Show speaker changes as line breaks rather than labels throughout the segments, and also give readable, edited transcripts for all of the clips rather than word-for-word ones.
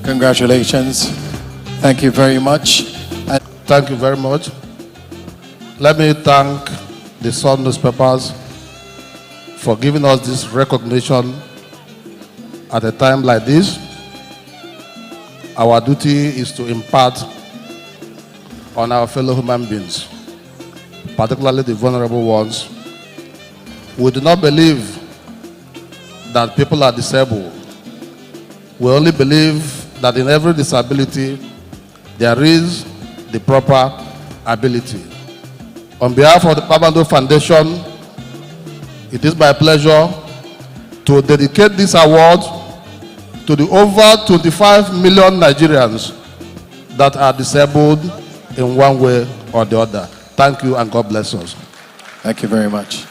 Congratulations. Thank you very much.
Thank you very much. Let me thank the Sun newspapers for giving us this recognition at a time like this. Our duty is to impart on our fellow human beings, particularly the vulnerable ones. We do not believe that people are disabled. We only believe that in every disability, there is the proper ability. On behalf of the Babando Foundation, it is my pleasure to dedicate this award to the over 25 million Nigerians that are disabled in one way or the other. Thank you and God bless us.
Thank you very much.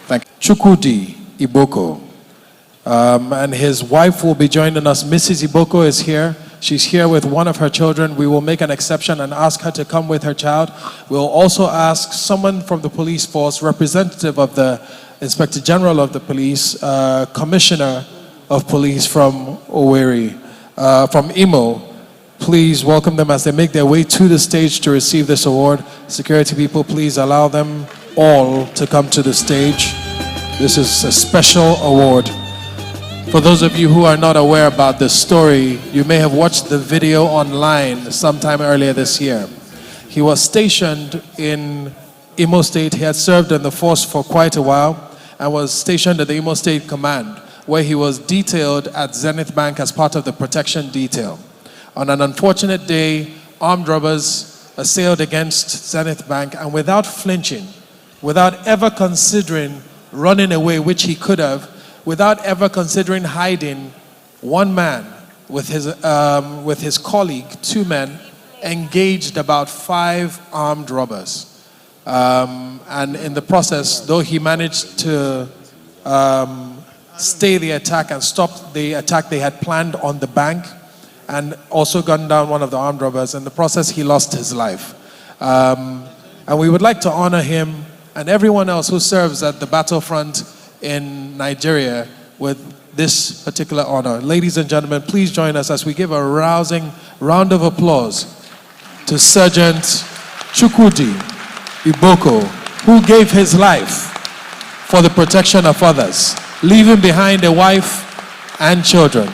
Thank you. Chukwudi Iboko. And his wife will be joining us. Mrs. Iboko is here. She's here with one of her children. We will make an exception and ask her to come with her child. We'll also ask someone from the police force, representative of the Inspector General of the Police, Commissioner of Police from Owerri, from Imo. Please welcome them as they make their way to the stage to receive this award. Security people, please allow them all to come to the stage. This is a special award. For those of you who are not aware about this story, you may have watched the video online sometime earlier this year. He was stationed in Imo State. He had served in the force for quite a while and was stationed at the Imo State Command, where he was detailed at Zenith Bank as part of the protection detail. On an unfortunate day, armed robbers assailed against Zenith Bank, and without flinching, without ever considering running away, which he could have, without ever considering hiding, one man with his colleague, two men, engaged about 5 armed robbers. And in the process, though he managed to stay the attack and stop the attack they had planned on the bank, and also gunned down one of the armed robbers, in the process he lost his life. And we would like to honor him and everyone else who serves at the battlefront in Nigeria with this particular honor. Ladies and gentlemen, please join us as we give a rousing round of applause to Sergeant Chukwudi Iboko, who gave his life for the protection of others, leaving behind a wife and children.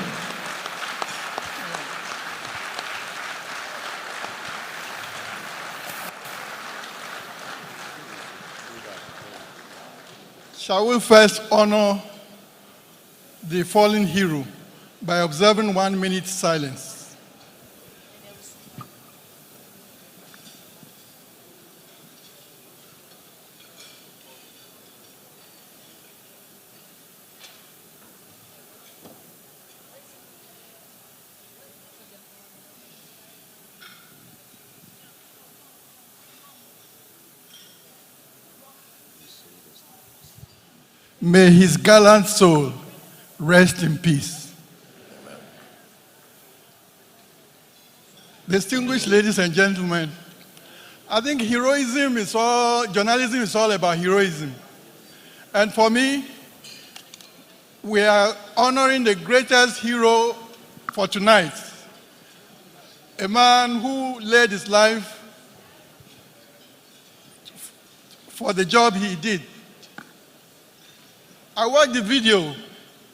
Shall we first honor the fallen hero by observing 1 minute silence? May his gallant soul rest in peace. Amen. Distinguished ladies and gentlemen, I think journalism is all about heroism. And for me, we are honoring the greatest hero for tonight. A man who laid his life for the job he did. I watched the video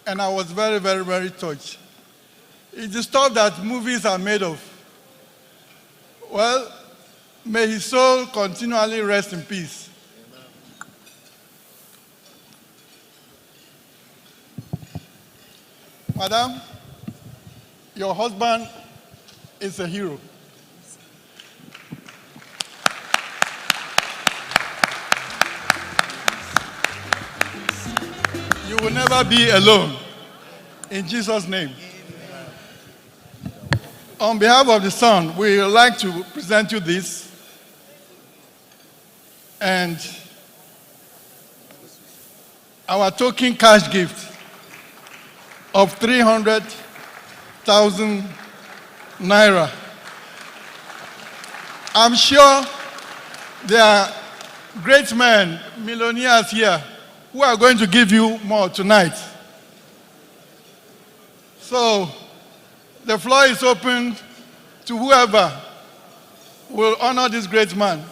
and I was very, very, very touched. It's the stuff that movies are made of. Well, may his soul continually rest in peace. Amen. Madam, your husband is a hero. You will never be alone. In Jesus' name. Amen. On behalf of the Sun, we would like to present you this. And our token cash gift of 300,000 naira. I'm sure there are great men, millionaires here, who are going to give you more tonight. So the floor is open to whoever will honor this great man.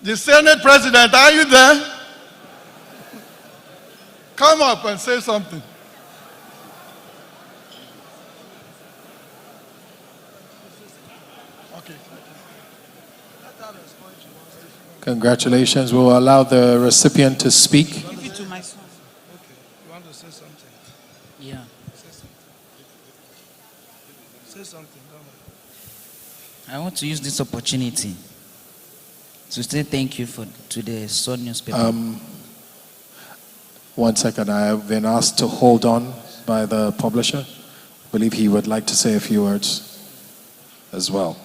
The Senate President, are you there? Come up and say something. Okay.
Congratulations. We'll allow the recipient to speak.
Give it to my son.
Okay. You want to say something?
Yeah.
Say something. Say something. Come on.
I want to use this opportunity to say thank you to the Sun newspaper.
1 second. I have been asked to hold on by the publisher. I believe he would like to say a few words as well.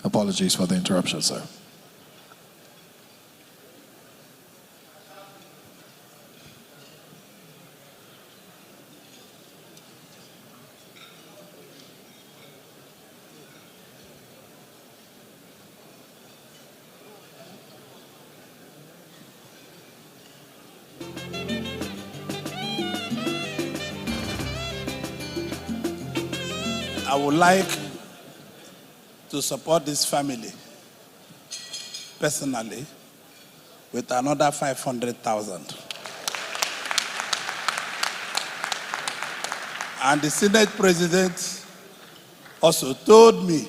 Apologies for the interruption, sir.
I would like to support this family personally with another 500,000. And the Senate President also told me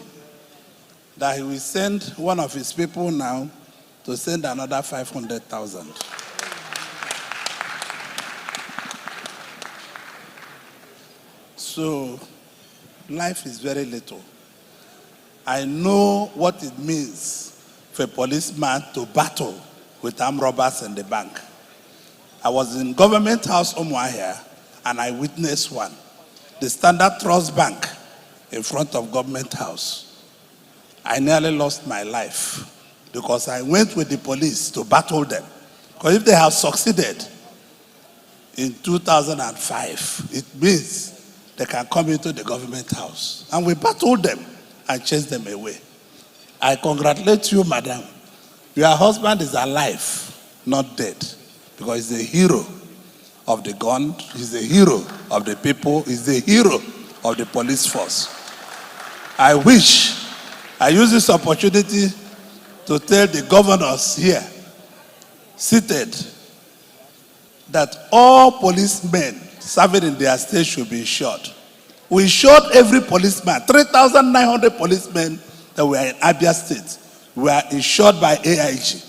that he will send one of his people now to send another 500,000. So, life is very little. I know what it means for a policeman to battle with armed robbers in the bank. I was in Government House, Umuahia, and I witnessed one. The Standard Trust Bank in front of Government House. I nearly lost my life because I went with the police to battle them. Because if they have succeeded in 2005, it means they can come into the Government House. And we battled them and chased them away. I congratulate you, madam. Your husband is alive, not dead, because he's a hero of the gun, he's a hero of the people, he's the hero of the police force. I use this opportunity to tell the governors here, seated, that all policemen serving in their state should be insured. We insured every policeman, 3,900 policemen that were in Abia State were insured by AIG,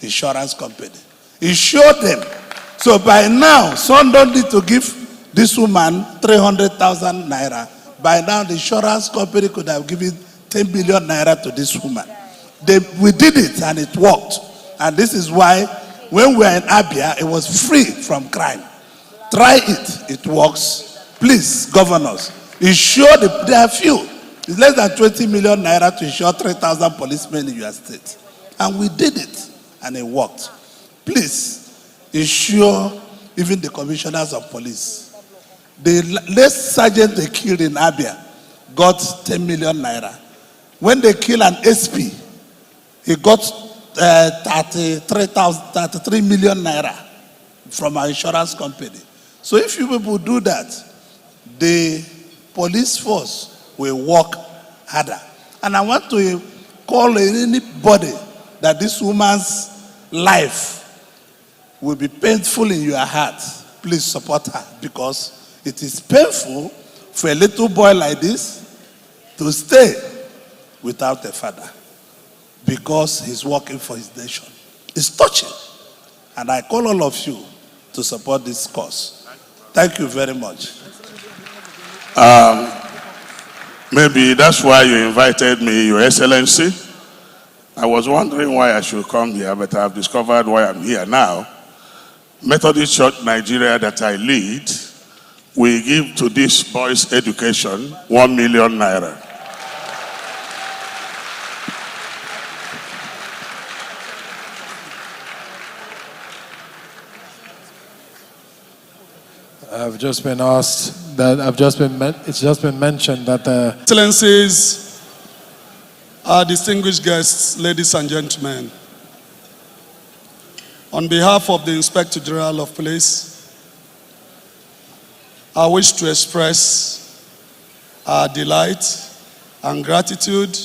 insurance company. Insured them. So by now, some don't need to give this woman 300,000 naira. By now, the insurance company could have given 10 billion naira to this woman. We did it and it worked. And this is why when we were in Abia, it was free from crime. Try it, it works. Please, governors, insure there are few. It's less than 20 million naira to insure 3,000 policemen in your state. And we did it, and it worked. Please, insure even the commissioners of police. The last sergeant they killed in Abia got 10 million naira. When they kill an SP, he got 33 million naira from our insurance company. So if you people do that, the police force will work harder. And I want to call anybody that this woman's life will be painful in your heart. Please support her, because it is painful for a little boy like this to stay without a father because he's working for his nation. It's touching. And I call all of you to support this cause. Thank you very much.
Maybe that's why you invited me, Your Excellency. I was wondering why I should come here, but I've discovered why I'm here now. Methodist Church Nigeria that I lead, we give to this boy's education 1 million naira.
I've just been asked that it's just been mentioned that the
Excellencies, our distinguished guests, ladies and gentlemen, on behalf of the Inspector General of Police, I wish to express our delight and gratitude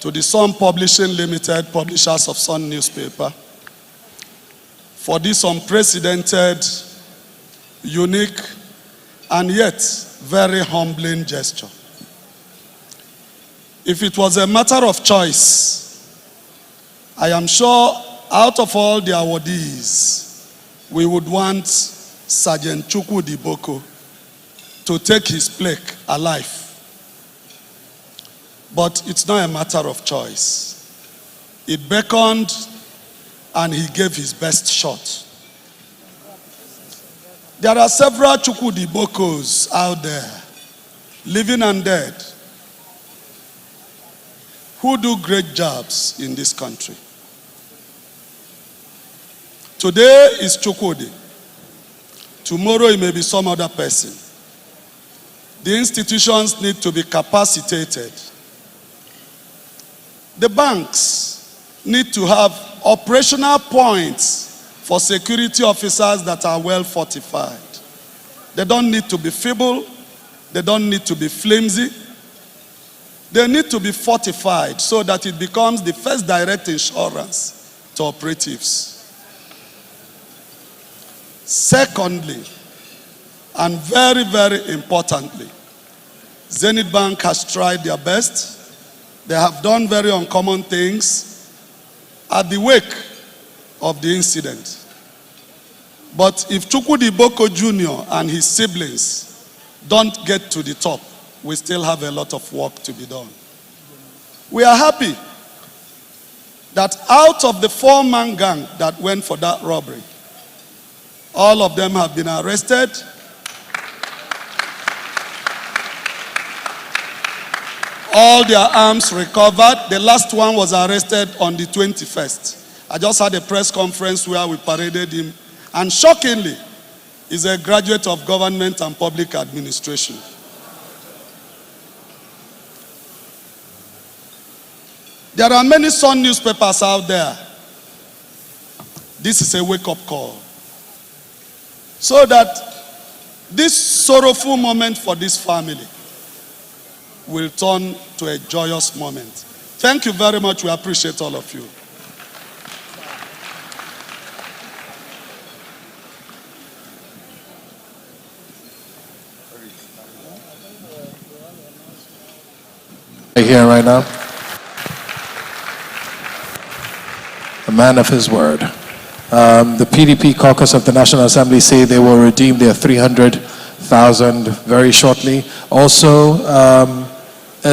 to the Sun Publishing Limited, publishers of Sun newspaper, for this unprecedented, unique, and yet very humbling gesture. If it was a matter of choice, I am sure out of all the awardees, we would want Sergeant Chukwudi Iboko to take his plaque alive. But it's not a matter of choice. It beckoned and he gave his best shot. There are several Chukwudi Ibokos out there, living and dead, who do great jobs in this country. Today is Chukwudi. Tomorrow it may be some other person. The institutions need to be capacitated. The banks need to have operational points for security officers that are well fortified. They don't need to be feeble. They don't need to be flimsy. They need to be fortified so that it becomes the first direct insurance to operatives. Secondly, and very, very importantly, Zenith Bank has tried their best. They have done very uncommon things at the wake of the incident. But if Chukwudi Iboko Jr. and his siblings don't get to the top, we still have a lot of work to be done. We are happy that out of the 4-man gang that went for that robbery, all of them have been arrested. All their arms recovered. The last one was arrested on the 21st. I just had a press conference where we paraded him. And shockingly, he's a graduate of government and public administration. There are many Sun newspapers out there. This is a wake-up call. So that this sorrowful moment for this family will turn to a joyous moment. Thank you very much. We appreciate all of you.
Right here, right now. A man of his word. The PDP caucus of the National Assembly say they will redeem their 300,000 very shortly. Also,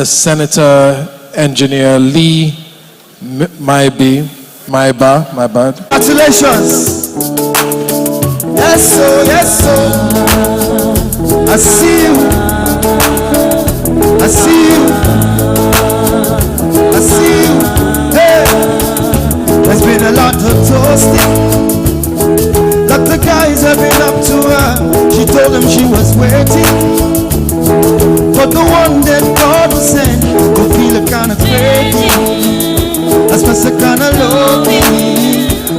Senator Engineer Lee Maiba, my bad.
Congratulations. Yes, sir, yes, sir. I see you. I see you. I see you. Hey. There's been a lot of toasting that the guys have been up to her. She told them she was waiting, but the one that God will send could feel a kind of crazy. That's what's a kind of lonely.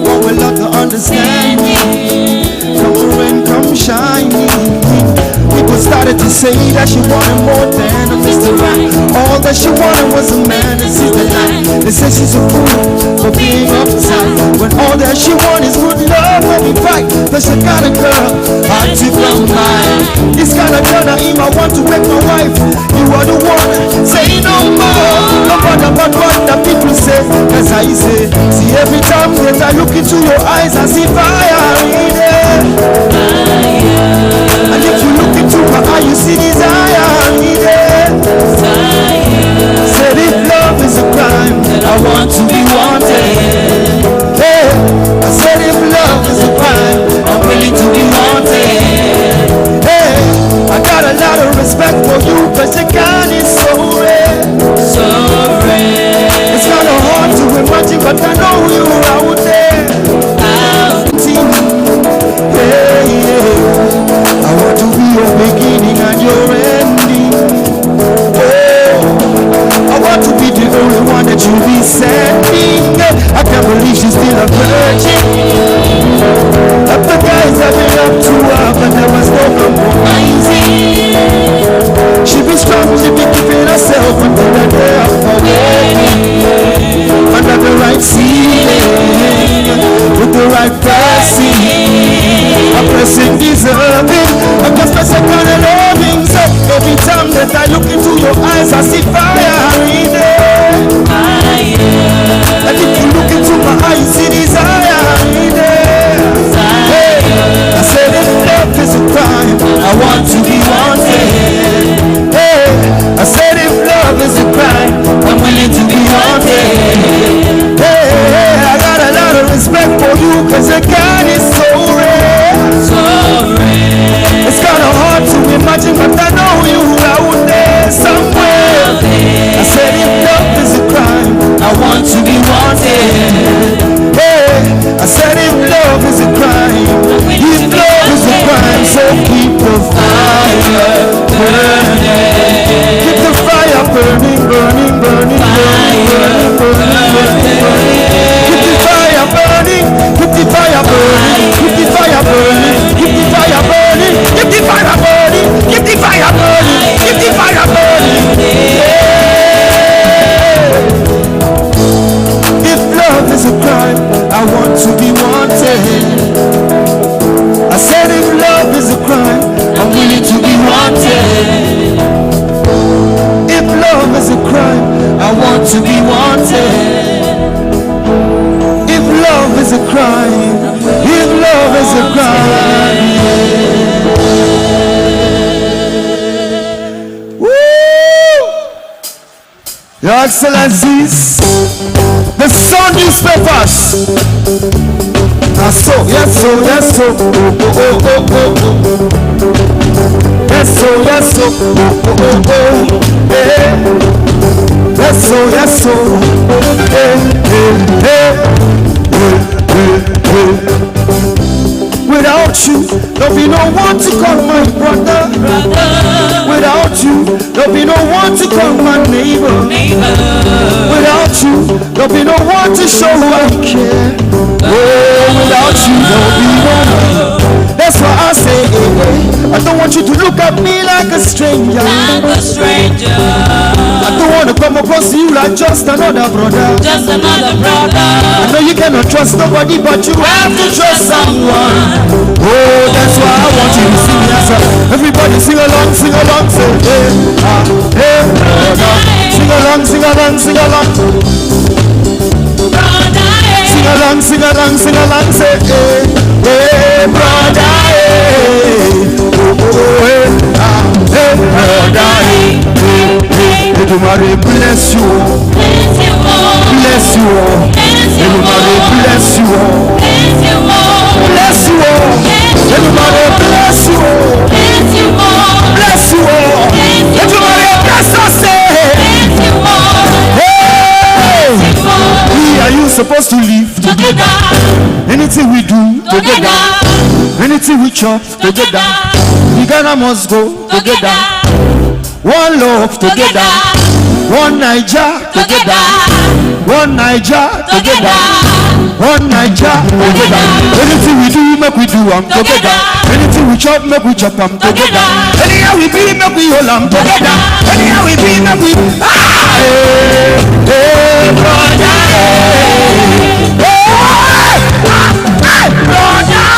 One will love to understand me. Come rain, come shine. People started to say that she wanted more than a Mr. Right. All that she wanted was a man that sees the light. They say she's a fool for being uptight, when all that she wants is good love when we fight. That's the kind of girl hard to come by. This kind of girl that I want to make my wife. You are the one, say no more. No matter what the people say, that's how you say. See, every time that I look into your eyes, I see fire in it. And if you look into my eye, you see desire in it. Said if love is a crime, then I want to be wanted. Hey, I said if love is a crime, I'm willing to be wanted. Hey, I got a lot of respect for you, but your kind is so rare. So rare. It's kind of hard to imagine, but I know you out there. Hey, yeah. I want to be your beginning and your ending. Oh, I want to be the only one that you be sending. I can't believe she's still a virgin. That the guys have been up to her, but there was no long she be keeping herself until the day of her wedding. Under the right ceiling, with the right person, a person deserving of just a second of loving. So every time that I look into your eyes, I see fire in there. And if you look into my eyes, see desire in there. Hey, I said if love is a crime, I want to be wanted. Hey, I said if love is a crime, I'm willing to be haunted. Hey, I got a lot of respect for you, cause your God is so rare. So rare. It's kinda hard to imagine, but I know you out there somewhere. I said if love is a crime, I want to be wanted. Hey, I said if love is a crime, if love is a crime, so keep the fire burning. Keep the fire burning, burning, burning, burning, burning, burning, burning. Keep the fire burning, keep the fire burning, keep the fire burning, keep the fire burning, keep the fire burning, keep the fire burning, keep the fire burning. If love is a crime, I want to be wanted. I said if love is a crime, I'm willing to be wanted. If love is a crime, I want to be wanted. If love is a crime, if love is a crime, yeah. Woo! Your Excellencies, the Sun newspapers. So, yes, so, yes, so, oh, oh, oh, oh. Yes, so, yes, so, oh, oh, oh, hey. Yes, so, yes, so, hey, hey, hey, hey. Without you, there'll be no one to call my brother. Without you, there'll be no one to call my neighbor. Without you, there'll be no one to show I care. Oh, without you, there'll be no one. That's why I say, I don't want you to look at me like a stranger. I don't want to come across you like just another brother. I know you cannot trust nobody, but you have to trust someone. Oh, that's why I want you to sing yes, everybody sing along, say hey, hey, brother. Sing along, sing along, sing along. Sing along, sing along, sing along, say hey, hey, brother, hey, oh, oh, hey, hey, brother, hey, hey, everybody bless you, bless you, everybody bless you, bless you, everybody bless you, bless you, everybody bless us, hey, we are you supposed to live together. Anything we do together, anything we chop together, we Ghana must go together. One love together, one Niger together, one Niger together, one Niger together. Anything we do, make we do them together. Anything we chop, make we chop them together. Anyhow we be, make we hold them together. Anyhow we be, make we hey, hey, brother, hey, hey, brother,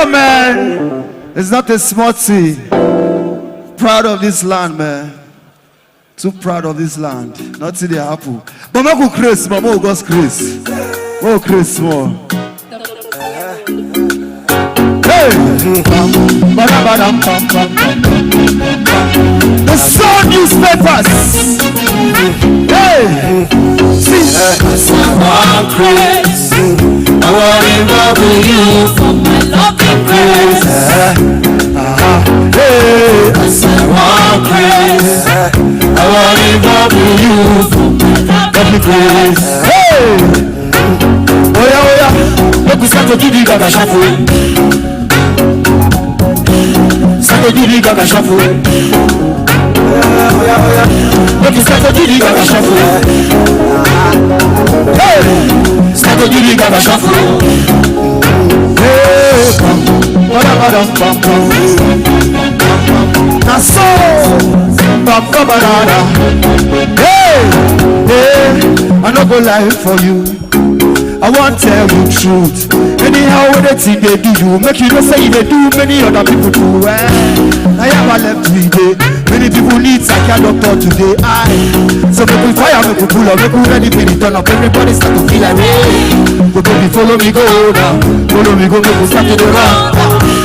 man. It's not a small thing. Proud of this land, man. Too proud of this land. Not see the apple. But I go crazy, but I go crazy. Oh, crazy more. Hey! The Sun newspapers. Hey! See?
Someone crazy. I want to love you for my loving grace.
Hey!
Someone crazy. I want to love you for my loving grace.
Hey! Oh yeah, oh yeah. Look, we start to do the Gaga shuffle. to do the gaga shuffle. Make you start to do the gaga shuffle. Hey, start to do the gaga shuffle. Hey, come, come. Now so, come, hey, I no go lie for you. I want to tell you truth. Anyhow, when they think they do you, make you know say they do many other people do. I have left today. Many people need psychiatric doctor today. So make we fire, make we pull up, make we ready for the turn up. Everybody start to feel like, hey, go baby, follow me, go now. Follow me, go, make we start to the run.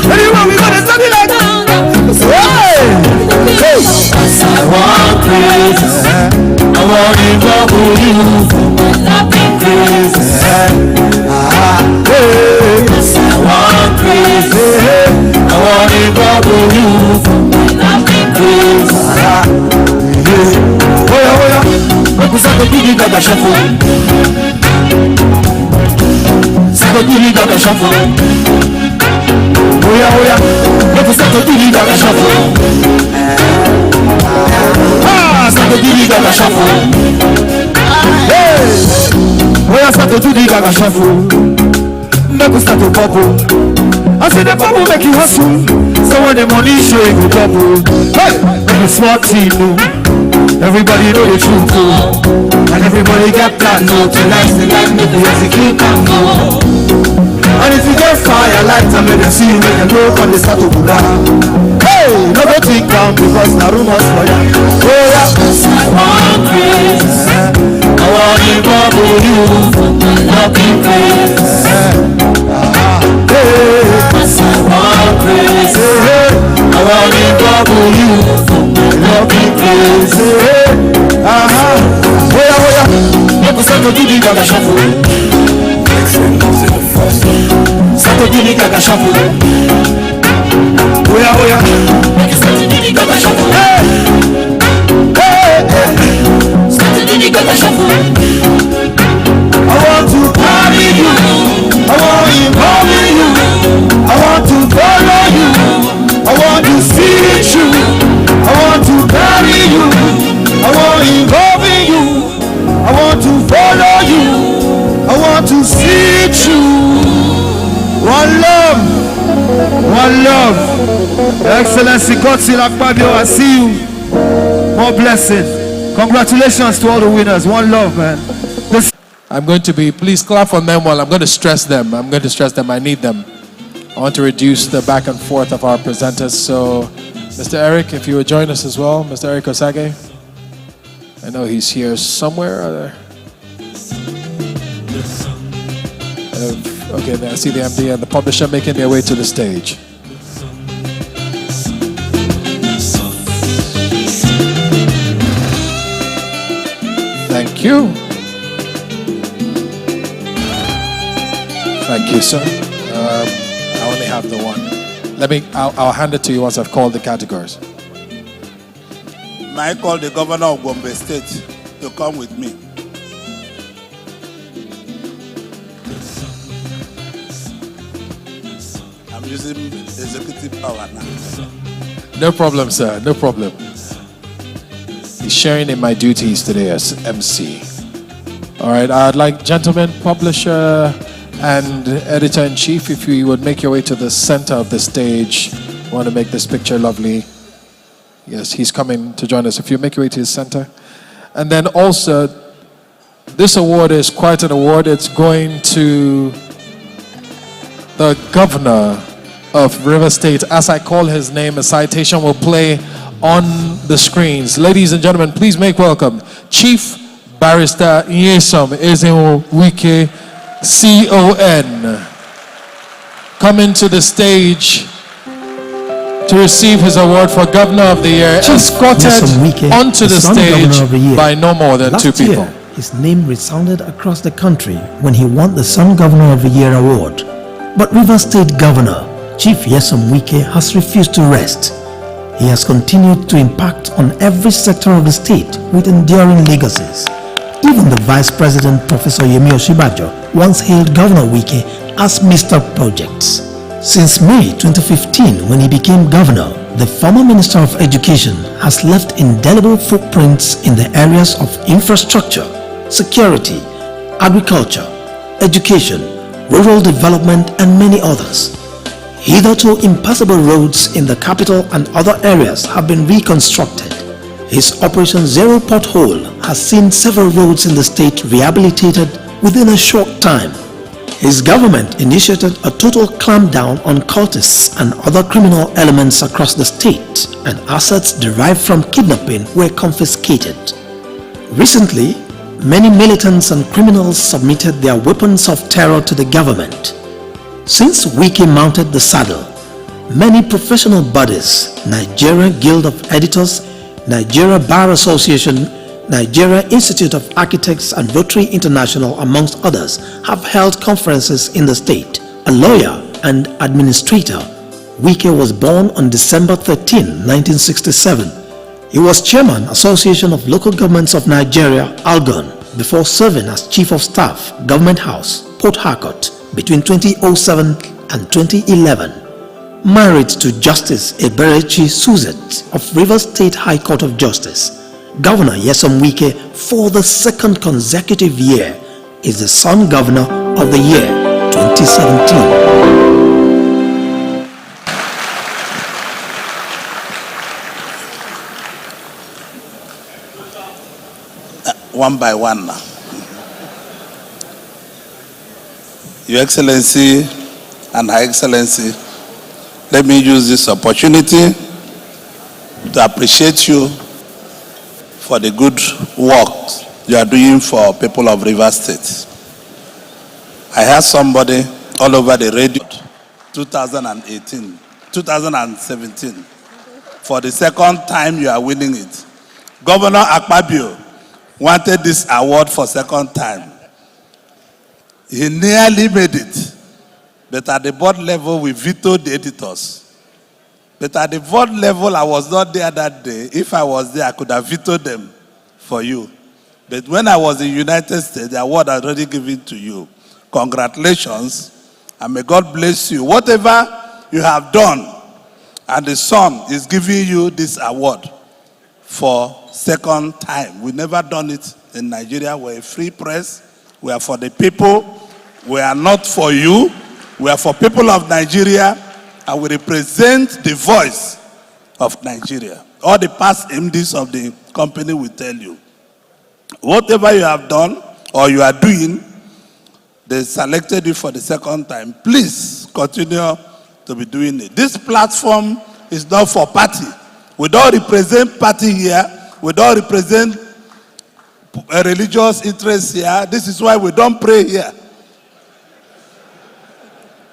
Anyway, we gonna start it like that. Hey, hey.
I want praise. I want to involve you for my loving grace.
Hey,
Yes, I want praise. I want to involve you for my loving grace.
oh yeah, make we start to do the gaga shuffle. Start to do the gaga shuffle. Oh yeah, make we start to do the gaga shuffle. Start to do the gaga shuffle. Hey, oh yeah, start to do the gaga shuffle. Make we start to bubble. I say the bubble make you hustle. So when the money show you go double. Hey, make you smart team. Everybody know the truth, and everybody get plan.
No, tonight's the night, make we execute and go.
And if you get fire, light and make them see you, make them know when they start to go down. Hey, no go think down because na rumors for ya. Oh yeah,
I want praise. I want to involve you for my loving grace.
hey,
Yes, I want praise. I want to involve you for my loving grace.
oh yeah,
Make we start to do the gaga shuffle.
start to do the gaga shuffle. Oh yeah,
Make we start to do the gaga shuffle.
hey,
Start to do the gaga shuffle.
I want to party you, I want to involve you, I want to follow you, I want to see you, I want to carry you, I want to involve you, I want to follow you, I want to see you. One love, one love. Excellency Godswill Akpabio, I see you. More blessing. Congratulations to all the winners. One love, man.
I'm going to be, please clap on them while I'm going to stress them. I need them. I want to reduce the back and forth of our presenters. So, Mr. Eric, if you would join us as well. Mr. Eric Osage. I know he's here somewhere. Okay, I see the MD and the publisher making their way to the stage. Thank you. Thank you, sir. I only have the one. I'll hand it to you once I've called the categories.
I call the governor of Gombe State to come with me. I'm using executive power now.
No problem, sir. No problem. He's sharing in my duties today as MC. All right. I'd like gentlemen, publisher, and editor-in-chief, if you would make your way to the center of the stage. I want to make this picture lovely. Yes, he's coming to join us. If you make your way to his center. And then also, this award is quite an award. It's going to the governor of River State. As I call his name, a citation will play on the screens. Ladies and gentlemen, please make welcome Chief Barrister Nyesom Ezenwo-Wike, CON, coming to the stage to receive his award for Governor of the Year, escorted onto the stage by no more than two people.
Last year, his name resounded across the country when he won the Sun Governor of the Year award. But River State Governor, Chief Nyesom Wike, has refused to rest. He has continued to impact on every sector of the state with enduring legacies. Even the Vice President, Professor Yemi Osinbajo, once hailed Governor Wike as Mr. Projects. Since May 2015, when he became governor, The former Minister of Education has left indelible footprints in the areas of infrastructure, security, agriculture, education, rural development, and many others. Hitherto impassable roads in the capital and other areas have been reconstructed. His Operation Zero Pothole has seen several roads in the state rehabilitated within a short time. His government initiated a total clampdown on cultists and other criminal elements across the state, and assets derived from kidnapping were confiscated. Recently, many militants and criminals submitted their weapons of terror to the government. Since Wike mounted the saddle, many professional bodies, Nigeria Guild of Editors, Nigeria Bar Association, Nigeria Institute of Architects, and Rotary International, amongst others, have held conferences in the state. A lawyer and administrator, Wike was born on December 13, 1967. He was chairman, Association of Local Governments of Nigeria, Algon, before serving as Chief of Staff, Government House, Port Harcourt, between 2007 and 2011. Married to Justice Eberechi Suzette of Rivers State High Court of Justice, Governor Nyesom Wike, for the second consecutive year, is the Sun Governor of the Year 2017.
One by one now. Your Excellency and Her Excellency, let me use this opportunity to appreciate you for the good work you are doing for people of Rivers State. I heard somebody all over the radio, 2017, for the second time you are winning it. Governor Akpabio wanted this award for second time. He nearly made it, but at the board level we vetoed the editors. But at the board level I was not there that day. If I was there, I could have vetoed them for you. But when I was in the United States, the award was already given to you. Congratulations, and may God bless you. Whatever you have done, and the Sun is giving you this award for second time. We never done it in Nigeria. We're a free press. We are for the people. We are not for you. We are for people of Nigeria, and we represent the voice of Nigeria. All the past MDs of the company will tell you. Whatever you have done or you are doing, they selected you for the second time. Please continue to be doing it. This platform is not for party. We don't represent party here. We don't represent a religious interest here. This is why we don't pray here.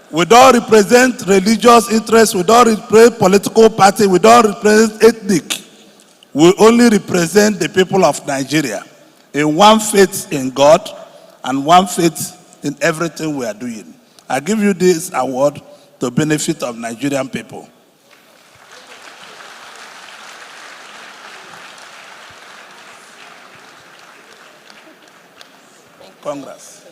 We don't represent religious interests. We don't represent political party. We don't represent ethnic. We only represent the people of Nigeria in one faith in God and one faith in everything we are doing. I give you this award to benefit of Nigerian people. Congress.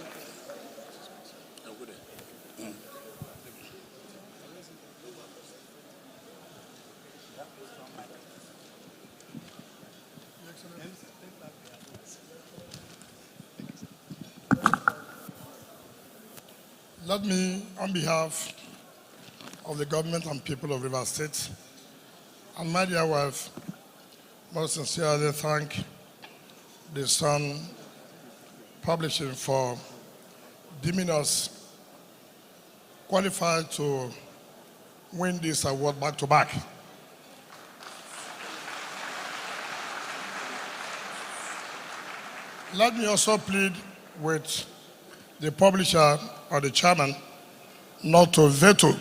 Let me, on behalf of the government and people of Rivers State, and my dear wife, most sincerely thank the Sun Publishing for deeming us qualified to win this award back to back. Let me also plead with the publisher or the chairman not to veto,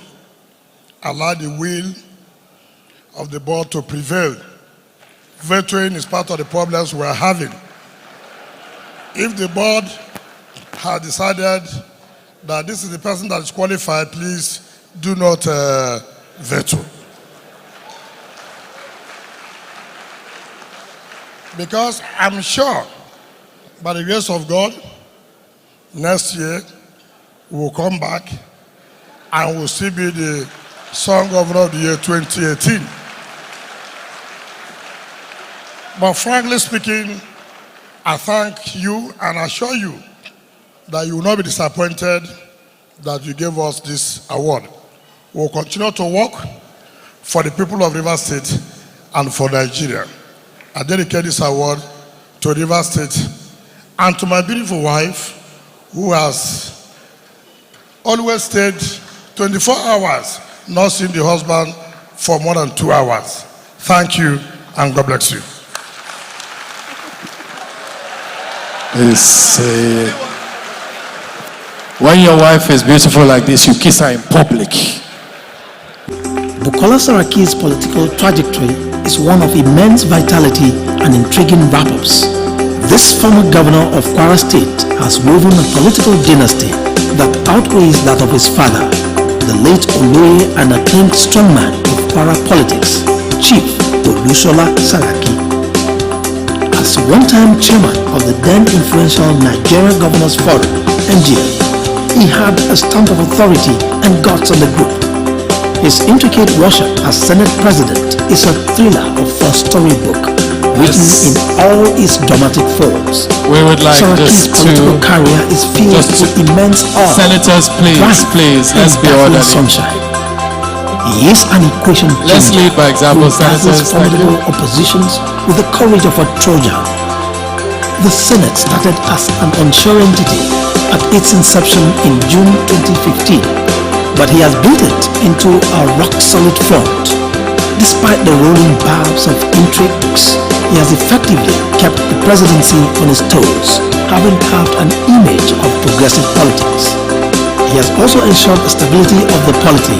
allow the will of the board to prevail. Vetoing is part of the problems we're having. If the board has decided that this is the person that is qualified, please do not veto. Because I'm sure, by the grace of God, next year we'll come back and we'll still be the Sun Governor of the Year 2018.
But frankly speaking, I thank you and assure you that you will not be disappointed that you gave us this award. We will continue to work for the people of Rivers State and for Nigeria. I dedicate this award to Rivers State and to my beautiful wife, who has always stayed 24 hours, not seen the husband for more than 2 hours. Thank you, and God bless you.
When your wife is beautiful like this, you kiss her in public.
Bukola Saraki's political trajectory is one of immense vitality and intriguing wrap-ups. This former governor of Kwara State has woven a political dynasty that outweighs that of his father, the late Oloye and acclaimed strongman of Kwara politics, Chief Olusola Saraki. As one-time chairman of the then influential Nigeria Governors Forum, NGF, he had a stamp of authority and guts on the group. His intricate worship as Senate President is a thriller of a storybook written in all its dramatic forms.
We would like
Saraki's political career is filled with immense awe.
Senators, please, let's be orderly.
Sunshine. He is an equation
Let's lead by example, senators.
Formidable oppositions with the courage of a Trojan. The Senate started as an unsure entity at its inception in June 2015, but he has built it into a rock-solid front. Despite the rolling barbs of intrigues, he has effectively kept the presidency on his toes, having carved an image of progressive politics. He has also ensured the stability of the polity,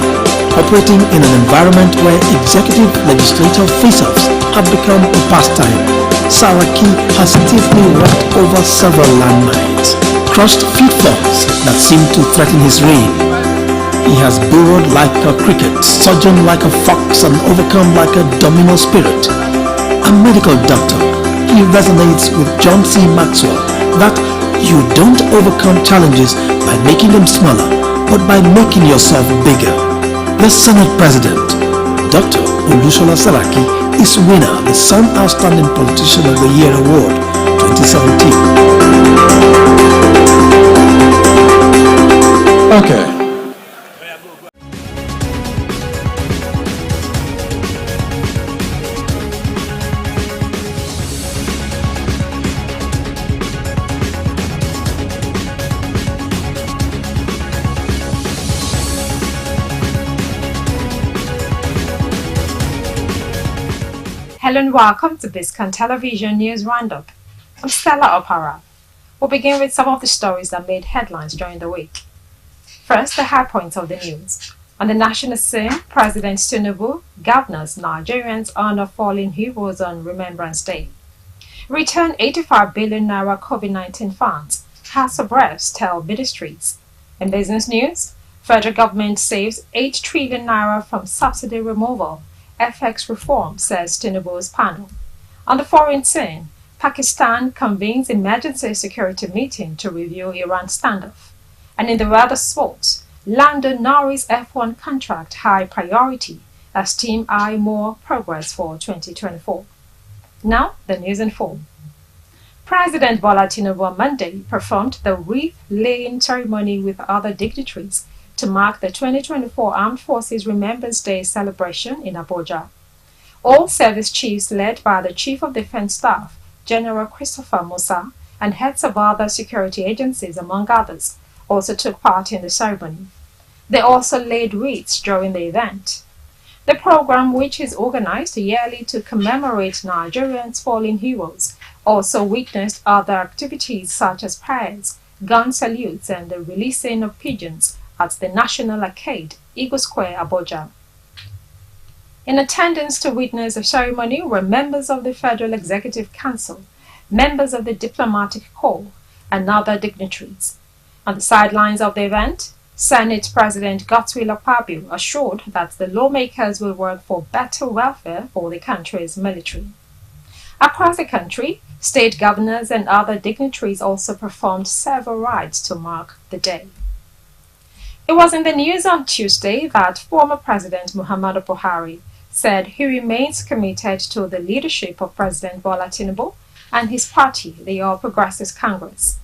operating in an environment where executive-legislative face-offs have become a pastime. Saraki has stiffly walked over several landmines, crushed pitfalls that seem to threaten his reign. He has burrowed like a cricket, sojourned like a fox, and overcome like a domino spirit. A medical doctor, he resonates with John C. Maxwell that you don't overcome challenges by making them smaller, but by making yourself bigger. The Senate President, Dr. Olusola Saraki, is winner of the Sun Outstanding Politician of the Year Award 2017.
Okay.
Hello and welcome to Biscon Television News Roundup. I'm Stella Opara. We'll begin with some of the stories that made headlines during the week. First, the high points of the news. On the national scene, President Tinubu, governors, Nigerians honor fallen heroes on Remembrance Day. Return 85 billion naira COVID-19 funds, House of Reps tell ministries. In business news, federal government saves 8 trillion naira from subsidy removal. FX reform, says Tinubu's panel. On the foreign scene, Pakistan convenes emergency security meeting to review Iran's standoff. And in the world of sports, Lando Norris F1 contract high priority as team eye more progress for 2024. Now, the news in full. President Bola Tinubu on Monday performed the wreath-laying ceremony with other dignitaries to mark the 2024 Armed Forces Remembrance Day celebration in Abuja. All service chiefs led by the Chief of Defense Staff, General Christopher Musa, and heads of other security agencies, among others, also took part in the ceremony. They also laid wreaths during the event. The program, which is organized yearly to commemorate Nigerians' fallen heroes, also witnessed other activities such as prayers, gun salutes, and the releasing of pigeons at the National Arcade, Eagle Square, Abuja. In attendance to witness the ceremony were members of the Federal Executive Council, members of the Diplomatic Corps, and other dignitaries. On the sidelines of the event, Senate President Godswill Akpabio assured that the lawmakers will work for better welfare for the country's military. Across the country, state governors and other dignitaries also performed several rites to mark the day. It was in the news on Tuesday that former President Muhammadu Buhari said he remains committed to the leadership of President Bola Tinubu and his party, the All Progressives Congress.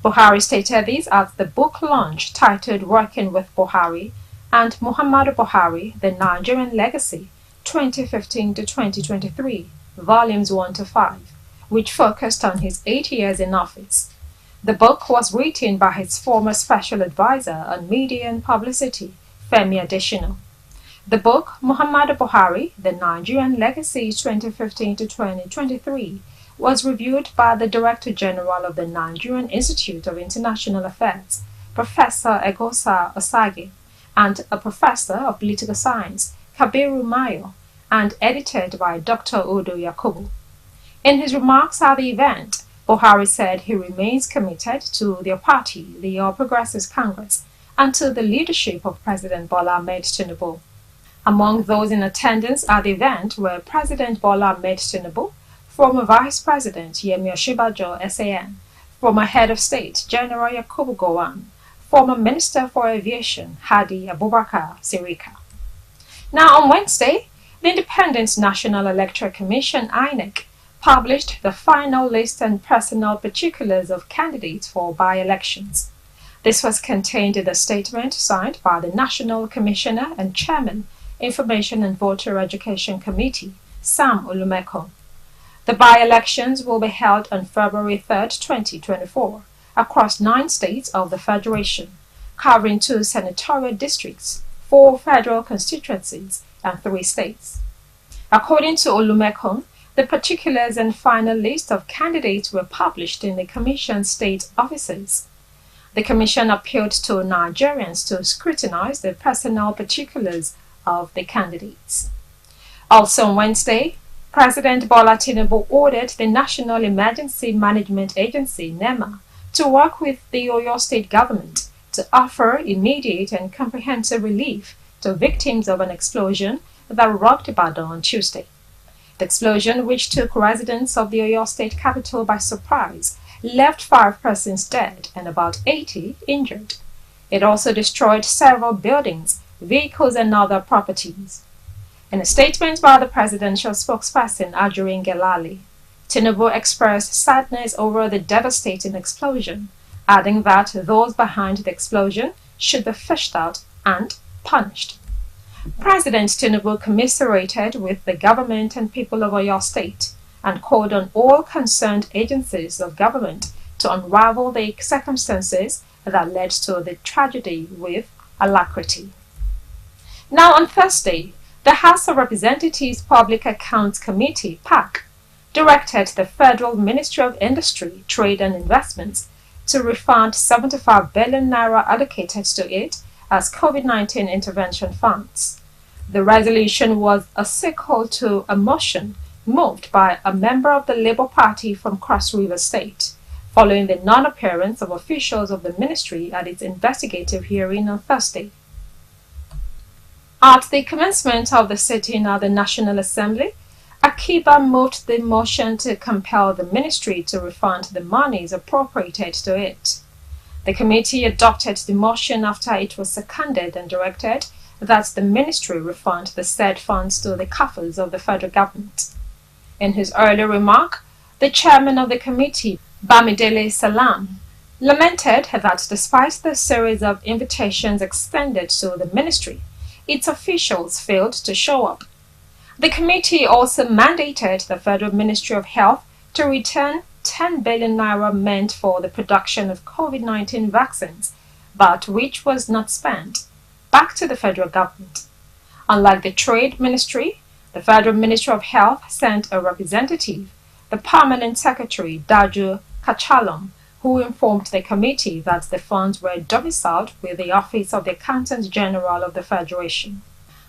Buhari stated this at the book launch titled Working with Buhari and Muhammadu Buhari, The Nigerian Legacy, 2015 to 2023, volumes 1 to 5, which focused on his 8 years in office. The book was written by his former special advisor on media and publicity, Femi Adesina. The book, Muhammadu Buhari, The Nigerian Legacy 2015 to 2023, was reviewed by the Director General of the Nigerian Institute of International Affairs, Professor Egosa Osage, and a Professor of Political Science, Kabiru Mayo, and edited by Dr. Odo Yakubu. In his remarks at the event, Buhari said he remains committed to their party, the All Progressives Congress, and to the leadership of President Bola Ahmed Tinubu. Among those in attendance at the event were President Bola Ahmed Tinubu, former Vice President Yemi Osinbajo SAN, former Head of State General Yakubu Gowon, former Minister for Aviation Hadi Abubakar Sirika. Now on Wednesday, the Independent National Electoral Commission (INEC) published the final list and personal particulars of candidates for by-elections. This was contained in the statement signed by the National Commissioner and Chairman, Information and Voter Education Committee, Sam Olumekun. The by-elections will be held on February 3, 2024, across 9 states of the Federation, covering 2 senatorial districts, 4 federal constituencies, and 3 states. According to Olumekun, the particulars and final list of candidates were published in the Commission's state offices. The Commission appealed to Nigerians to scrutinize the personal particulars of the candidates. Also on Wednesday, President Bola Tinubu ordered the National Emergency Management Agency, NEMA, to work with the Oyo State government to offer immediate and comprehensive relief to victims of an explosion that rocked Ibadan on Tuesday. The explosion, which took residents of the Oyo State capital by surprise, left 5 persons dead and about 80 injured. It also destroyed several buildings, vehicles, and other properties. In a statement by the presidential spokesperson Ajurin Gelali, Tinubu expressed sadness over the devastating explosion, adding that those behind the explosion should be fished out and punished. President Tinubu commiserated with the government and people of Oyo State and called on all concerned agencies of government to unravel the circumstances that led to the tragedy with alacrity. Now on Thursday, the House of Representatives Public Accounts Committee, PAC, directed the Federal Ministry of Industry, Trade and Investments to refund 75 billion naira allocated to it as COVID-19 intervention funds. The resolution was a sequel to a motion moved by a member of the Labour Party from Cross River State, following the non-appearance of officials of the ministry at its investigative hearing on Thursday. At the commencement of the sitting at the National Assembly, Akiba moved the motion to compel the ministry to refund the monies appropriated to it. The committee adopted the motion after it was seconded and directed that the ministry refund the said funds to the coffers of the federal government. In his earlier remark, the chairman of the committee, Bamidele Salam, lamented that despite the series of invitations extended to the ministry, its officials failed to show up. The committee also mandated the Federal Ministry of Health to return 10 billion naira meant for the production of COVID-19 vaccines, but which was not spent, back to the federal government. Unlike the Trade Ministry, the Federal Ministry of Health sent a representative, the Permanent Secretary Daju Kachalom, who informed the committee that the funds were domiciled with the Office of the Accountant General of the Federation.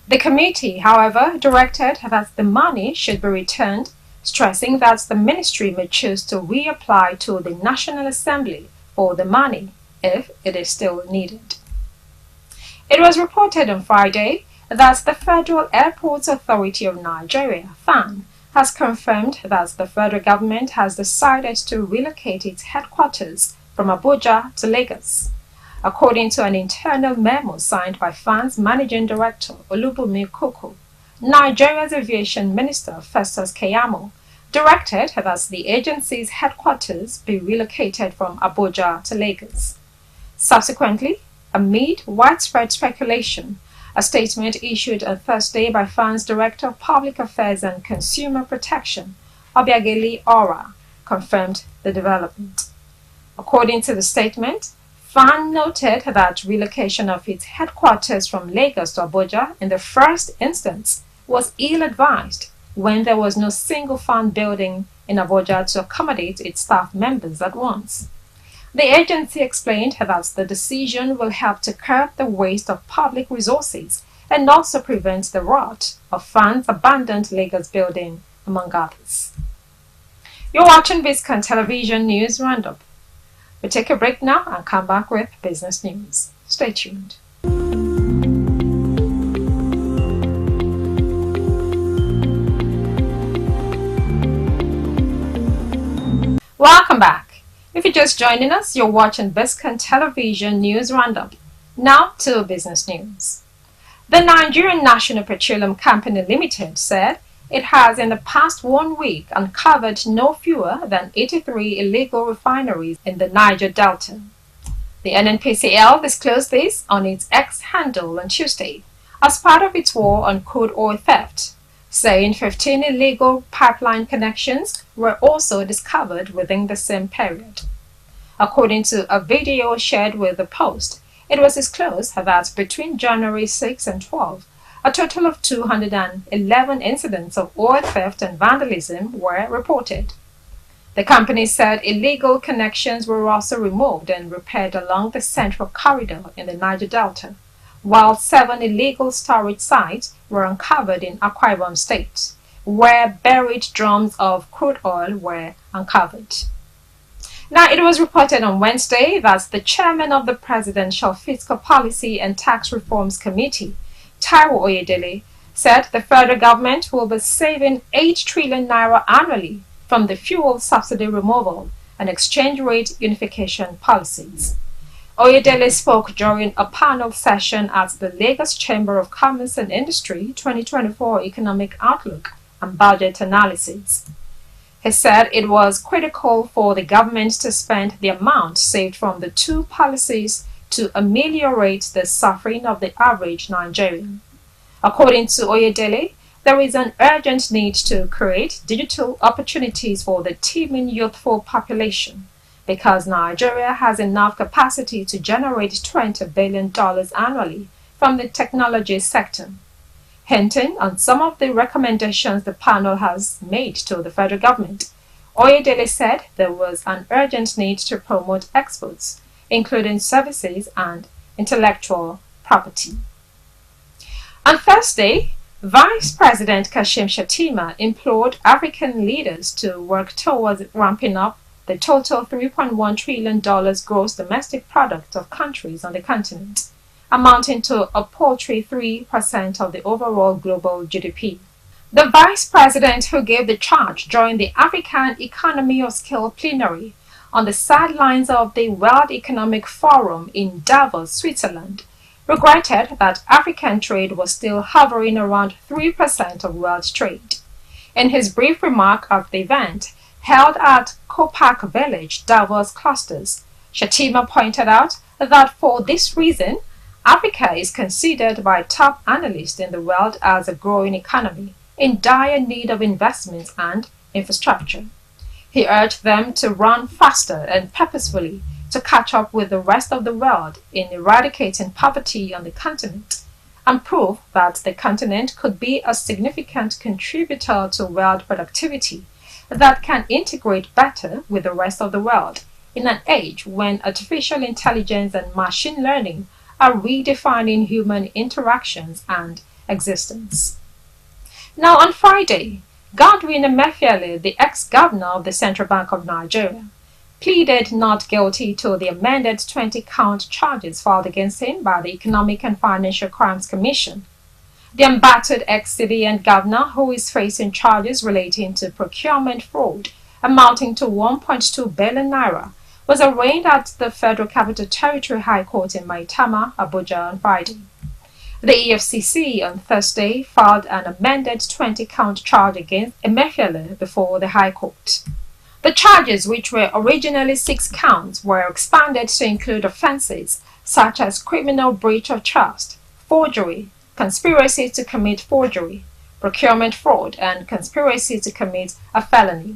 The committee, however, directed that the money should be returned, stressing that the ministry may choose to reapply to the National Assembly for the money if it is still needed. It was reported on Friday that the Federal Airports Authority of Nigeria, FAN, has confirmed that the federal government has decided to relocate its headquarters from Abuja to Lagos. According to an internal memo signed by FAN's Managing Director Olubunmi Koko, Nigeria's Aviation Minister Festus Keyamo directed that the agency's headquarters be relocated from Abuja to Lagos. Subsequently, amid widespread speculation, a statement issued on Thursday by FAN's Director of Public Affairs and Consumer Protection, Obiageli Ora, confirmed the development. According to the statement, FAN noted that relocation of its headquarters from Lagos to Abuja in the first instance was ill-advised when there was no single FAN building in Abuja to accommodate its staff members at once. The agency explained that the decision will help to curb the waste of public resources and also prevent the rot of FAN's abandoned Lagos building, among others. You're watching Biscon Television News Roundup. We take a break now and come back with business news. Stay tuned. Welcome back. If you're just joining us, you're watching Biscon Television News Roundup. Now to business news. The Nigerian National Petroleum Company Limited said it has in the past 1 week uncovered no fewer than 83 illegal refineries in the Niger Delta. The NNPCL disclosed this on its X handle on Tuesday as part of its war on crude oil theft, saying 15 illegal pipeline connections were also discovered within the same period. According to a video shared with the Post, it was disclosed that between January 6 and 12, a total of 211 incidents of oil theft and vandalism were reported. The company said illegal connections were also removed and repaired along the central corridor in the Niger Delta, while 7 illegal storage sites were uncovered in Akwa Ibom State, where buried drums of crude oil were uncovered. Now, it was reported on Wednesday that the chairman of the Presidential Fiscal Policy and Tax Reforms Committee, Taiwo Oyedele, said the federal government will be saving 8 trillion naira annually from the fuel subsidy removal and exchange rate unification policies. Oyedele spoke during a panel session at the Lagos Chamber of Commerce and Industry 2024 Economic Outlook and Budget Analysis. He said it was critical for the government to spend the amount saved from the 2 policies to ameliorate the suffering of the average Nigerian. According to Oyedele, there is an urgent need to create digital opportunities for the teeming youthful population because Nigeria has enough capacity to generate $20 billion annually from the technology sector. Hinting on some of the recommendations the panel has made to the federal government, Oyedele said there was an urgent need to promote exports, including services and intellectual property. On Thursday, Vice President Kashim Shettima implored African leaders to work towards ramping up the total $3.1 trillion gross domestic product of countries on the continent, amounting to a paltry 3% of the overall global GDP. The Vice President, who gave the charge during the African Economy of Scale plenary on the sidelines of the World Economic Forum in Davos, Switzerland, regretted that African trade was still hovering around 3% of world trade. In his brief remark at the event, held at Kopak Village, Davos clusters, Shettima pointed out that for this reason, Africa is considered by top analysts in the world as a growing economy in dire need of investments and infrastructure. He urged them to run faster and purposefully to catch up with the rest of the world in eradicating poverty on the continent and prove that the continent could be a significant contributor to world productivity that can integrate better with the rest of the world in an age when artificial intelligence and machine learning are redefining human interactions and existence. Now, on Friday, Godwin Emefiele, the ex-governor of the Central Bank of Nigeria, pleaded not guilty to the amended 20-count charges filed against him by the Economic and Financial Crimes Commission. The embattled ex-CBN governor, who is facing charges relating to procurement fraud amounting to 1.2 billion naira, was arraigned at the Federal Capital Territory High Court in Maitama, Abuja on Friday. The EFCC on Thursday filed an amended 20-count charge against Emefiele before the High Court. The charges, which were originally 6 counts, were expanded to include offences such as criminal breach of trust, forgery, conspiracy to commit forgery, procurement fraud, and conspiracy to commit a felony.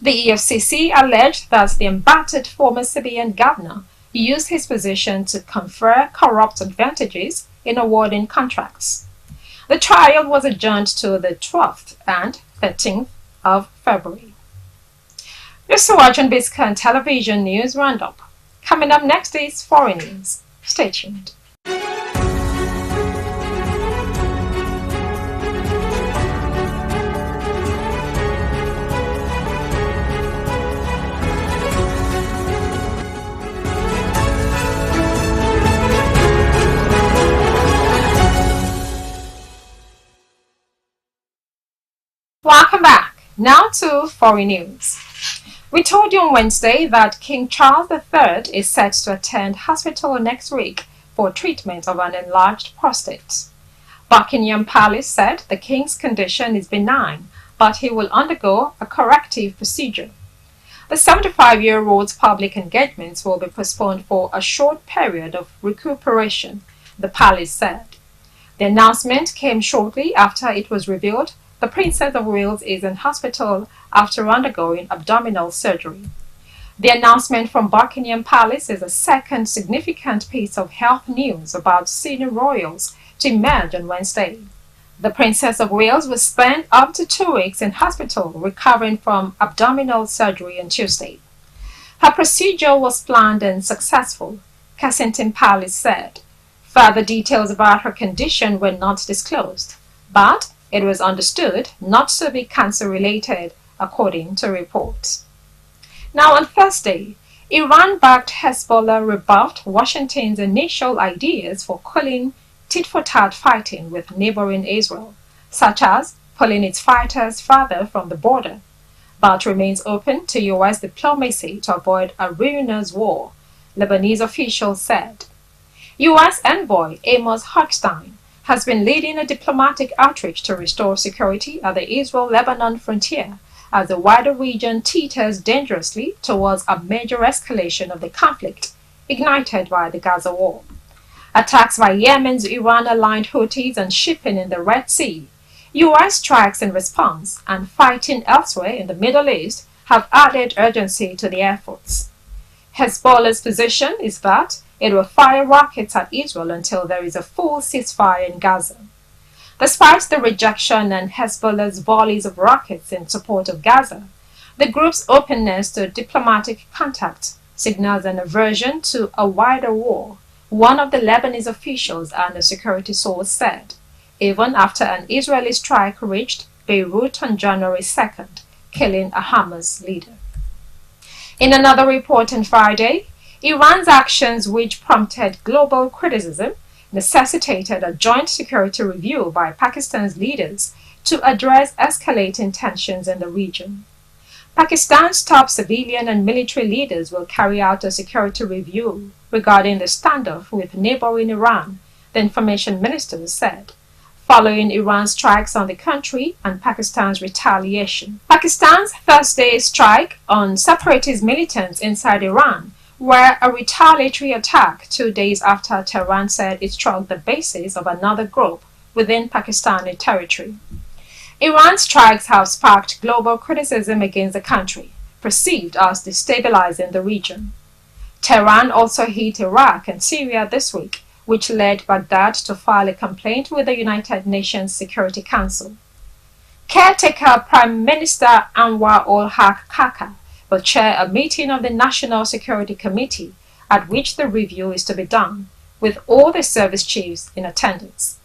The EFCC alleged that the embattled former CBN governor used his position to confer corrupt advantages in awarding contracts. The trial was adjourned to the 12th and 13th of February. You're still watching Biscon Television News Roundup. Coming up next is Foreign News. Stay tuned. Welcome back. Now to Foreign News. We told you on Wednesday that King Charles III is set to attend hospital next week for treatment of an enlarged prostate. Buckingham Palace said the king's condition is benign, but he will undergo a corrective procedure. The 75-year-old's public engagements will be postponed for a short period of recuperation, the palace said. The announcement came shortly after it was revealed the Princess of Wales is in hospital after undergoing abdominal surgery. The announcement from Buckingham Palace is a second significant piece of health news about senior royals to emerge on Wednesday. The Princess of Wales will spend up to 2 weeks in hospital recovering from abdominal surgery on Tuesday. Her procedure was planned and successful, Kensington Palace said. Further details about her condition were not disclosed, but it was understood not to be cancer-related, according to reports. Now on Thursday, Iran-backed Hezbollah rebuffed Washington's initial ideas for cooling tit-for-tat fighting with neighboring Israel, such as pulling its fighters further from the border, but remains open to U.S. diplomacy to avoid a ruinous war, Lebanese officials said. U.S. envoy Amos Hochstein has been leading a diplomatic outreach to restore security at the Israel-Lebanon frontier as the wider region teeters dangerously towards a major escalation of the conflict ignited by the Gaza war. Attacks by Yemen's Iran-aligned Houthis and shipping in the Red Sea, U.S. strikes in response, and fighting elsewhere in the Middle East have added urgency to the efforts. Hezbollah's position is that it will fire rockets at Israel until there is a full ceasefire in Gaza. Despite the rejection and Hezbollah's volleys of rockets in support of Gaza, the group's openness to diplomatic contact signals an aversion to a wider war, one of the Lebanese officials and a security source said, even after an Israeli strike reached Beirut on January 2nd, killing a Hamas leader. In another report on Friday, Iran's actions, which prompted global criticism, necessitated a joint security review by Pakistan's leaders to address escalating tensions in the region. Pakistan's top civilian and military leaders will carry out a security review regarding the standoff with neighboring Iran, the information minister said, following Iran's strikes on the country and Pakistan's retaliation. Pakistan's Thursday strike on separatist militants inside Iran were a retaliatory attack 2 days after Tehran said it struck the bases of another group within Pakistani territory. Iran's strikes have sparked global criticism against the country, perceived as destabilizing the region. Tehran also hit Iraq and Syria this week, which led Baghdad to file a complaint with the United Nations Security Council. Caretaker Prime Minister Anwar ul-Haq Kaka will chair a meeting of the National Security Committee at which the review is to be done, with all the service chiefs in attendance.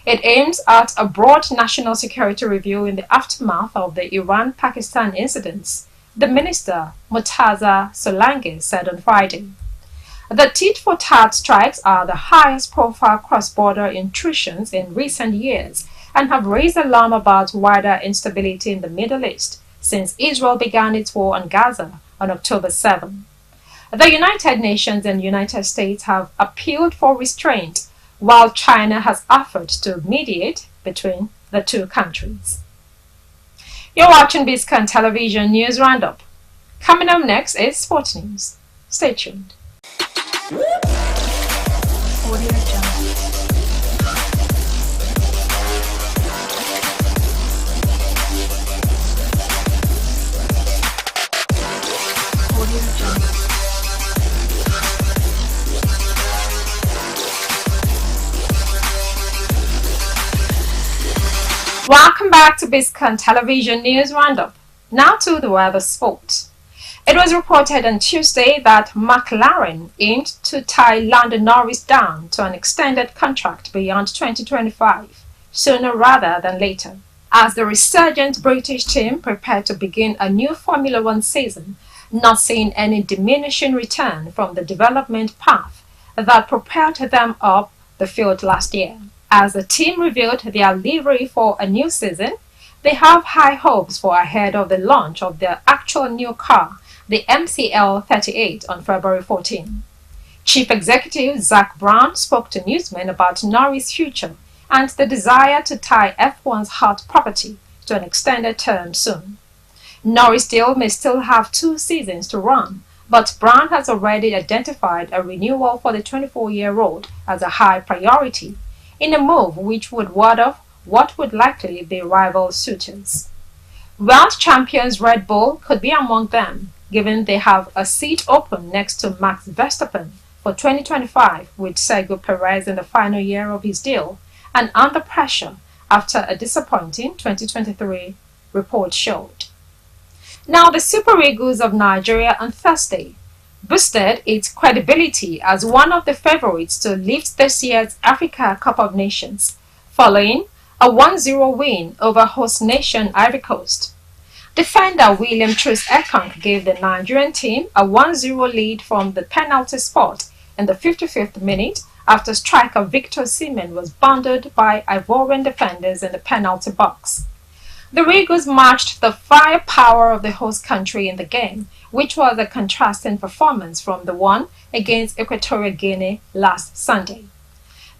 It aims at a broad national security review in the aftermath of the Iran-Pakistan incidents, the minister, Murtaza Solange, said on Friday. The tit-for-tat strikes are the highest-profile cross-border intrusions in recent years and have raised alarm about wider instability in the Middle East since Israel began its war on Gaza on October 7. The United Nations and United States have appealed for restraint, while China has offered to mediate between the two countries. You're watching Biscon Television News Roundup. Coming up next is Sports News. Stay tuned. Welcome back to Biscon Television News Roundup. Now to the weather sport. It was reported on Tuesday that McLaren aimed to tie Lando Norris down to an extended contract beyond 2025, sooner rather than later, as the resurgent British team prepared to begin a new Formula One season, not seeing any diminishing return from the development path that propelled them up the field last year. As the team revealed their livery for a new season, they have high hopes for ahead of the launch of their actual new car, the MCL 38, on February 14. Chief Executive Zak Brown spoke to newsmen about Norris' future and the desire to tie F1's hot property to an extended term soon. Norris deal may still have 2 seasons to run, but Brown has already identified a renewal for the 24-year-old as a high priority, in a move which would ward off what would likely be rival suitors. World champions Red Bull could be among them, given they have a seat open next to Max Verstappen for 2025, with Sergio Perez in the final year of his deal and under pressure after a disappointing 2023 report showed. Now, the Super Eagles of Nigeria on Thursday boosted its credibility as one of the favorites to lift this year's Africa Cup of Nations, following a 1-0 win over host nation Ivory Coast. Defender William Troost-Ekong gave the Nigerian team a 1-0 lead from the penalty spot in the 55th minute after striker Victor Osimhen was bundled by Ivorian defenders in the penalty box. The Eagles matched the firepower of the host country in the game, which was a contrasting performance from the one against Equatorial Guinea last Sunday.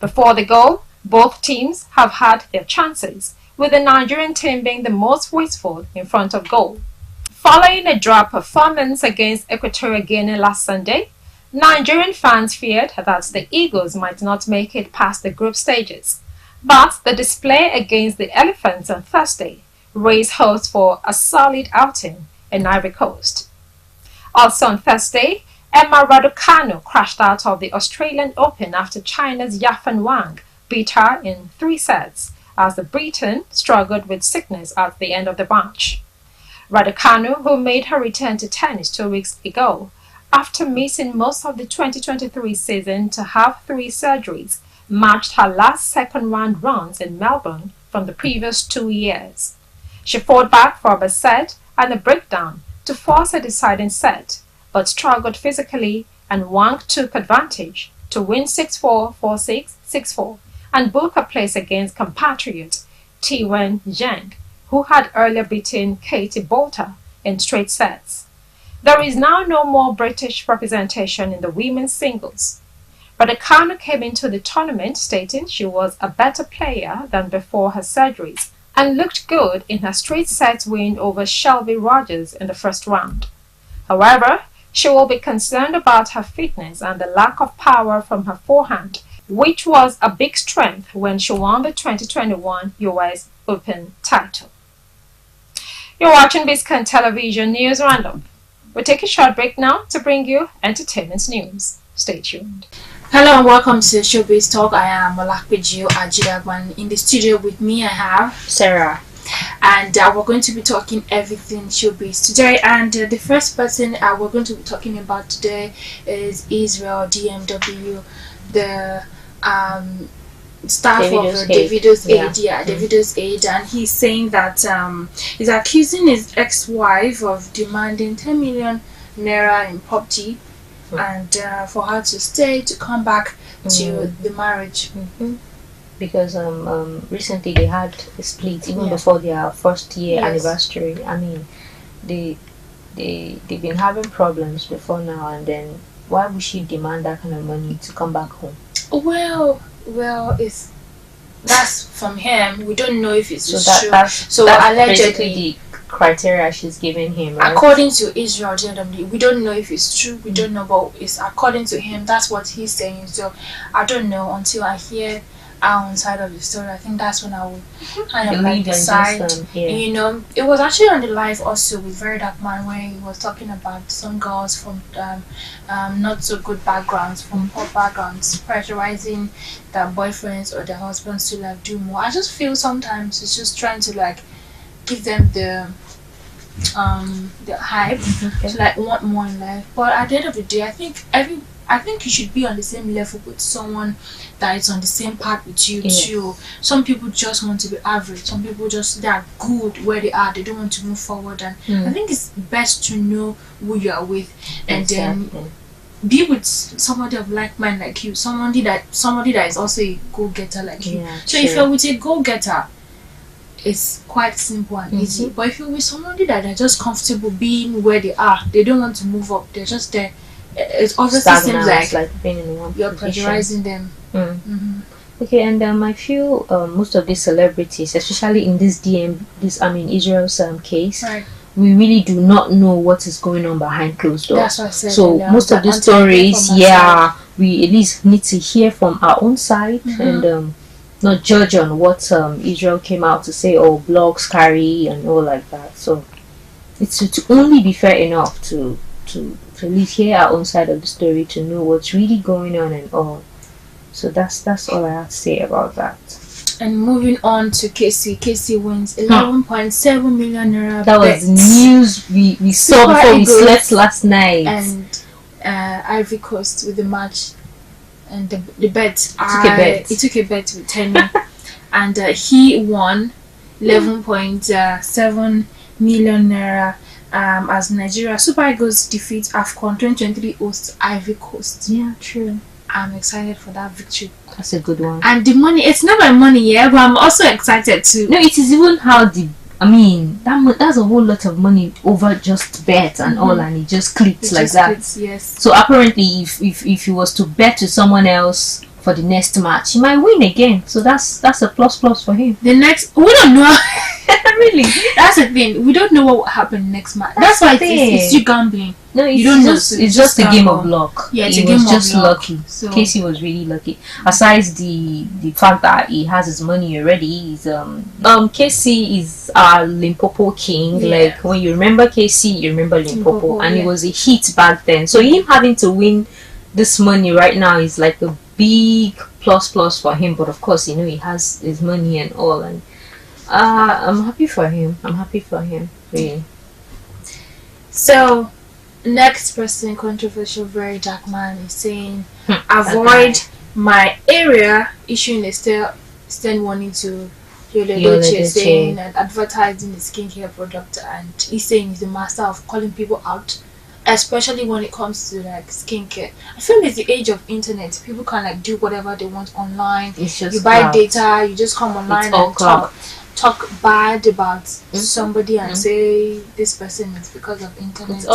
Before the goal, both teams have had their chances, with the Nigerian team being the most wasteful in front of goal. Following a draw performance against Equatorial Guinea last Sunday, Nigerian fans feared that the Eagles might not make it past the group stages, but the display against the Elephants on Thursday raised hopes for a solid outing in Ivory Coast. Also on Thursday, Emma Raducanu crashed out of the Australian Open after China's Yafan Wang beat her in 3 sets, as the Briton struggled with sickness at the end of the match. Raducanu, who made her return to tennis 2 weeks ago, after missing most of the 2023 season to have 3 surgeries, matched her last second-round runs in Melbourne from the previous 2 years. She fought back for a set and a breakdown to force a deciding set, but struggled physically, and Wang took advantage to win 6-4, 4-6, 6-4, and book a place against compatriot Tiwen Zhang, who had earlier beaten Katie Bolter in straight sets. There is now no more British representation in the women's singles. Raducanu came into the tournament stating she was a better player than before her surgeries, and looked good in her straight set win over Shelby Rogers in the first round. However, she will be concerned about her fitness and the lack of power from her forehand, which was a big strength when she won the 2021 US Open title. You're watching Biscon Television News Roundup. We'll take a short break now to bring you entertainment news. Stay tuned.
Hello and welcome to Showbiz Talk. I am Olakpeju Ajidagban. In the studio with me I have Sarah, and we're going to be talking everything showbiz today. And the first person we're going to be talking about today is Israel DMW, the staff
Davido's
of Davido's
aide.
Davido's aide, and he's saying that he's accusing his ex-wife of demanding 10 million naira in property, and for her to stay, to come back to the marriage.
Because recently they had a split even before their first year anniversary. I mean, they've been having problems before now, and then why would she demand that kind of money to come back home?
Well, Well, that's from him. We don't know if it's true.
That's allegedly the criteria she's giving him, right?
According to Israel JW, we don't know if it's true. We don't know, but it's according to him. That's what he's saying. So I don't know until I hear our own side of the story. I think that's when I will kind of like decide. You know, it was actually on the live also with Very Dark Man where he was talking about some girls from not so good backgrounds, from poor backgrounds, pressurizing their boyfriends or their husbands to like do more. I just feel sometimes it's just trying to like give them the hype to like want more in life. But at the end of the day, I think you should be on the same level with someone that is on the same path with you too. Some people just want to be average. Some people they are good where they are. They don't want to move forward. And I think it's best to know who you are with, and then be with somebody of like mind like you. Somebody that is also a go-getter like you. So if you're with a go-getter, it's quite simple and easy. But if you're with somebody that are just comfortable being where they are, they don't want to move up. They're just there. It obviously seems like
being in one
you're
position.
pressurizing them.
Okay, and I feel most of these celebrities, especially in this Israel's case, we really do not know what is going on behind closed doors.
That's what I said.
So most of these stories, we at least need to hear from our own side and not judge on what Israel came out to say, or blogs carry and all like that. So it's to only be fair enough to at least hear our own side of the story, to know what's really going on and all. So that's all I have to say about that.
And moving on to Casey wins 11.7 million naira.
That was news we saw before we slept last night.
And Ivory Coast with the match and the bet. He took a bet with Tenny and he won 11.7 million naira. As Nigeria Super Eagles defeat AFCON 2023 hosts Ivory Coast.
Yeah, true.
I'm excited for that victory.
That's a good one.
And the money, it's not my money, but I'm also excited too.
No, it is even how that's a whole lot of money over just bet and all, and it just clicked like that.
Yes.
So apparently, if you was to bet to someone else for the next match, he might win again. So that's a plus for him.
The next, we don't know.
Really,
that's the thing. We don't know what will happen next match. That's why it's you gambling.
No,
you don't know.
It's just a game of luck.
Yeah,
he was just lucky. So Casey was really lucky. Aside the fact that he has his money already, he's Casey is our Limpopo king. Yeah. Like when you remember Casey, you remember Limpopo, and it was a hit back then. So him having to win this money right now is like a big plus for him. But of course, he has his money and all, and I'm happy for him. Really.
So, next person, controversial, Very Dark Man, is saying, avoid my area, issuing a stern warning to Yole, saying and advertising the skincare product, and he's saying he's the master of calling people out, especially when it comes to like skincare. I feel it's the age of internet. People can like do whatever they want online.
It's just
you buy data, you just come online and talk bad about somebody and say this person is because of internet.
It's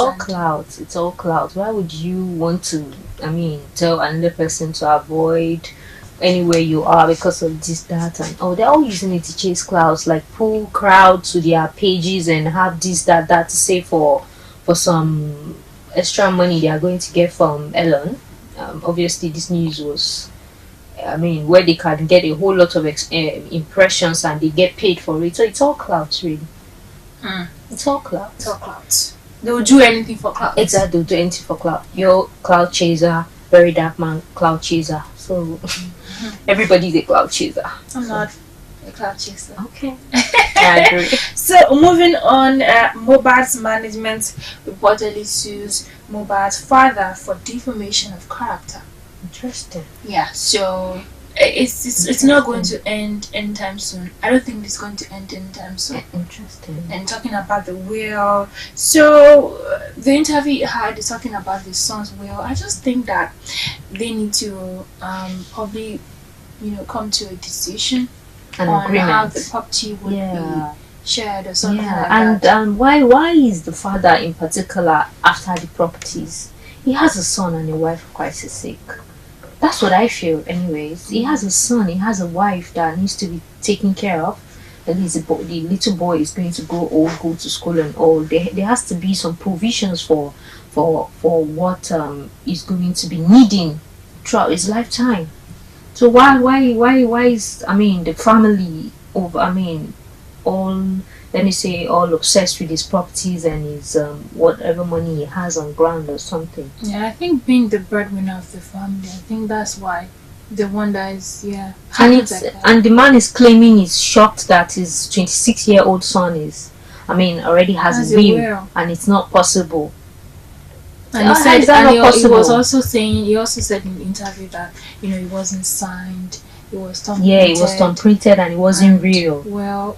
all clout. Why would you want to tell another person to avoid anywhere you are because of this, that, and they're all using it to chase clouds, like pull crowds to their pages and have this, that to say for some extra money they are going to get from Elon. Obviously this news was where they can get a whole lot of impressions and they get paid for it. So it's all clout, really. It's all clout.
They will do anything for clout.
Exactly, they'll do anything for clout. You're clout chaser, Very Dark Man, clout chaser. So everybody's a clout chaser.
I'm not a clout chaser.
Okay. I agree.
So moving on, Mohbad's management reportedly sues Mohbad's father for defamation of character.
Interesting.
Yeah, so it's not going to end anytime soon. I don't think it's going to end anytime soon.
Interesting.
And talking about the will, so the interview you had is talking about the son's will. I just think that they need to probably come to a decision on
agreement.
How the property would be shared or something like
and
that.
And why is the father in particular after the properties? He has a son and a wife, for Christ's sake. That's what I feel, anyways. He has a son, he has a wife that needs to be taken care of. At least the little boy is going to grow old, go to school and all. There has to be some provisions for what he's going to be needing throughout his lifetime. So why is, I mean, the family of, I mean, all, let me say, all obsessed with his properties and his whatever money he has on ground or something?
Yeah, I think being the breadwinner of the family, I think that's why the one that is, yeah.
And it's and the man is claiming he's shocked that his 26-year-old son is, I mean, already has a will, and it's not possible.
And he said, and he was also saying, he also said in the interview that, you know, it wasn't signed, it was thumb printed.
Yeah, it was thumb printed and it wasn't real.
Well,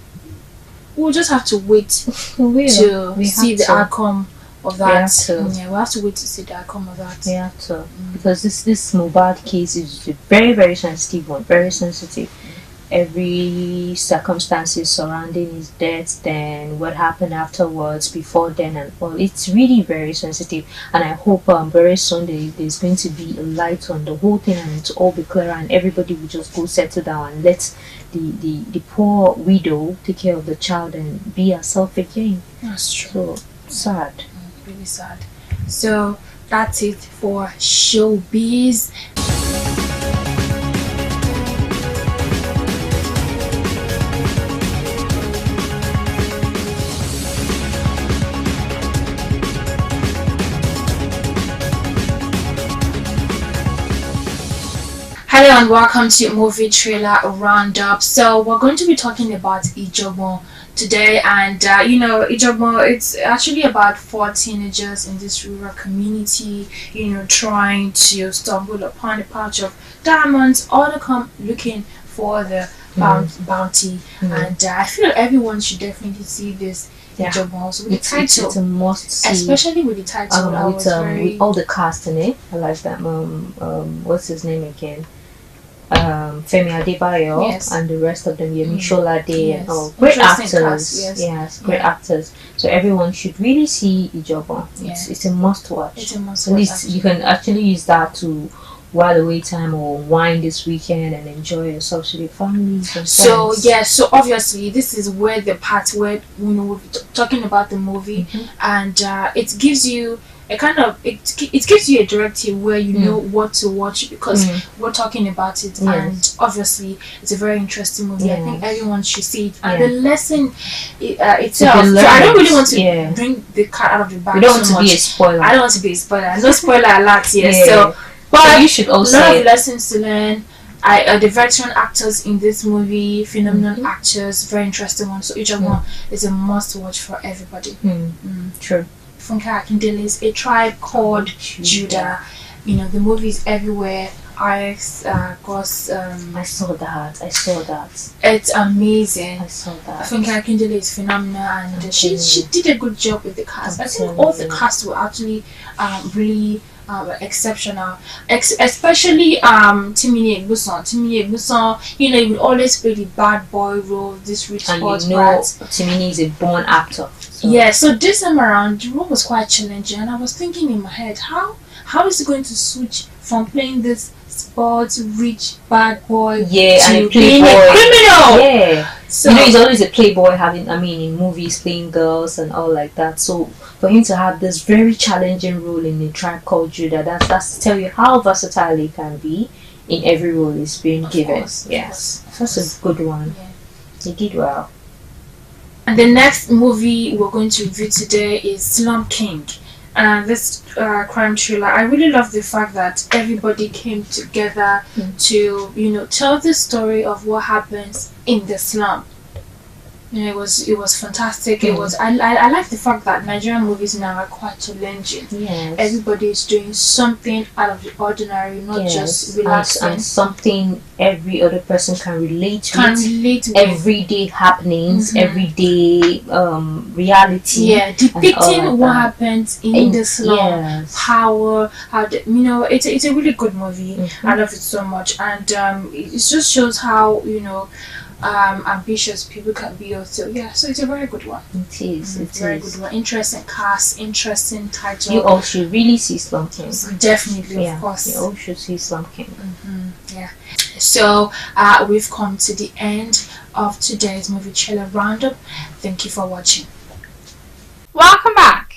we'll just have to wait to see the outcome of that. Yeah, we have to wait to see the outcome of that.
We have to, because this Mohbad case is a very, very sensitive one, very sensitive. Every circumstances surrounding his death, then what happened afterwards, before then, and all. It's really very sensitive, and I hope very soon there's going to be a light on the whole thing and it'll all be clear and everybody will just go settle down and let the poor widow take care of the child and be herself again.
That's true.
So sad.
Really sad. So that's it for showbiz. Hello and welcome to Movie Trailer Roundup. So we're going to be talking about Ijogbon today, and you know, Ijogbon, it's actually about 4 teenagers in this rural community, you know, trying to stumble upon a patch of diamonds, all to come looking for the bounty. And I feel everyone should definitely see this. Ijogbon. So with the title, it's a must see, especially with the title.
With all the cast in it. I like that. What's his name again? Femi Adebayo, yes, and the rest of them, Yemi Sholade, yes, and all great actors. Cast, yes, great actors. So everyone should really see Ijogbon. It's a must watch. It's a must watch. At least you can actually use that to while away time or wine this weekend and enjoy yourself with your families and
so friends. Yeah, so obviously this is where the part where, you know, we're talking about the movie, and it gives you a kind of it gives you a directive where you know what to watch, because we're talking about it, and obviously it's a very interesting movie. I think everyone should see it, and the lesson itself. So I don't really want to bring the cat out of the bag.
You don't want to be a spoiler.
I don't want to be a spoiler. No spoiler alert here. So, but
so you should also
a lot of lessons to learn. The veteran actors in this movie, phenomenal actors, very interesting one. So Ijogbon is a must watch for everybody.
True.
Funke Akindele's A Tribe Called Judah. You know, the movie is everywhere. I
saw that.
It's amazing.
I saw that.
Funke Akindele is phenomenal, and she did a good job with the cast. I think all the cast were actually really exceptional, especially Timini Egbuson. You know, he would always play the bad boy role, this rich sports brat.
Timini is a born actor.
So. Yeah, so this time around the role was quite challenging, and I was thinking in my head, how is he going to switch from playing this sports rich bad boy to being a criminal?
Yeah, so, you know, he's always a playboy, in movies, playing girls and all like that. So for him to have this very challenging role in A Tribe Called Judah, that's to tell you how versatile he can be in every role he's being given. Yes, that's a good one. Yeah. He did well.
And the next movie we're going to review today is Slum King. This crime thriller. I really love the fact that everybody came together to, you know, tell the story of what happens in the slum. You know, it was fantastic. It was. I like the fact that Nigerian movies now are quite challenging.
Yes.
Everybody is doing something out of the ordinary, not just relaxing.
And something every other person can relate with. Everyday happenings, everyday reality.
Yeah, depicting what happens in the slum. Power, you know, it's a really good movie. I love it so much, and it just shows how, you know, ambitious people can be also. Yeah, so it's a very good one.
It is. It's
very good one. Interesting cast, interesting title.
You all should really see Slum King.
Definitely, of course.
You all should see Slum King.
Yeah. So we've come to the end of today's movie trailer roundup. Thank you for watching.
Welcome back.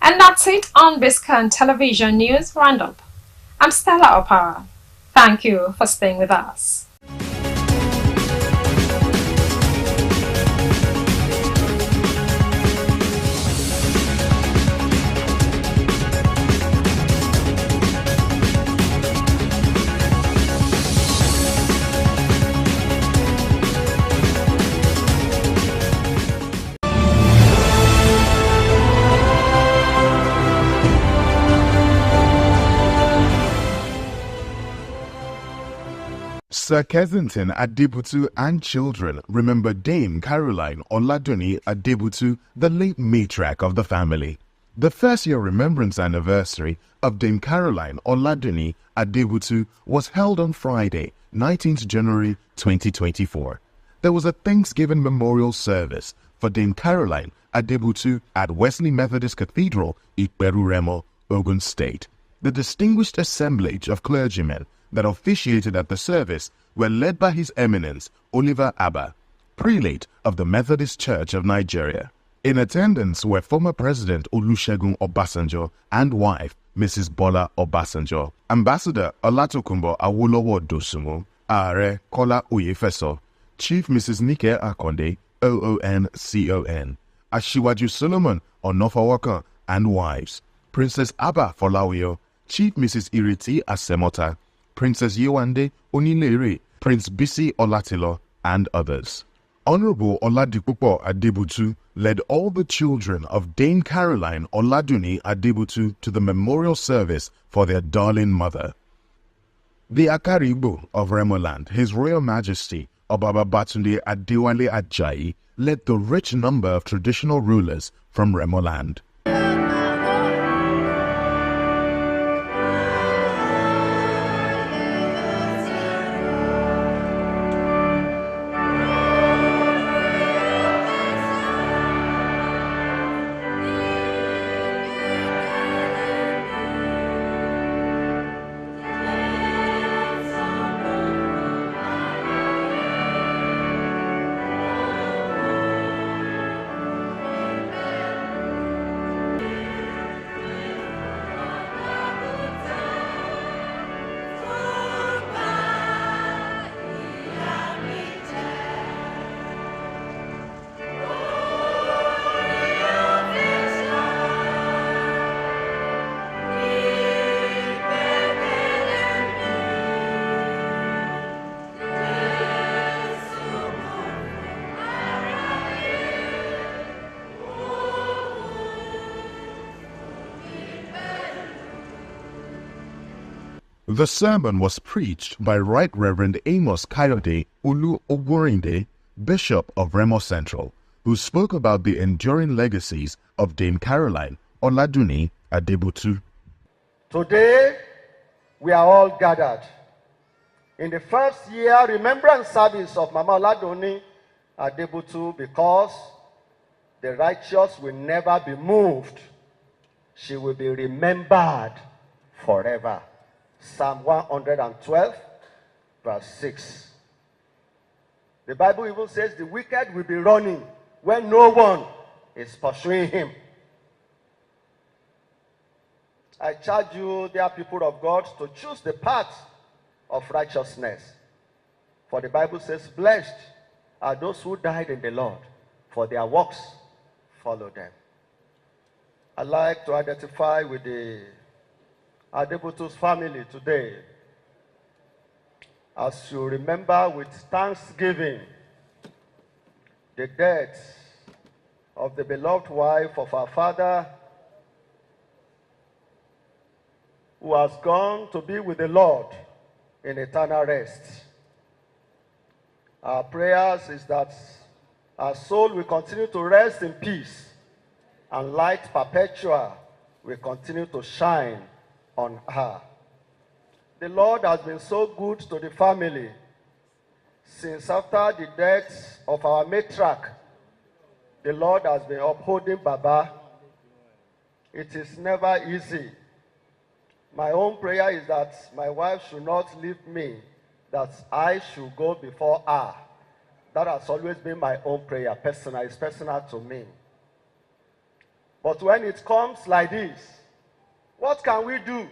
And that's it on Biscon Television News Roundup. I'm Stella Opara. Thank you for staying with us.
Sir Kensington Adebutu and children remember Dame Caroline Oladuni Adebutu, the late matriarch of the family. The first-year remembrance anniversary of Dame Caroline Oladuni Adebutu was held on Friday, 19th January 2024. There was a Thanksgiving memorial service for Dame Caroline Adebutu at Wesley Methodist Cathedral, Iperu Remo, Ogun State. The distinguished assemblage of clergymen that officiated at the service were led by His Eminence Oliver Abba, prelate of the Methodist Church of Nigeria. In attendance were former President Olusegun Obasanjo and wife Mrs. Bola Obasanjo, Ambassador Olatokunbo Awolowo Dosunmu, Ààrẹ Kọ́lá Oyèfẹsọ, Chief Mrs. Nike Akonde, OON, Asiwaju Solomon Onofawokan and wives, Princess Abba Folawiyo, Chief Mrs. Iriti Asemota, Princess Yewande Onilere, Prince Bisi Olatilo, and others. Honorable Oladipupo Adebutu led all the children of Dame Caroline Oladuni Adebutu to the memorial service for their darling mother. The Akaribo of Remoland, His Royal Majesty Obaba Batunde Adewale Ajayi, led the rich number of traditional rulers from Remoland. The sermon was preached by Right Reverend Amos Kayode Ulu Ogorinde, Bishop of Remo Central, who spoke about the enduring legacies of Dame Caroline Oladuni Adebutu.
Today, we are all gathered in the first year remembrance service of Mama Oladuni Adebutu because the righteous will never be moved. She will be remembered forever. Psalm 112, verse 6. The Bible even says the wicked will be running when no one is pursuing him. I charge you, dear people of God, to choose the path of righteousness. For the Bible says, blessed are those who died in the Lord, for their works follow them. I'd like to identify with the Adebutu's family today. As you remember with thanksgiving the death of the beloved wife of our father who has gone to be with the Lord in eternal rest. Our prayers is that our soul will continue to rest in peace and light perpetual will continue to shine on her. The Lord has been so good to the family Since after the death of our matriarch, the Lord has been upholding Baba. It is never easy. My own prayer is that my wife should not leave me, that I should go before her. That has always been my own prayer, personal. It's personal to me. But when it comes like this, what can we do?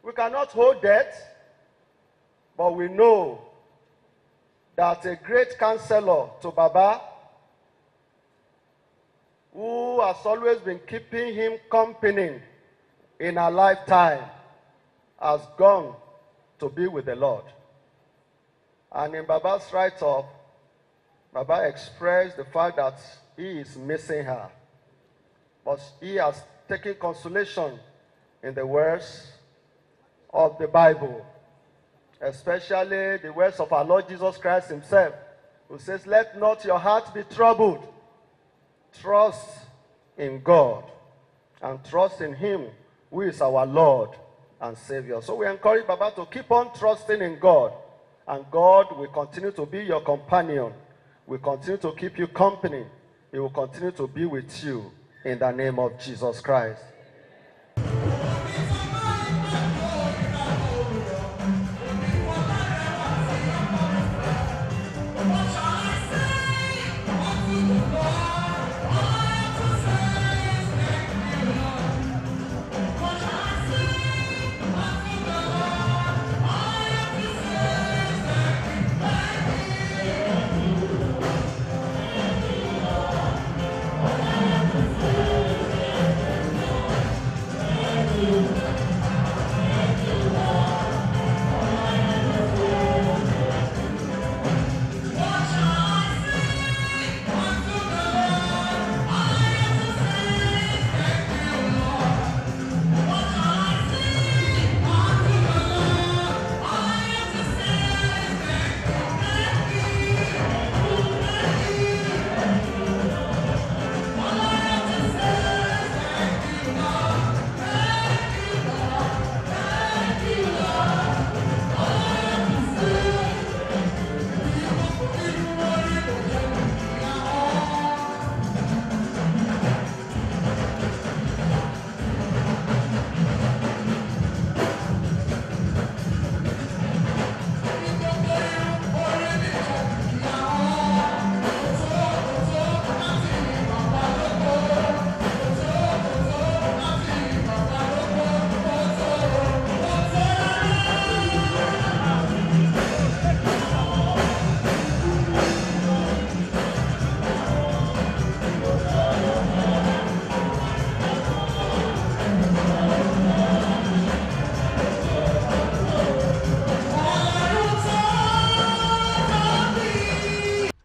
We cannot hold death, but we know that a great counselor to Baba, who has always been keeping him company in a lifetime, has gone to be with the Lord. And in Baba's write-up, Baba expressed the fact that he is missing her. But he has taken consolation in the words of the Bible, especially the words of our Lord Jesus Christ himself, who says, "Let not your heart be troubled. Trust in God and trust in him who is our Lord and Savior." So we encourage Baba to keep on trusting in God, and God will continue to be your companion, will continue to keep you company. He will continue to be with you in the name of Jesus Christ.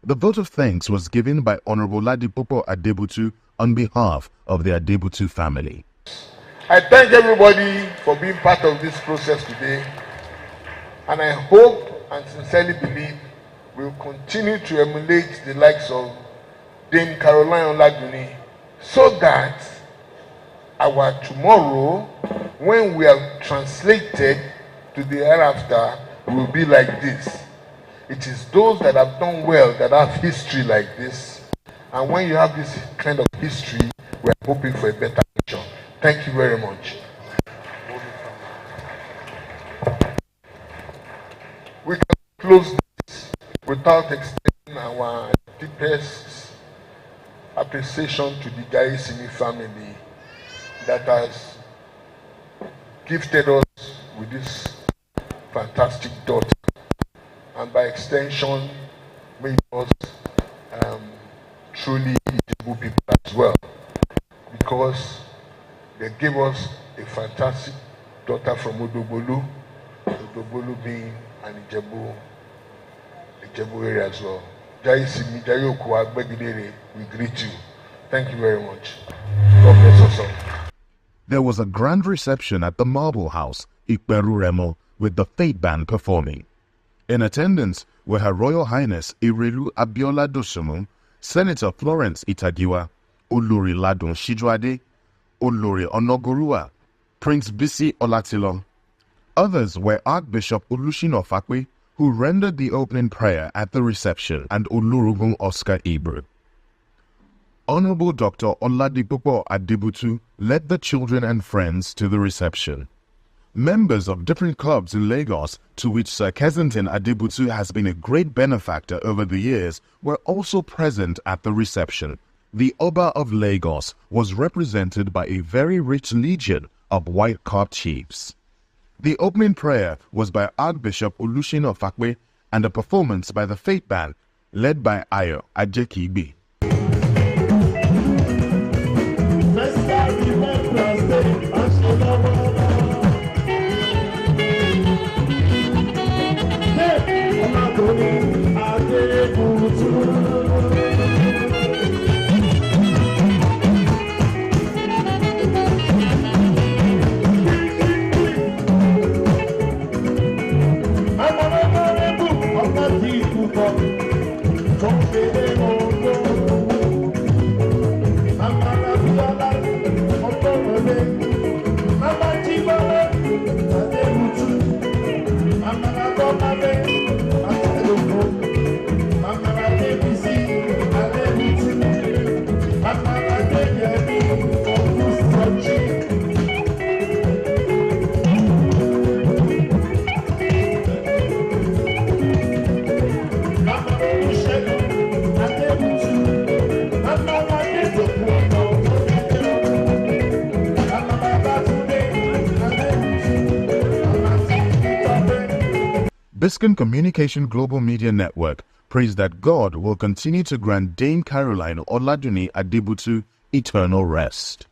The vote of thanks was given by Honorable Ladipopo Adebutu on behalf of the Adebutu family.
I thank everybody for being part of this process today, and I hope and sincerely believe we'll continue to emulate the likes of Dame Caroline Oladuni, so that our tomorrow, when we are translated to the hereafter, will be like this. It is those that have done well that have history like this. And when you have this kind of history, we are hoping for a better future. Thank you very much. We can close this without extending our deepest appreciation to the Gaisimi family that has gifted us with this fantastic daughter, and by extension made us truly Ijebu people as well, because they gave us a fantastic daughter from Odobolu being an Ijebu area as well. Jaisimi Jayoku Agbegidere, we greet you. Thank you very much. God bless us all.
There was a grand reception at the Marble House, Ikperu Remo, with the Fate Band performing. In attendance were Her Royal Highness Irelu Abiola Dosumu, Senator Florence Itagiwa, Olori Ladon Shijwade, Olori Onogorua, Prince Bisi Olatilon. Others were Archbishop Olushino Fakwe, who rendered the opening prayer at the reception, and Olurugun Oscar Ibru. Honorable Dr. Oladipopo Adebutu led the children and friends to the reception. Members of different clubs in Lagos, to which Sir Kensington Adebutu has been a great benefactor over the years, were also present at the reception. The Oba of Lagos was represented by a very rich legion of white-capped chiefs. The opening prayer was by Archbishop Olusegun Ofakwe and a performance by the Faith Band led by Ayo Ajekibi. Biscon Communication Global Media Network prays that God will continue to grant Dame Caroline Oladuni Adebutu eternal rest.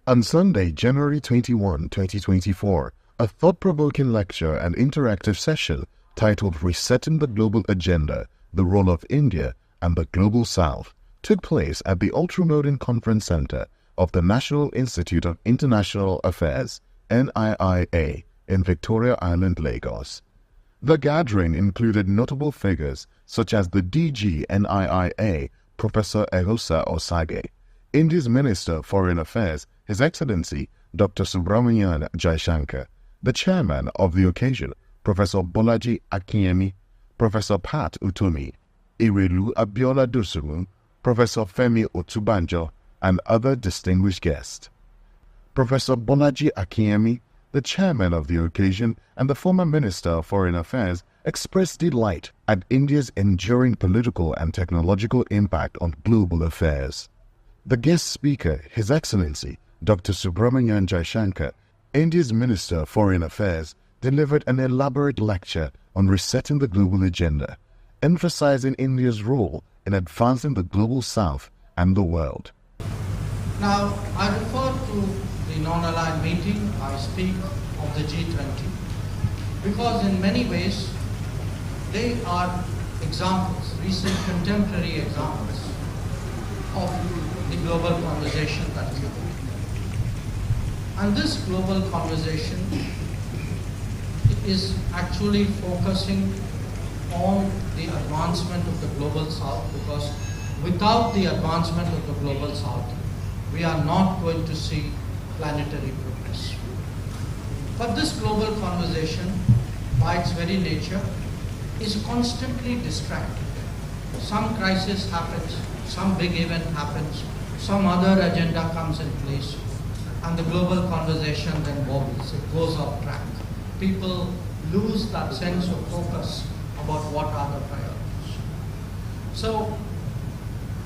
On Sunday, January 21, 2024, a thought-provoking lecture and interactive session titled Resetting the Global Agenda, the Role of India and the Global South took place at the Ultramodern Conference Center of the National Institute of International Affairs, NIIA, in Victoria Island, Lagos. The gathering included notable figures such as the DG NIIA, Professor Ehosa Osage, India's Minister of Foreign Affairs, His Excellency Dr. Subramanian Jaishankar, the chairman of the occasion, Professor Bolaji Akinyemi, Professor Pat Utomi, Irelu Abiola Dosunmu, Professor Femi Otubanjo, and other distinguished guests. Professor Bolaji Akinyemi, the chairman of the occasion and the former Minister of Foreign Affairs, expressed delight at India's enduring political and technological impact on global affairs. The guest speaker, His Excellency Dr. Subramanian Jaishankar, India's Minister of Foreign Affairs, delivered an elaborate lecture on resetting the global agenda, emphasizing India's role in advancing the global south and the world.
Now, I refer to the non-aligned meeting, I speak of the G20, because in many ways they are examples, recent contemporary examples of the global conversation that we have. And this global conversation is actually focusing on the advancement of the global south, because without the advancement of the global south, we are not going to see planetary progress. But this global conversation, by its very nature, is constantly distracted. Some crisis happens, some big event happens, some other agenda comes in place, and the global conversation then wobbles, it goes off track. People lose that sense of focus about what are the priorities. So,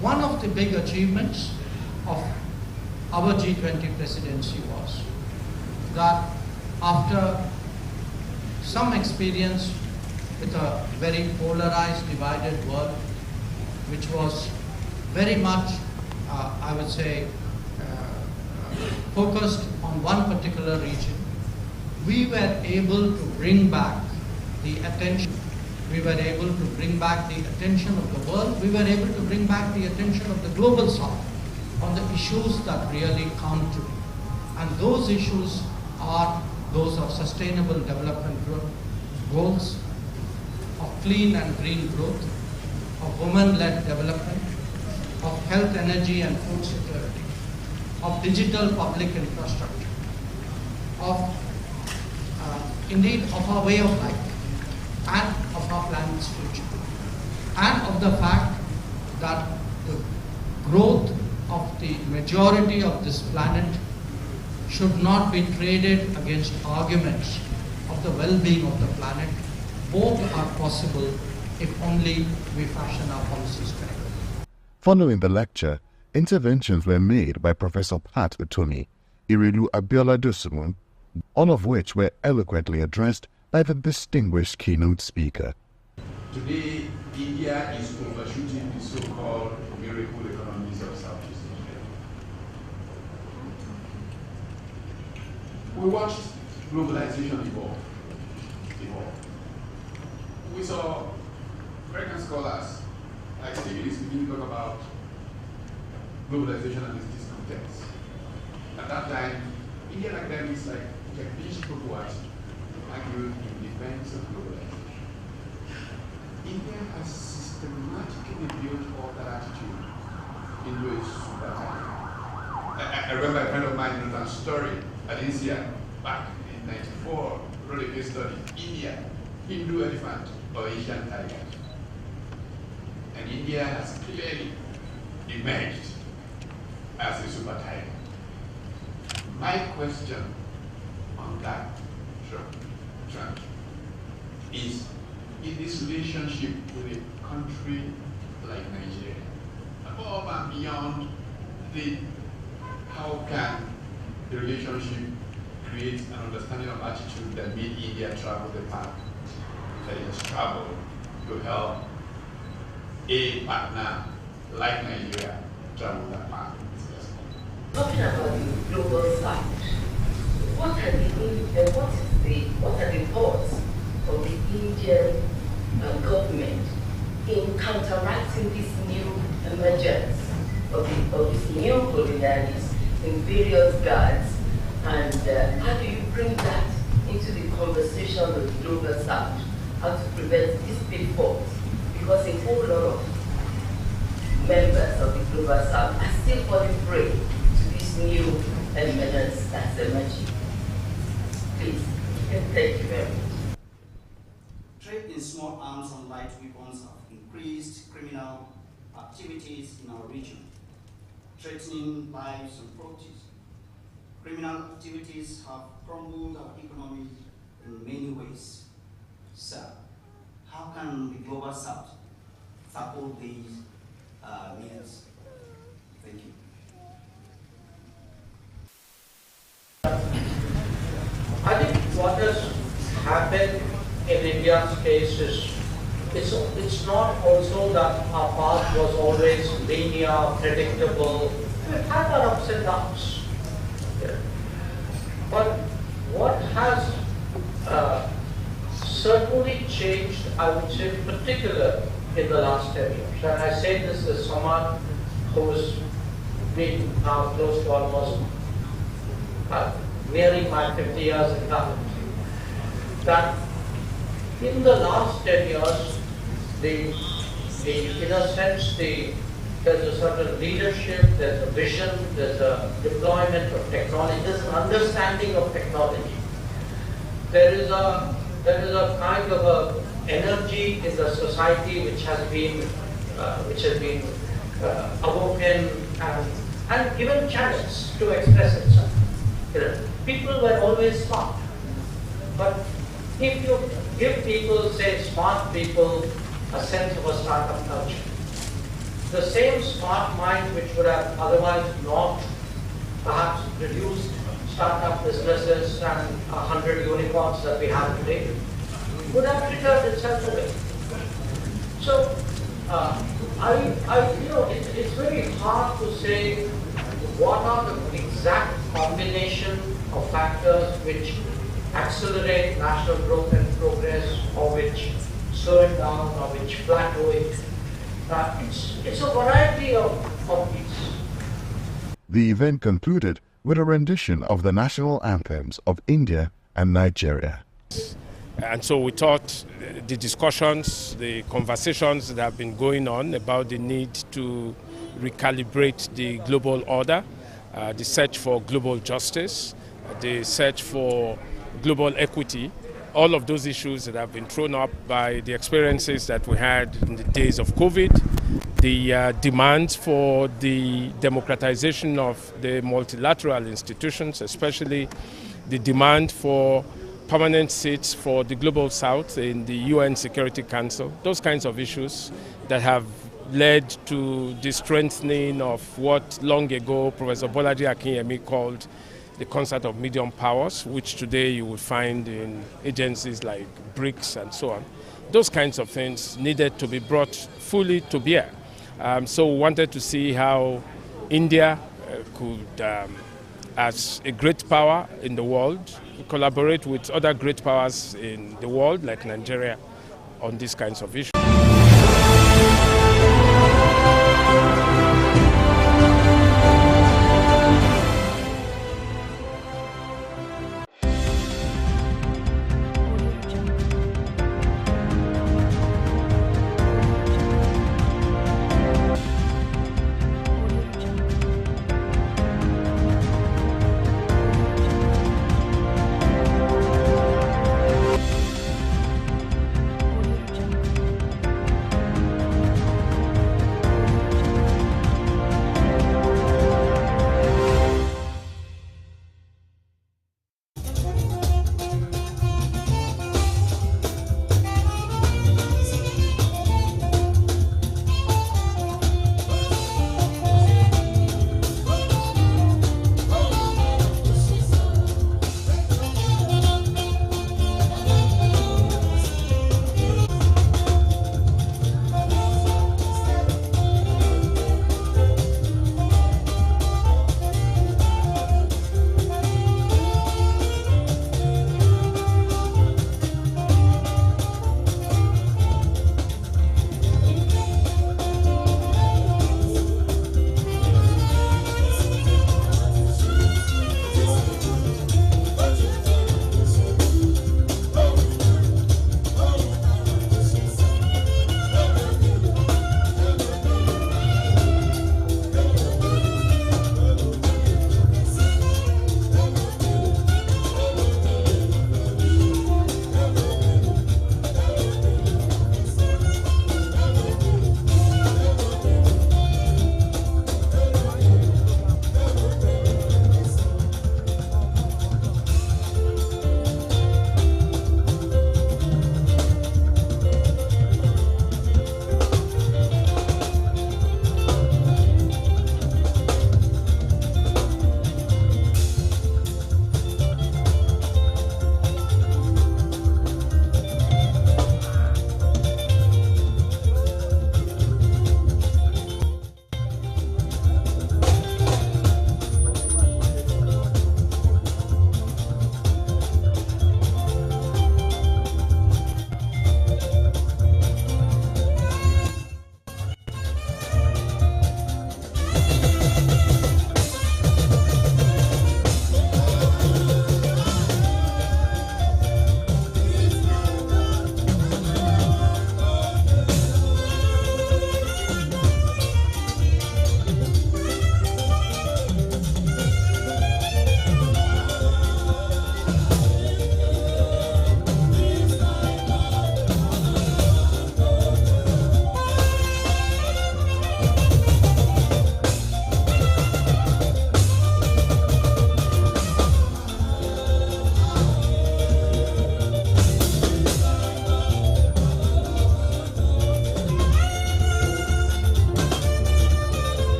one of the big achievements of our G20 presidency was that after some experience with a very polarized, divided world, which was very much, I would say, focused on one particular region, we were able to bring back the attention. We were able to bring back the attention of the world. We were able to bring back the attention of the global south on the issues that really count to. And those issues are those of sustainable development goals, of clean and green growth, of women-led development, of health, energy and food security, of digital public infrastructure, of indeed of our way of life and of our planet's future, and of the fact that the growth of the majority of this planet should not be traded against arguments of the well-being of the planet. Both are possible if only we fashion our policies correctly.
Following the lecture, interventions were made by Professor Pat Utomi, Irilu Abiola Dosunmu, all of which were eloquently addressed by the distinguished keynote speaker.
Today, India is overshooting the so-called miracle economies of Southeast Asia. We watched globalization evolve. We saw American scholars like Stevens begin to talk about globalization and its discontents. At that time, Indian academics like Jagdish Prabhuat argued in defense of globalization. India has systematically built all that attitude into a super type. I remember a friend of mine wrote a story at India back in '94, wrote a case study, India, Hindu elephant or Asian tiger. And India has clearly emerged as a super tiger. My question on that trend is, in this relationship with a country like Nigeria, above and beyond how can the relationship create an understanding of attitude that made India travel the path that it has traveled to help a partner like Nigeria travel that path?
Talking about the global south, what are the thoughts of the Indian government in counteracting this new emergence of these new colonialists in various guards, and how do you bring that into the conversation of the global south? How to prevent these pitfalls? Because a whole lot of members of the global south are still falling prey to this new emergence that's emerging. Please, thank you very much.
Trade in small arms and light weapons have increased criminal activities in our region, threatening lives and properties. Criminal activities have crumbled our economy in many ways. Sir, how can the global south tackle these needs? Thank you.
I think what has happened in India's case is it's not also that our path was always linear, predictable. We've had our ups and downs. Yeah. But what has certainly changed, I would say, in particular in the last 10 years. And I say this as someone who's been now close to almost nearing my 50 years in government, that in the last 10 years, in a sense, there's a certain leadership, there's a vision, there's a deployment of technology, there's an understanding of technology. There is a kind of a energy in the society which has been awoken and given channels to express itself. People were always smart, but if you give people, say smart people, a sense of a startup culture, the same smart mind which would have otherwise not perhaps produced startup businesses and 100 unicorns that we have today, would have returned itself away. So, it's very hard to say what are the exact combination of factors which accelerate national growth and progress, or which slow it down, or which plateau it. It's a variety of these.
The event concluded with a rendition of the national anthems of India and Nigeria.
And so we thought the discussions, the conversations that have been going on about the need to recalibrate the global order, the search for global justice, the search for global equity, all of those issues that have been thrown up by the experiences that we had in the days of COVID, the demands for the democratization of the multilateral institutions, especially the demand for permanent seats for the Global South in the UN Security Council, those kinds of issues that have led to the strengthening of what long ago Professor Bolaji Akinyemi called the concept of medium powers, which today you would find in agencies like BRICS and so on. Those kinds of things needed to be brought fully to bear. So we wanted to see how India could, as a great power in the world, collaborate with other great powers in the world like Nigeria on these kinds of issues.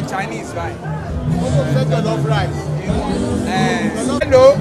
Chinese, right? Jollof rice. Hello.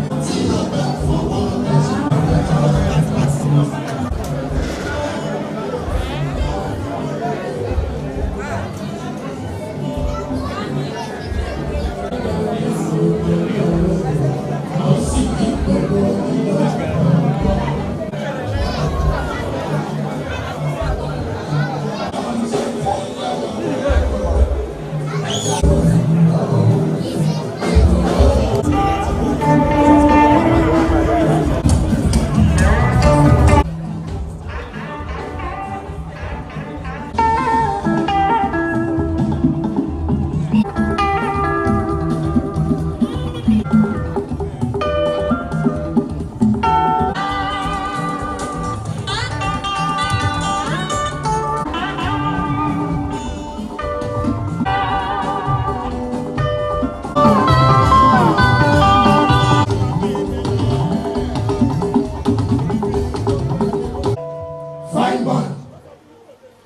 Fine man,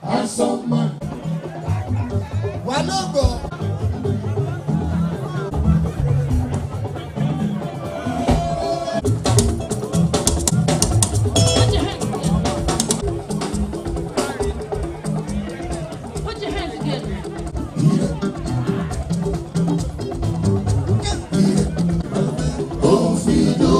handsome man. Wanogo.
Put your hands together.
Oh, Fido.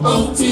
Ohun tí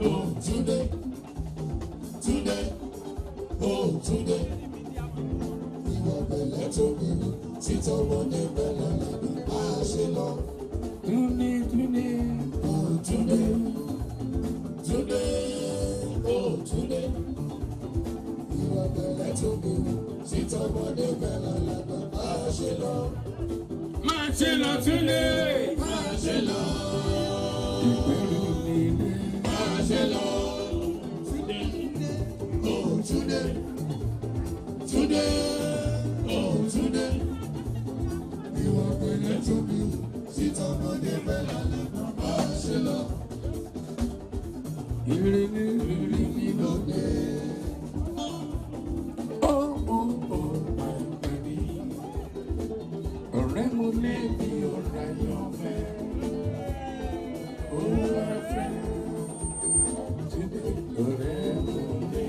oh today, today, oh today. Ìwọ bẹ̀lẹ̀ tó bẹ̀rẹ̀ títọ́ wọlé bẹ̀lẹ̀ lẹ́nu bá a ṣe lọ. Today, today, oh today, today, oh today. Ìwọ bẹ̀lẹ̀ tó bẹ̀rẹ̀ títọ́ wọlé bẹ̀lẹ̀ lẹ́nu bá a ṣe lọ. Máa ṣe lọ today, máa ṣe lọ. Ìgbẹ́rù mi ní máa ṣe lọ. Today, oh today, today, oh today. Ìwọ bẹ̀lẹ̀ tó bẹ̀rẹ̀ títọ́ wọlé bẹ̀lẹ̀ lẹ́nu bá a ṣe lọ. Ìrìnnì lóde. Ọ̀rẹ́ mo lé bí ọ̀rẹ́ yọ̀ fẹ́. Oh my friend, today ọ̀rẹ́ mo lé.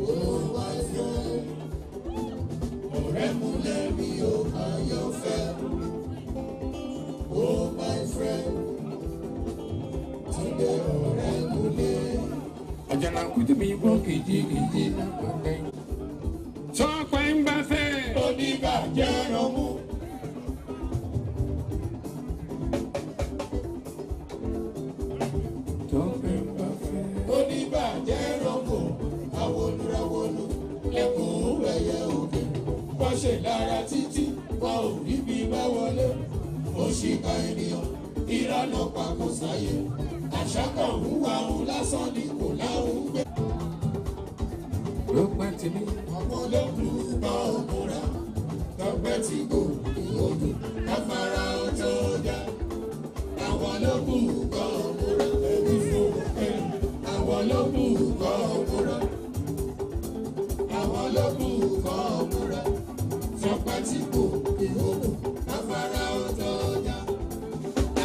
Oh my friend, ọ̀rẹ́ mo lé bí ọ̀rẹ́ yọ̀ fẹ́. Oh my friend, today ọ̀rẹ́ mo lé. Àjànà kùtù mi bọ́ kìjìkìjì náà pàtẹ́. Sọ́pẹ́ ń bá fẹ́. Oníbàjẹ́ rọmú. Sọ́pẹ́ ń bá fẹ́. Oníbàjẹ́ rọmú. Àwòlúrawòlú lẹ́kùn ẹyẹ òkè. Wọ́n ṣe lára títí wọn ò rí bí bá wọlé. Òṣìkà ènìyàn ìrànà pàkó sáyé. Àṣà kan hùwà òun lásán ni kò láhùn gbé. Ló pẹ́ tí mi. Ọmọ ló kú bá òmùra. Tọ́pẹ́ tí kò ìhòòdù. Káfárá ọjọ́ ọjà. Àwọn ló kú bá òmùra. Ẹbí fún ẹ̀rù. Àwọn ló kú bá òmùra. Àwọn ló kú bá òmùra. Tọ́pẹ́ tí kò ìhòòdù. Káfárá ọjọ́ ọjà.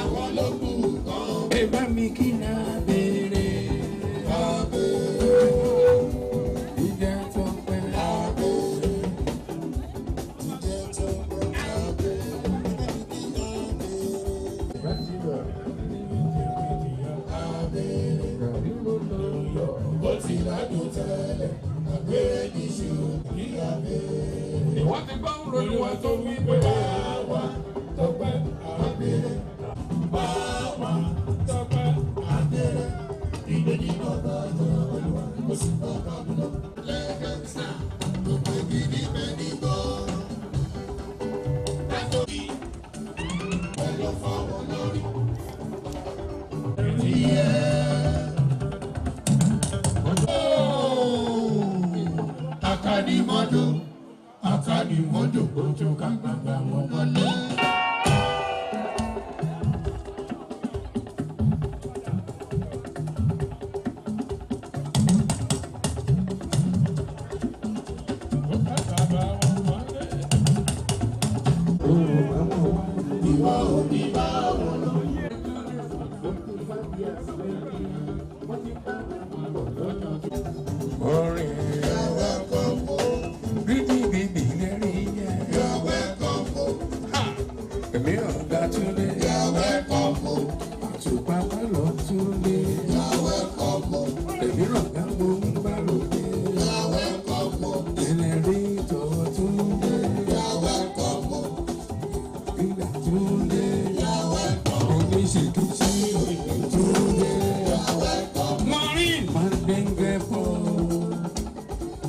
Àwọn ló kú bá òmùra. Ẹ bá mi kí náà béèrè. Ìwọ́n ti gbọ́ ròyìn wọn tó wí pé wá Tọ́pẹ́ àbẹ̀rẹ̀. Wá Tọ́pẹ́ àbẹ̀rẹ̀. Ìgbèjì náà bá jọ olúwa kó sì bá kàmú lọ. Lẹ́gẹ̀ẹ́sà gbogbo gidi mẹ́ni gbọ́. Látòkì pẹ̀lú fáwọn lórí. Akanimodo ojo kan gbagba wọn mọ́lẹ̀. Ìwọ ò ní bá wọn lọ. Orin ìyàwó kan kó. Bíbí lẹ́rìí yẹn. You're welcome. Èmi ọ̀gá Túndé. You're welcome. Àtùpà pálọ̀ Túndé. You're welcome. Èmi ọ̀gá mo ń bá lòdì. You're welcome. Ẹlẹ́rìí tọ̀wọ̀ Túndé. You're welcome. Ìgbà Túndé. You're welcome. Oníṣègùsí òyìnbó Túndé. You're welcome. Maureen. Mandenge pọ̀.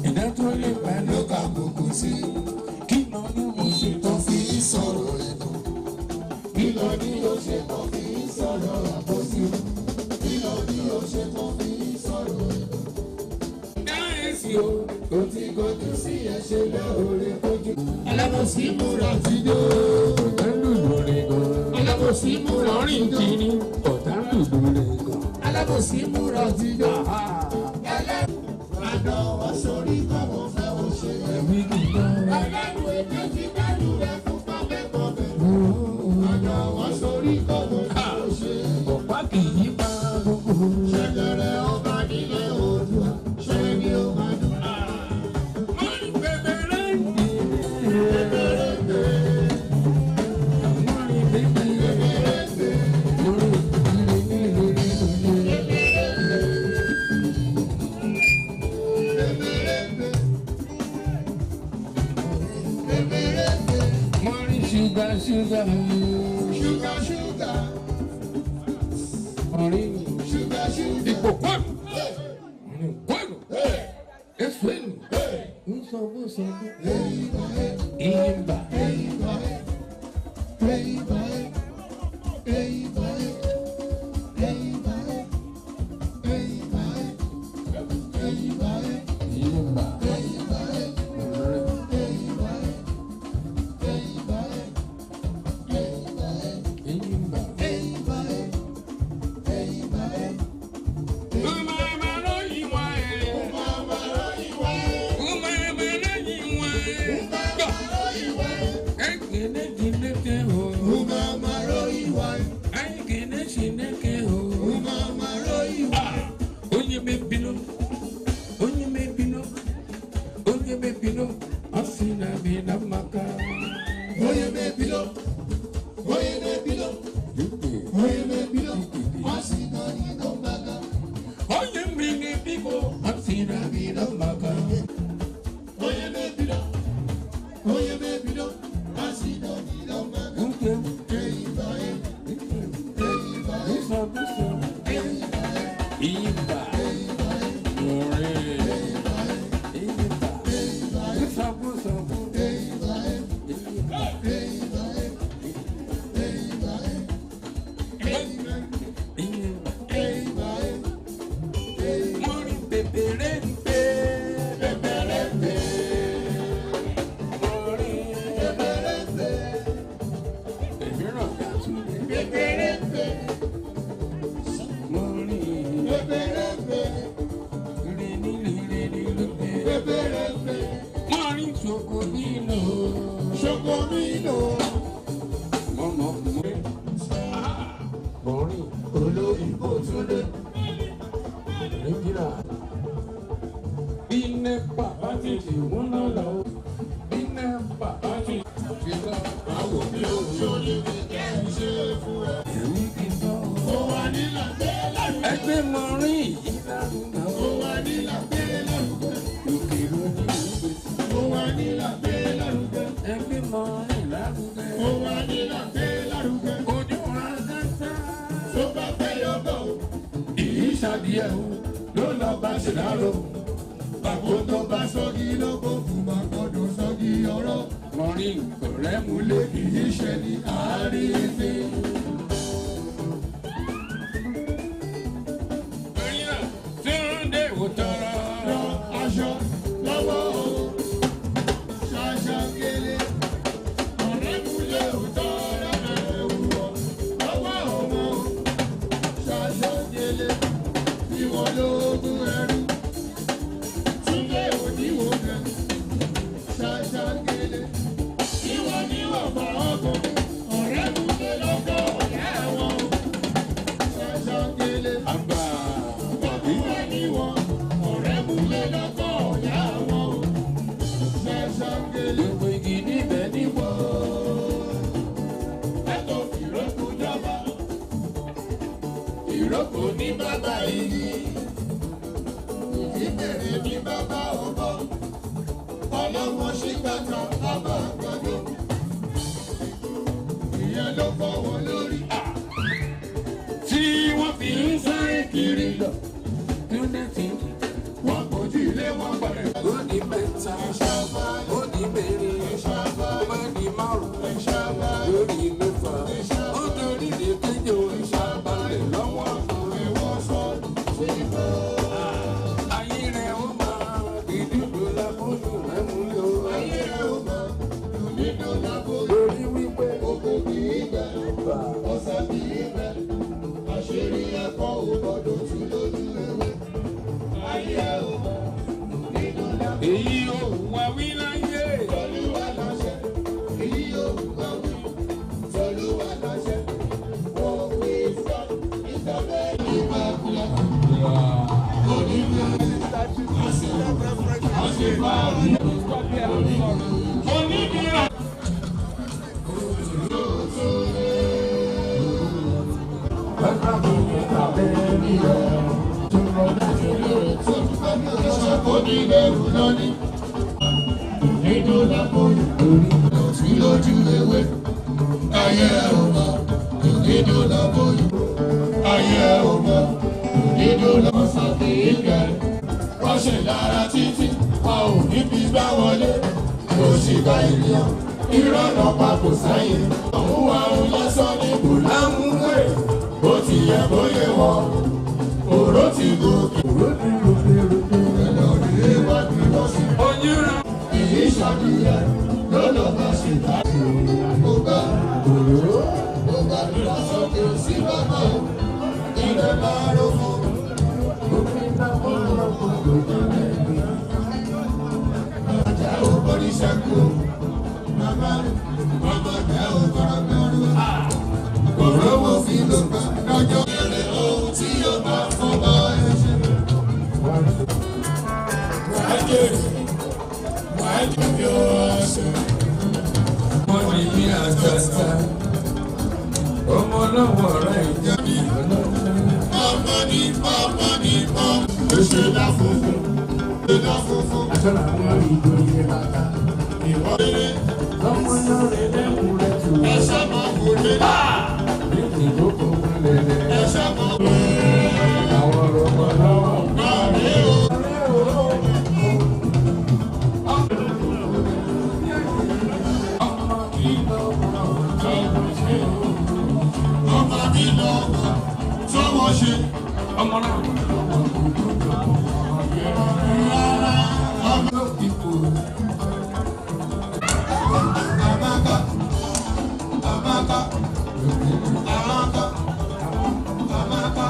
Ìdájọ́ lè bá lọ́gà gbogbo sí. Kí lọ ní mo ṣe tán fi sọ̀rọ̀ ẹ̀dùn? Kí lọ ní o ṣe tán fi sọ̀rọ̀ àbọ̀sí? Kí lọ ní o ṣe tán fi sọ̀rọ̀ ẹ̀dùn? Káyọ̀sí o, kò tí kojú sí ẹ̀ṣẹ̀ lóore kojú. Alábòsí múra tíjó. Ọ̀tá lùlù rẹ̀ gan. Alábòsí múra rìn kiri. Ọ̀tá lùlù rẹ̀ gan. Alábòsí múra tíjó. Àdó wọ́n sórí kọ́mọ fẹ́ wọ́n ṣe. Ẹ̀mí kíkọ́. Ọlọ́run èdè ti dánú rẹ̀ fún pọ́npẹ́pọ́npẹ́. Àdó wọ́n sórí kọ́mọ fẹ́ wọ́n ṣe. Ọ̀pá kì í pa gbogbo. Ṣẹ̀gẹ̀rẹ̀ ọba nílé Oòduà, ṣé ni ó máa dùn? Mọ́ni bèbèrè ń gbé. Bèbèrè ń gbé. Mọ́ni bèbèrè ń gbé. Lórí ìdílé nílé. Wọ́n ṣe lára títí, wọn ò ibi bá wọlé kò sì bá ènìyàn irọ́ lọ́pàá kò sáyé òun àrùn lásán ní kò lámúwé bó ti yẹ bóyá wọn òró ti gòkè òró ti gòkè rògbè ẹlọ́rí ìwádìí lọ sí ojúra èyí ṣàbíyẹ lọ́dọ̀ bá ṣe dá mo bá òró mo bá dúró sókè sí bàbá o ilẹ̀ máa rò fún òfin náà ó lọ fún gbogbo ẹgbẹ́ ajá ò bọ́dí sẹ́kù màmá ọmọ tẹ ò gbọ́dọ̀ gbọ́dọ̀ òró wo fi ló gbà lọ́jọ́ èrè ohun tí yóò bá fọ́ bá ẹ ṣe. Why do you say money be as just ọmọ lọ́wọ́ rẹ̀ ìjáde ọmọ ní oṣù dá funfun aṣọ́nà àwọn ìgò ilé bàtà ìwọ rere ọmọ náà rẹ̀ lẹ́kùn rẹ̀ tù ẹ̀ṣọ́ máa kú lé ní ìdókò lẹ́lẹ́ ẹ̀ṣọ́ máa kú àwọn ọmọ lọ́wọ́ náà rẹ̀ o. Ọmọ mi lọ́wọ́ sọ́wọ́ ṣe ọmọ náà. Ọmọ ìkó. Amaka, Amaka, Amaka, Amaka,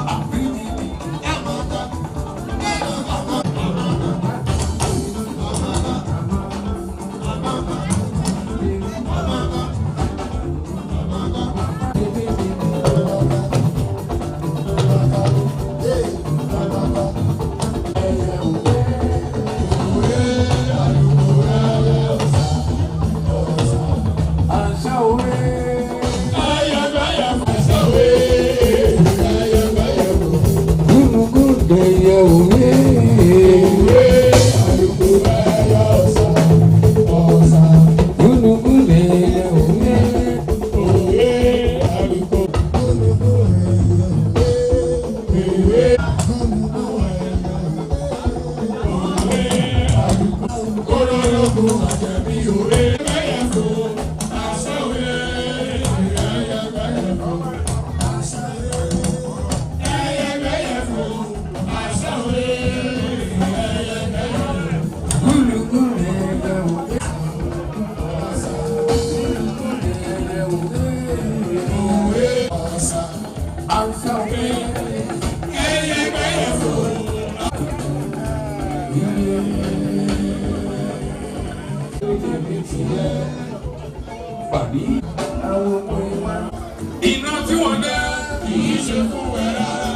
iná tí wọ́n dá kì í ṣe fún ẹ rárá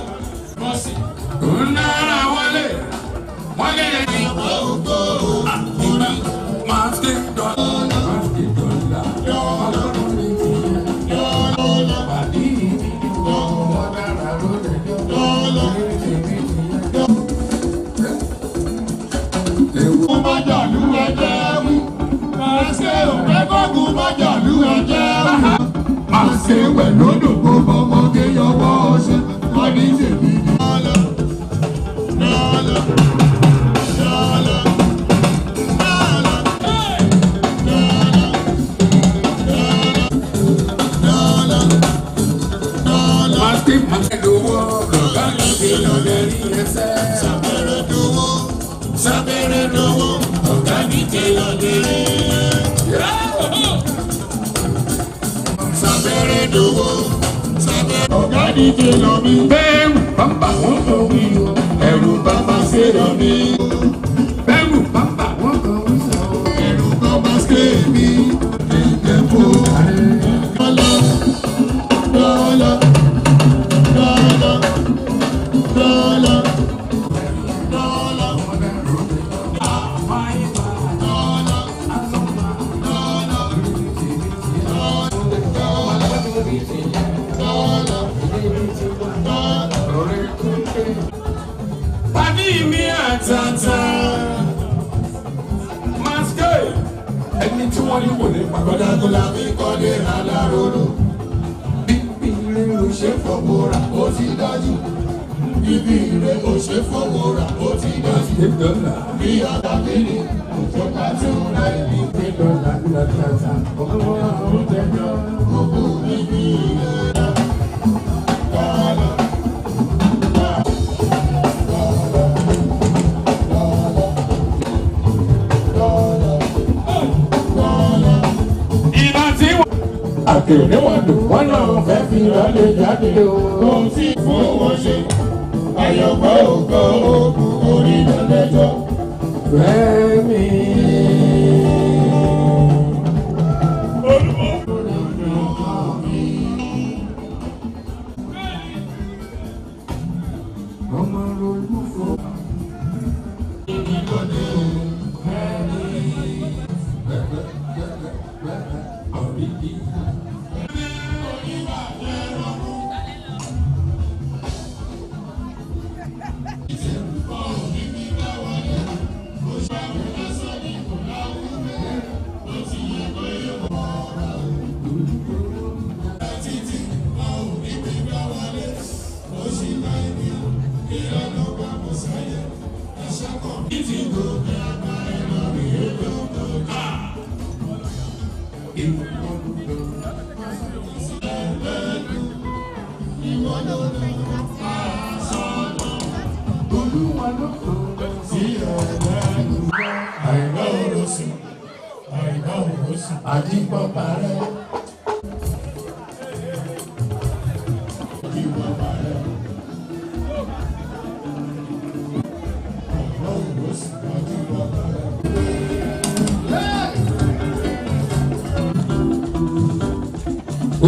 bọ́sì. ń nára wọlé wọ́n lé ìwọ ògbó àkúrá máa ṣe dọ́là máa ṣe dọ́là ọlọ́run ní ti dọ́là pàdé dọ́là dára lóde dọ́là tèmi ti yẹ. ewu májàlú ẹjẹ wí máa ṣe òpẹ́kọ̀gùn májàlú ẹjẹ wí. Àṣewẹ̀ lódò kó bọ́mọdé yọwọ́ ọṣẹ wọ́n ní tèmi ní. Sábẹ́rẹ́ lọ́wọ́ ọ̀gá mi tẹ̀lé sábẹ́rẹ́ dòwò sábẹ́rẹ́. ọ̀gá díje lọ mi. bẹ́ẹ̀rù bàbá wọn kò wí o. ẹ̀rù bàbá ṣe lọ mi. bẹ́ẹ̀rù bàbá wọn kò wí sọ. ẹ̀rù bàbá ṣe mi. ẹ̀jẹ̀ fò. dọ́là dọ́là dọ́là dọ́là. Pàdé mi àtàtà Masque ẹni tí wọ́n ní kò ní pàgọ́dá tó la fi kọ́lé aláròrò. Bíbí ire ò ṣe fọwọ́ra ó ti dájú. Bíbí ire ò ṣe fọwọ́ra ó ti dájú. Bí ọ̀dà kìíní kò Àkèrè wọn dùn wọn náà fẹ́ fi lọ́lẹ̀ jáde o. Ohun tí fún wọn ṣe àyọ̀kọ́ ògo ogun orí lọ́lẹ́jọ́. Fẹ́mi.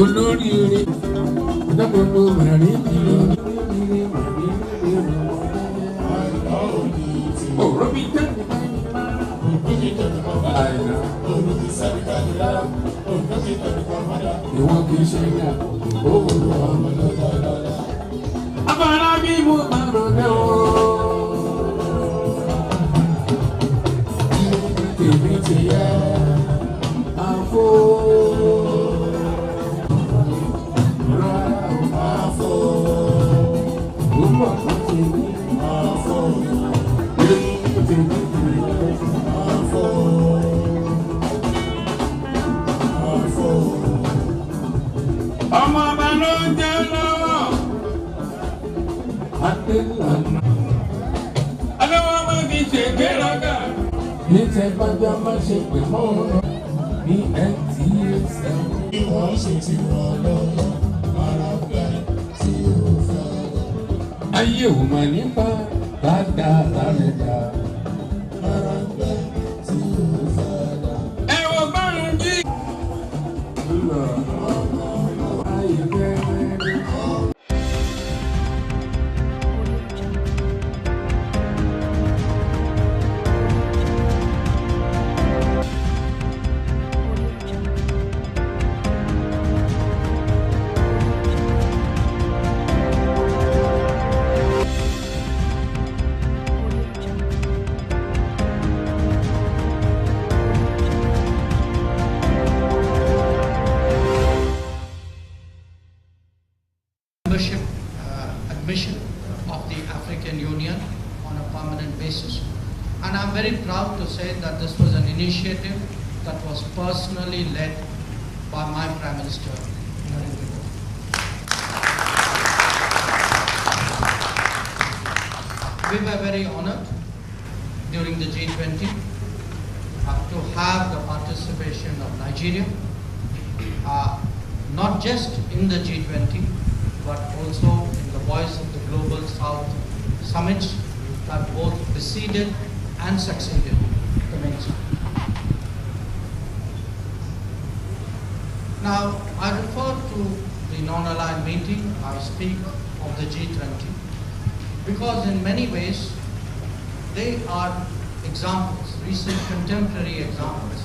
Olóríire dábòbò màrí ìlú nílé màrí ìlú òró mi tẹ́ àìná ìwọ̀n kì í ṣe yà owó ọmọ lọ́dọọdọ. Abara bí mo máa rọ̀ lẹ́ o. Èmi ti yẹ àfo. Ọmọ ọba ló ń jẹ́ lọ́wọ́. Adáwọ̀ máa fi ṣe gbéraga. Ní tẹ́gbájá máa ṣe pè mọ́ ọ̀rọ̀ ní NTSA. Ìwọ̀n ṣe ti wọ́n lọ́wọ́, ara fẹ́ tí ó fẹ́. Ayé ò mà nípa dáadáa lálẹ́ dá. Ara fẹ́ tí ó fẹ́ dá. Ẹ wo gbọ́rùn jí.
Admission of the African Union on a permanent basis. And I'm very proud to say that this was an initiative that was personally led by my Prime Minister, Narendra Modi. We were very honored during the G20 to have the participation of Nigeria, not just in the G20, but also in the Voice of the Global South summits that both preceded and succeeded the main summit. Now, I refer to the non-aligned meeting, I speak of the G20, because in many ways, they are examples, recent contemporary examples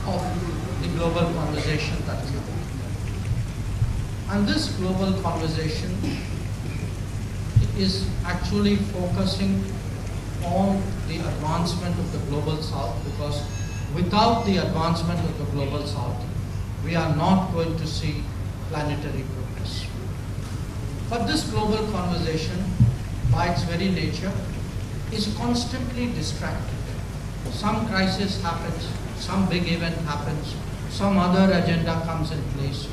of the global conversation that is happening. And this global conversation is actually focusing on the advancement of the global south, because without the advancement of the global south, we are not going to see planetary progress. But this global conversation, by its very nature, is constantly distracted some crisis happens, some big event happens, some other agenda comes in place,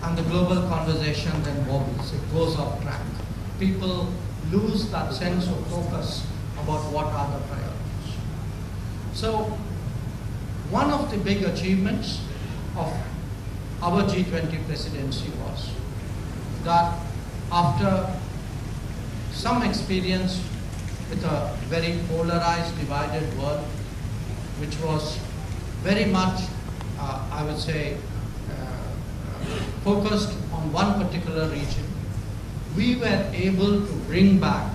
and the global conversation then wobbles, it goes off track. People lose that sense of focus about what are the priorities. So, one of the big achievements of our G20 presidency was that after some experience with a very polarized, divided world, which was very much, I would say, focused on one particular region, we were able to bring back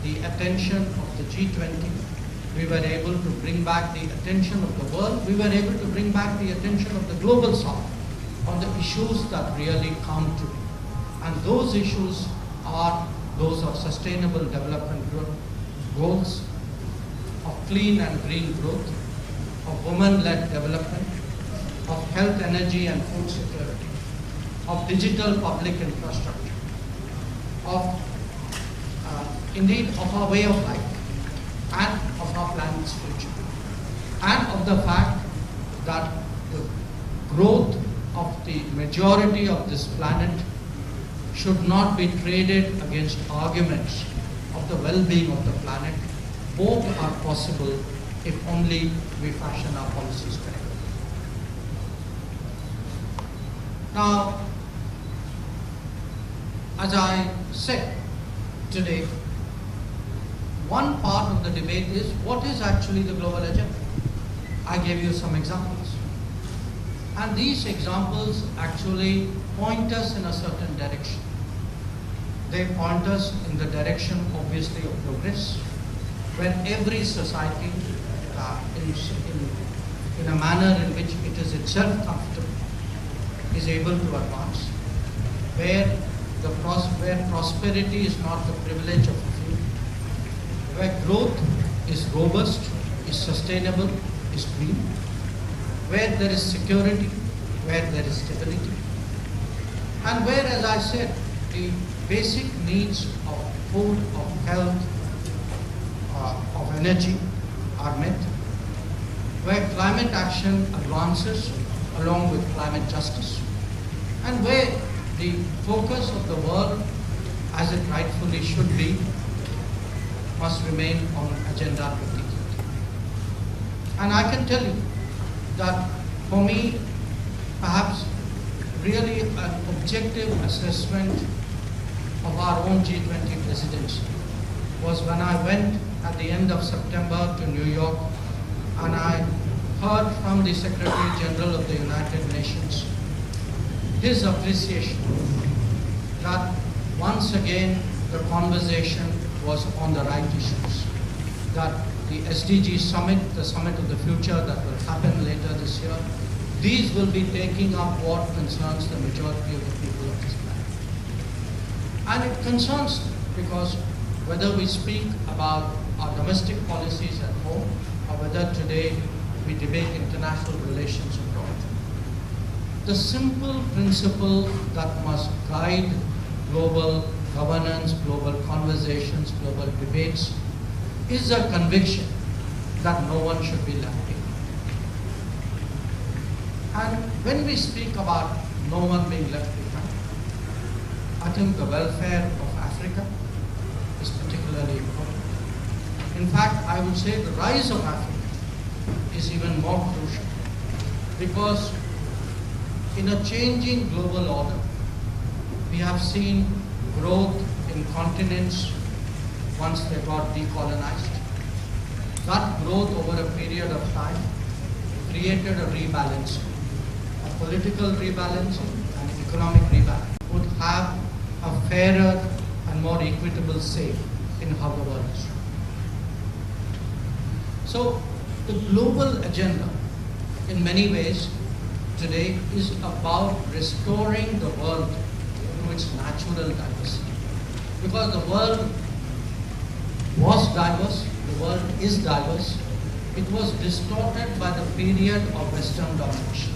the attention of the G20. We were able to bring back the attention of the world. We were able to bring back the attention of the global south on the issues that really count to be. And those issues are those of sustainable development goals, of clean and green growth, of women-led development, of health, energy and food security, of digital public infrastructure, of indeed of our way of life, and of our planet's future, and of the fact that the growth of the majority of this planet should not be traded against arguments of the well-being of the planet. Both are possible if only we fashion our policies correctly. Now, as I said today, one part of the debate is what is actually the global agenda. I gave you some examples. And these examples actually point us in a certain direction. They point us in the direction, obviously, of progress, where every society, in a manner in which it is itself comfortable, is able to advance, where prosperity is not the privilege of a few, where growth is robust, is sustainable, is green, where there is security, where there is stability, and where, as I said, the basic needs of food, of health, of energy are met, where climate action advances along with climate justice, and where the focus of the world, as it rightfully should be, must remain on Agenda 2030. And I can tell you that for me, perhaps really an objective assessment of our own G20 presidency was when I went at the end of September to New York and I heard from the Secretary General of the United Nations his appreciation that once again the conversation was on the right issues, that the SDG summit, the summit of the future that will happen later this year, these will be taking up what concerns the majority of the people of this planet. And it concerns them because whether we speak about our domestic policies at home or whether today we debate international relations abroad, the simple principle that must guide global governance, global conversations, global debates is a conviction that no one should be left behind. And when we speak about no one being left behind, I think the welfare of Africa is particularly important. In fact, I would say the rise of Africa is even more crucial because in a changing global order, we have seen growth in continents once they got decolonized. That growth over a period of time created a rebalancing, a political rebalancing and economic rebalancing would have a fairer and more equitable say in how the world is run. So the global agenda in many ways today is about restoring the world to its natural diversity. Because the world was diverse, the world is diverse, it was distorted by the period of Western domination.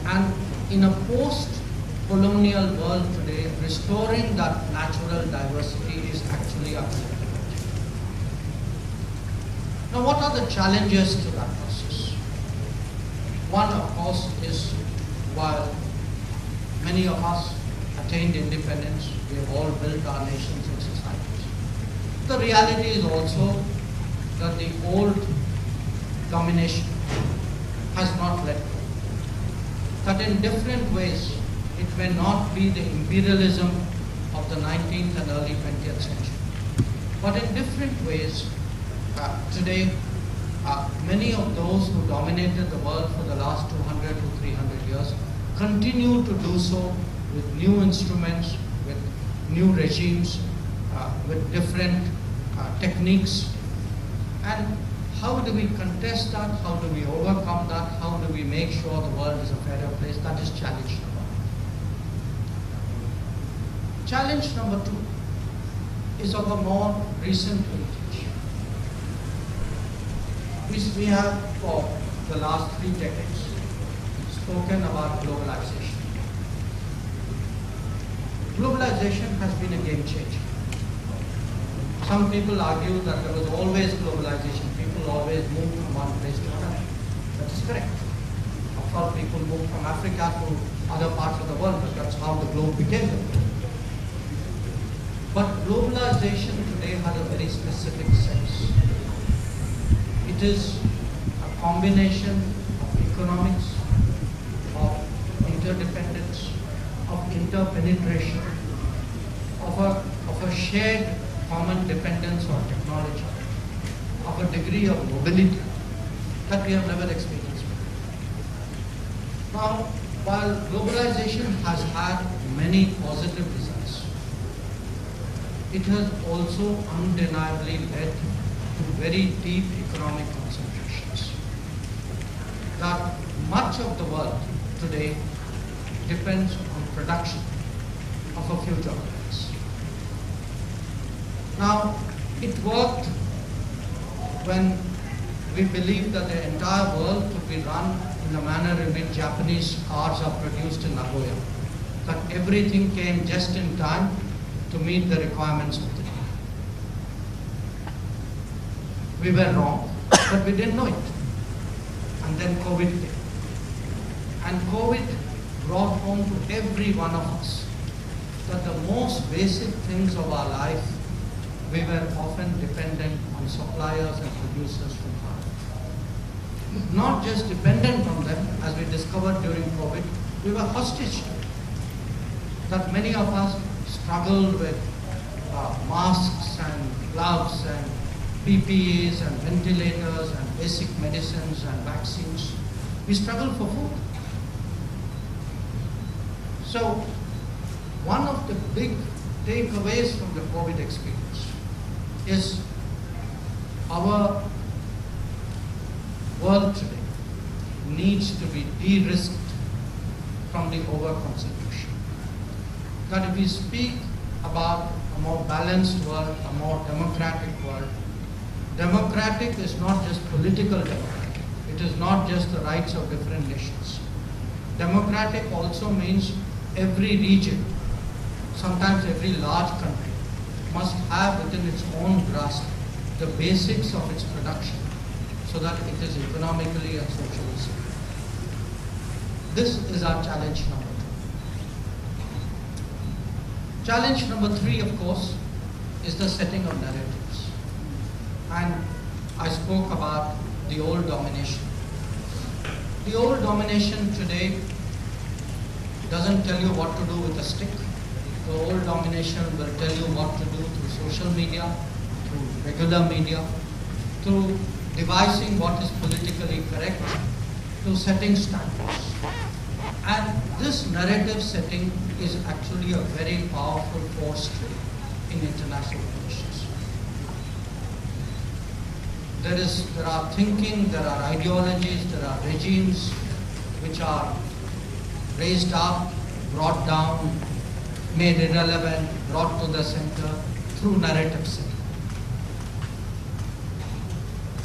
And in a post-colonial world today, restoring that natural diversity is actually our collective. Now, what are the challenges to that process? One, of course, is while many of us attained independence, we have all built our nations and societies. The reality is also that the old domination has not let go. That in different ways, it may not be the imperialism of the 19th and early 20th century. But in different ways, today, many of those who dominated the world for the last 200 to 300 years continue to do so with new instruments, with new regimes, with different techniques. And how do we contest that? How do we overcome that? How do we make sure the world is a fairer place? That is challenge number one. Challenge number two is of a more recent vintage. We have, for the last 3 decades, spoken about globalization. Globalization has been a game changer. Some people argue that there was always globalization. People always moved from one place to another. That is correct. Of course, people moved from Africa to other parts of the world, but that's how the globe became the globe. But globalization today has a very specific sense. It is a combination of economics, of interdependence, of interpenetration, of a shared common dependence on technology, of a degree of mobility that we have never experienced before. Now, while globalization has had many positive results, it has also undeniably led to very deep economic concentrations. That much of the world today depends on production of a few geographies. Now, it worked when we believed that the entire world could be run in the manner in which Japanese cars are produced in Nagoya. That everything came just in time to meet the requirements of the day. We were wrong, but we didn't know it. And then COVID came. And COVID brought home to every one of us that the most basic things of our life, we were often dependent on suppliers and producers from far. Not just dependent on them, as we discovered during COVID, we were hostage to it. That many of us struggled with masks and gloves and PPEs and ventilators and basic medicines and vaccines. We struggled for food. So, one of the big takeaways from the COVID experience is our world today needs to be de-risked from the over-concentration. That if we speak about a more balanced world, a more democratic world, democratic is not just political democratic. It is not just the rights of different nations. Democratic also means every region, sometimes every large country, must have within its own grasp the basics of its production so that it is economically and socially secure. This is our challenge number 2. Challenge number 3, of course, is the setting of narratives. And I spoke about the old domination. The old domination today doesn't tell you what to do with a stick. The old domination will tell you what to do through social media, through regular media, through devising what is politically correct, to setting standards. And this narrative setting is actually a very powerful force today in international relations. There are thinking, there are ideologies, there are regimes which are raised up, brought down, made irrelevant, brought to the center through narrative setting.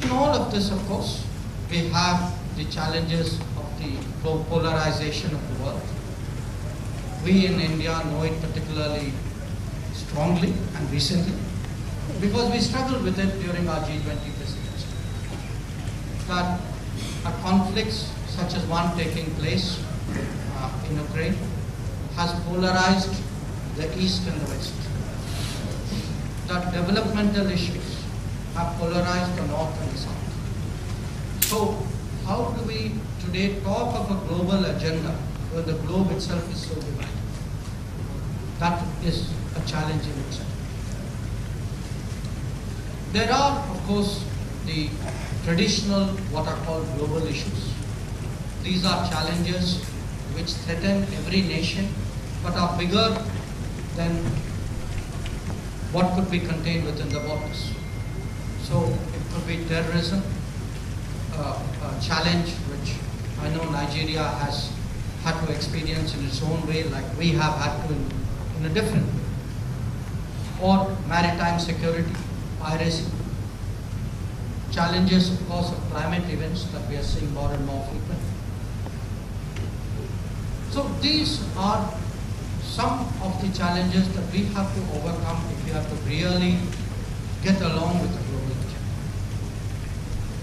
In all of this, of course, we have the challenges of the polarization of the world. We in India know it particularly strongly and recently because we struggled with it during our G20 presidency. that a conflicts such as one taking place in Ukraine has polarized the East and the West. That developmental issues have polarized the North and the South. So how do we today talk of a global agenda when the globe itself is so divided? That is a challenge in itself. There are, of course, the traditional, what are called global issues. These are challenges which threaten every nation, but are bigger than what could be contained within the borders. So it could be terrorism, a challenge which I know Nigeria has had to experience in its own way, like we have had to in a different way. Or maritime security, piracy. Challenges, of course, of climate events that we are seeing more and more frequent. So these are some of the challenges that we have to overcome if we have to really get along with the global agenda.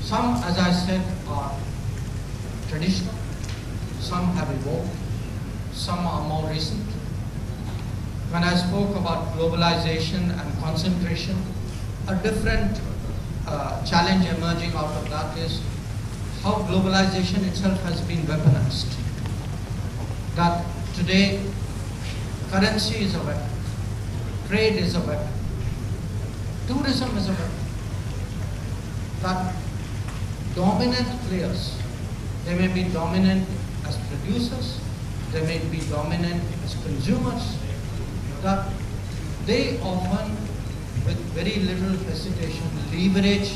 Some, as I said, are traditional, some have evolved, some are more recent. When I spoke about globalization and concentration, a different challenge emerging out of that is how globalization itself has been weaponized. That today, currency is a weapon, trade is a weapon, tourism is a weapon. That dominant players, they may be dominant as producers, they may be dominant as consumers, that they often, with very little hesitation, leverage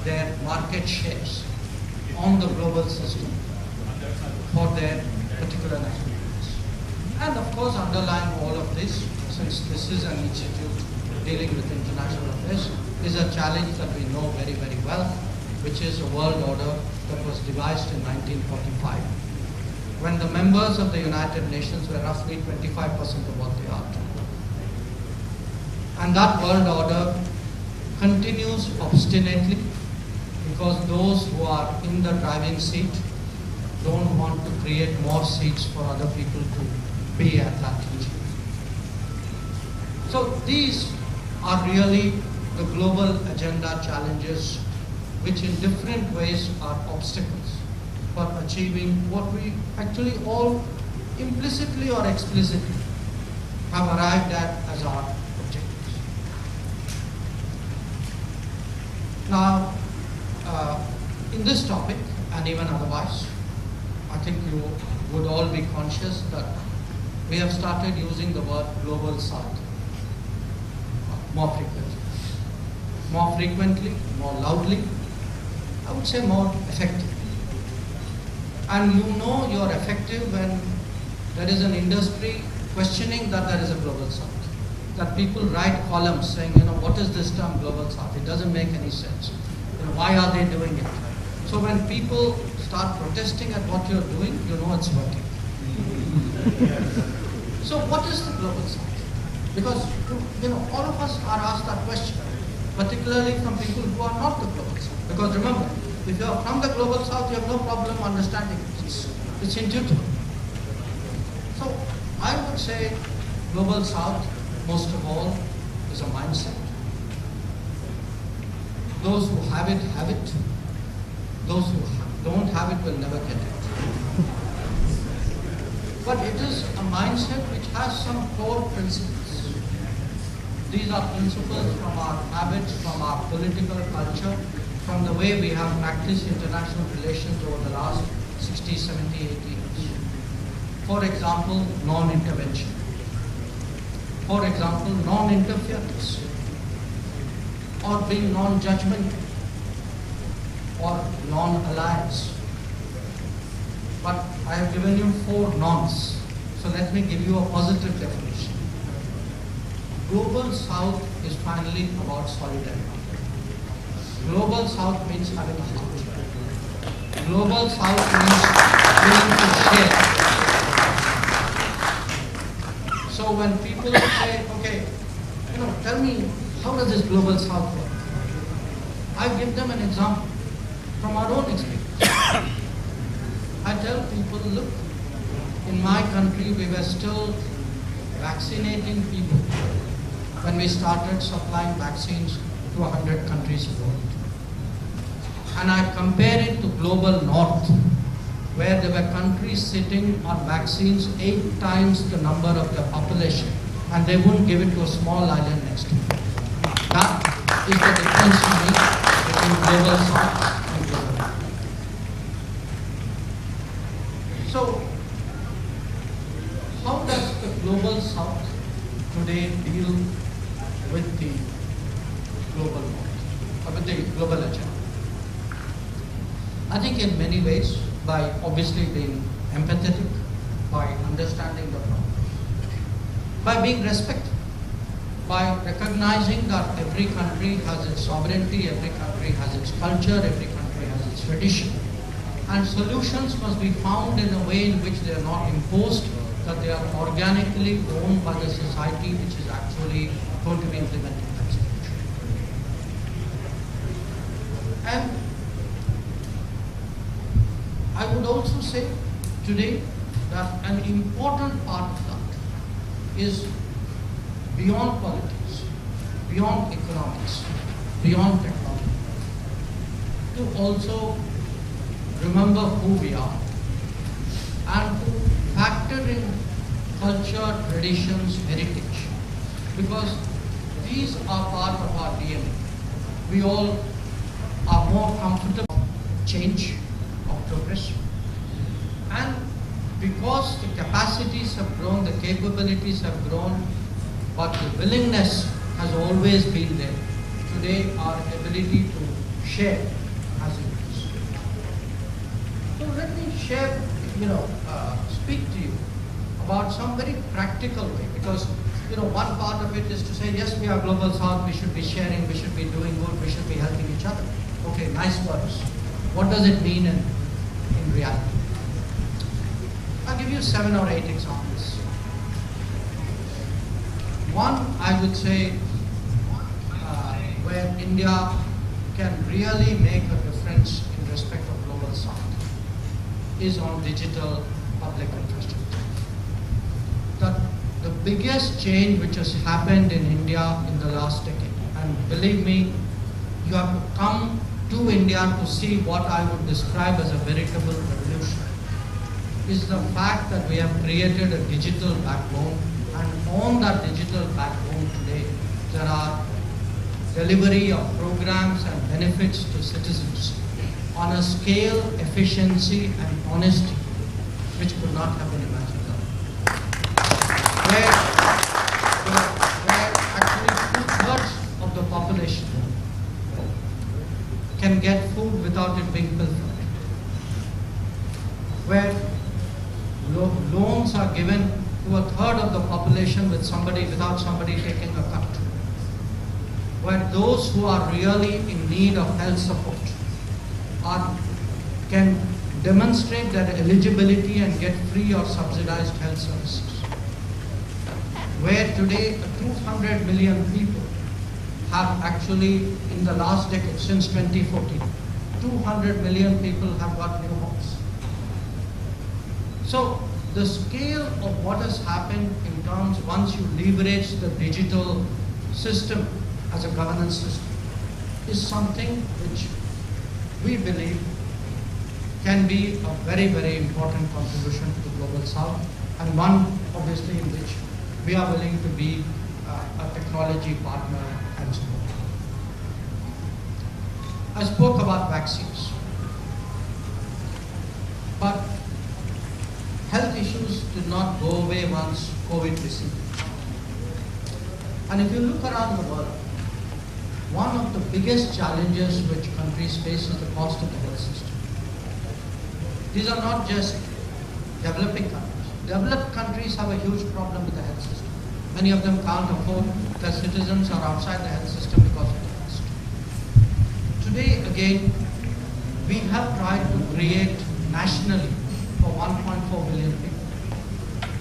their market shares on the global system for their particular national needs. And of course, underlying all of this, since this is an institute dealing with international affairs, is a challenge that we know very, very well, which is a world order that was devised in 1945, when the members of the United Nations were roughly 25% of what they are today. And that world order continues obstinately because those who are in the driving seat don't want to create more seats for other people to be at that engine. So these are really the global agenda challenges which in different ways are obstacles for achieving what we actually all implicitly or explicitly have arrived at as our objectives. Now, in this topic and even otherwise, I think you would all be conscious that we have started using the word global south more frequently, more loudly, I would say more effectively. And you know you're effective when there is an industry questioning that there is a global south. That people write columns saying, what is this term global south? It doesn't make any sense. Why are they doing it? So when people start protesting at what you're doing, you know it's working. So what is the global south? Because all of us are asked that question, particularly from people who are not the global south. Because remember, if you are from the global south, you have no problem understanding it. It's intuitive. So I would say global south, most of all, is a mindset. Those who have it, have it. Those who don't have it will never get it. But it is a mindset which has some core principles. These are principles from our habits, from our political culture, from the way we have practiced international relations over the last 60, 70, 80 years. For example, non-intervention. For example, non-interference, or being non-judgmental, or non-alliance. But I have given you 4 nons, so let me give you a positive definition. Global South is finally about solidarity. Global South means having a heart. Global South means willing to share. So when people say, okay, tell me, how does this Global South work? I give them an example. from our own experience. I tell people, look, in my country we were still vaccinating people when we started supplying vaccines to 100 countries world. And I compare it to global north, where there were countries sitting on vaccines 8 times the number of their population, and they wouldn't give it to a small island next to it. That is the difference to me between global south and global north. So, how does the global south today deal with the global north, or with the global agenda? I think in many ways, by obviously being empathetic, by understanding the problem, by being respectful, by recognizing that every country has its sovereignty, every country has its culture, every country has its tradition. And solutions must be found in a way in which they are not imposed, that they are organically owned by the society which is actually going to be implementing that solution. And I would also say today that an important part of that is beyond politics, beyond economics, beyond technology, to also remember who we are and to factor in culture, traditions, heritage, because these are part of our DNA. We all are more comfortable with change, of progress, and because the capacities have grown, the capabilities have grown, but the willingness has always been there. Today, our ability to share has increased. So let me share, speak to you about some very practical way, because one part of it is to say, yes, we are global south, we should be sharing, we should be doing good, we should be helping each other. Okay, nice words. What does it mean in reality? I'll give you 7 or 8 examples. One, I would say, where India can really make a difference in respect of global south is on digital public infrastructure. The biggest change which has happened in India in the last decade, and believe me, you have to come to India to see what I would describe as a veritable revolution, is the fact that we have created a digital backbone, and on that digital backbone today, there are delivery of programs and benefits to citizens on a scale, efficiency and honesty which could not have been imagined. Where actually 2/3 of the population can get food without it being pilfered. Where loans are given to 1/3 of the population without somebody taking a cut. Where those who are really in need of health support can demonstrate their eligibility and get free or subsidized health services. Where today 200 million people have actually, in the last decade, since 2014, 200 million people have got new homes. So the scale of what has happened in terms, once you leverage the digital system as a governance system, is something which we believe can be a very, very important contribution to the global south, and one obviously in which we are willing to be a technology partner and support. I spoke about vaccines, but health issues did not go away once COVID receded. And if you look around the world, one of the biggest challenges which countries face is the cost of the health system. These are not just developing countries. Developed countries have a huge problem with the health system. Many of them can't afford, their citizens are outside the health system because of the cost. Today, again, we have tried to create nationally for 1.4 billion people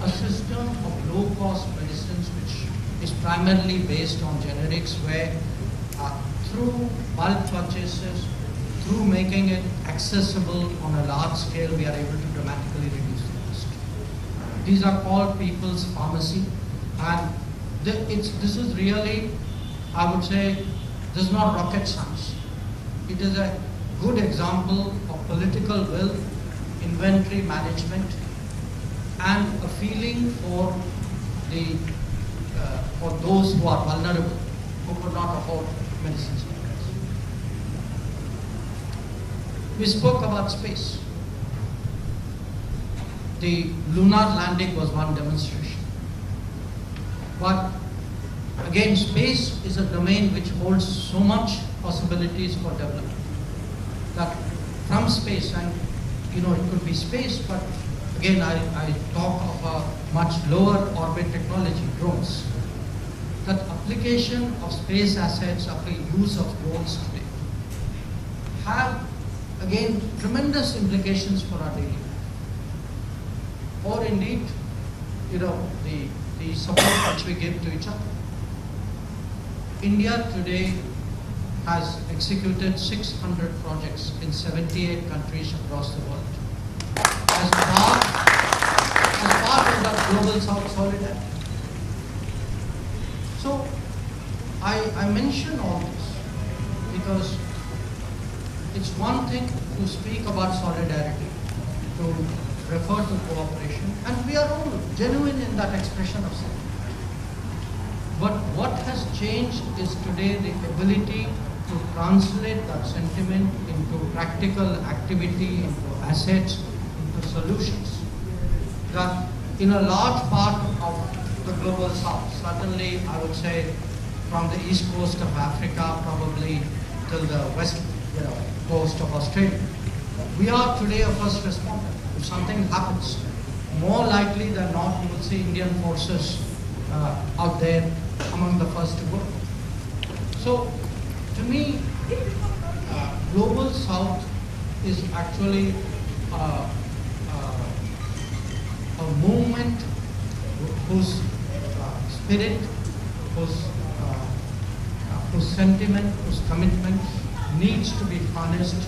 a system of low-cost medicines which is primarily based on generics, where through bulk purchases, through making it accessible on a large scale, we are able to dramatically reduce the cost. These are called people's pharmacy, and this is really, I would say, this is not rocket science. It is a good example of political will, inventory management, and a feeling for those who are vulnerable, who could not afford medicines. We spoke about space. The lunar landing was one demonstration. But again, space is a domain which holds so much possibilities for development. That from space, and it could be space, but again, I talk of a much lower orbit technology, drones. That application of space assets, of the use of drones today, have again tremendous implications for our daily life. Or indeed, the support which we give to each other. India today has executed 600 projects in 78 countries across the world as part of the Global South Solidarity. So I mention all this because it's one thing to speak about solidarity, to refer to cooperation, and we are all genuine in that expression of solidarity. But what has changed is today the ability to translate that sentiment into practical activity, into assets, into solutions. That in a large part of the global south, certainly I would say from the east coast of Africa probably till the west coast of Australia, we are today a first responder. If something happens, more likely than not you will see Indian forces out there among the first to go. So to me, Global South is actually a movement whose spirit, whose sentiment, whose commitment needs to be harnessed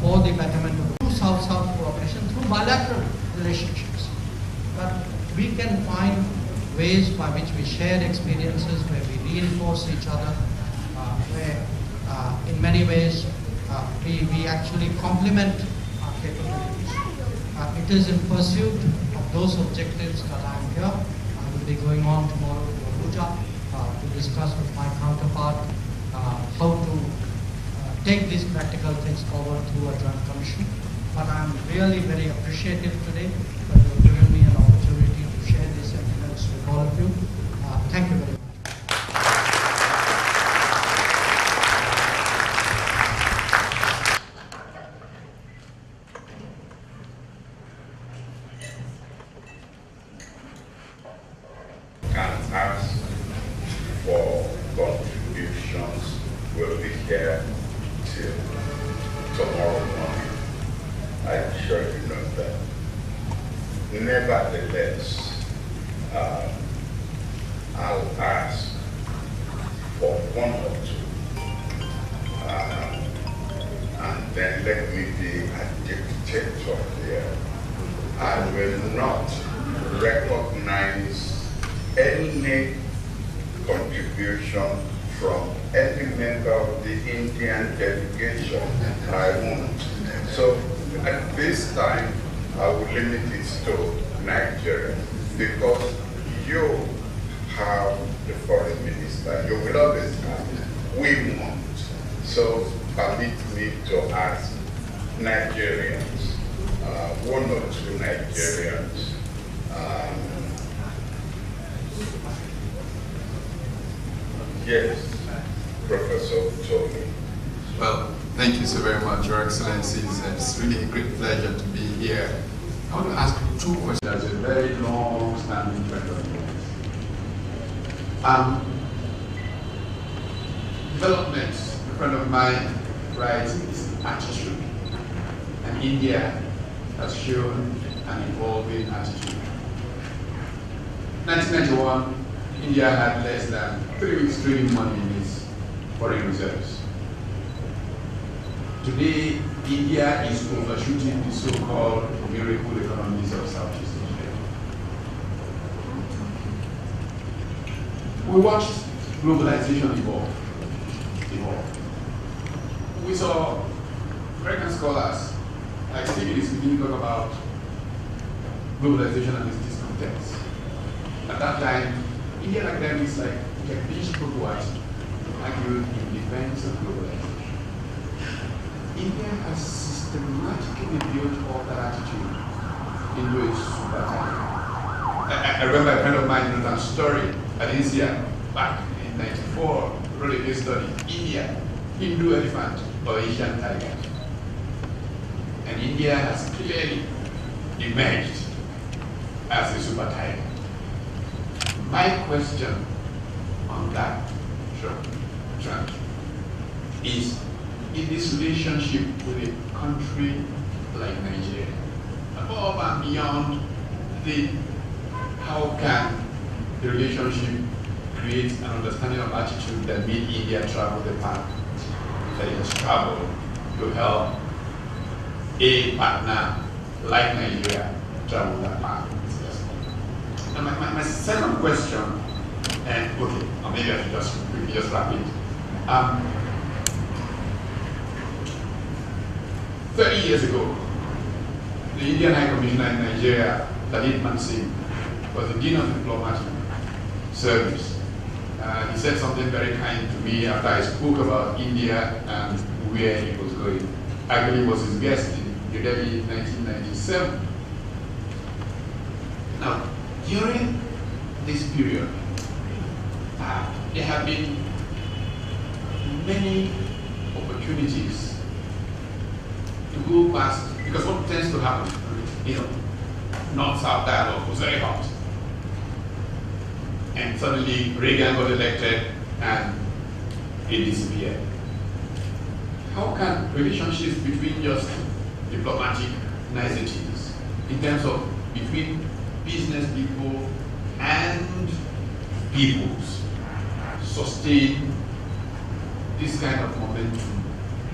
for the betterment of South-South cooperation through bilateral relationships. But we can find ways by which we share experiences, where we reinforce each other, where in many ways we actually complement our capabilities. It is in pursuit of those objectives that I am here. I will be going on tomorrow to Abuja to discuss with my counterpart how to take these practical things forward through a joint commission. But I am really very appreciative today that you have given me an opportunity to share these sentiments with all of you. Thank you very much.
Can ask for contributions. Will be here till tomorrow morning. I'm sure you know that. Nevertheless, I'll ask for one or two, and then let me be a dictator here. I will not recognize any contribution from any member of the Indian delegation. I won't. So at this time, I will limit it to Nigeria, because you have the foreign minister. You will always have. We won't. So permit me to ask Nigerians, one or two Nigerians, yes, Professor Tony.
Well, thank you so very much, Your Excellencies. It's really a great pleasure to be here. I want to ask two questions. As a very long-standing friend of yours. Development, a friend of mine writes, is attitude. And India has shown an evolving attitude. 1991, India had less than 3 weeks trading money in its foreign reserves.
Today, India is overshooting the so-called miracle economies of Southeast Asia. We watched globalization evolve. We saw American scholars like Stevens begin to talk about globalization and its discontents. At that time, Indian academics like Jagdish Bhagwat argued in defense of globalization. India has systematically built up that attitude into a super time. I remember a friend of mine wrote a story at India back in '94, wrote a case study, India, Hindu elephant or Asian tiger. And India has clearly emerged as a super tiger. My question on that trend is, in this relationship with a country like Nigeria, above and beyond how can the relationship create an understanding of attitude that made India travel the path that it has traveled to help a partner like Nigeria travel that path? And my second question, and okay, or maybe I should just wrap it. 30 years ago, the Indian High Commissioner in Nigeria, Lalit Mansingh, was the Dean of Diplomatic Service. He said something very kind to me after I spoke about India and where it was going. Actually, was his guest in New Delhi in 1997. Now, during this period, there have been many opportunities to go past, because what tends to happen, North-South dialogue was very hot. And suddenly Reagan got elected and it disappeared. How can relationships between just diplomatic niceties, in terms of between business people and peoples, sustain this kind of momentum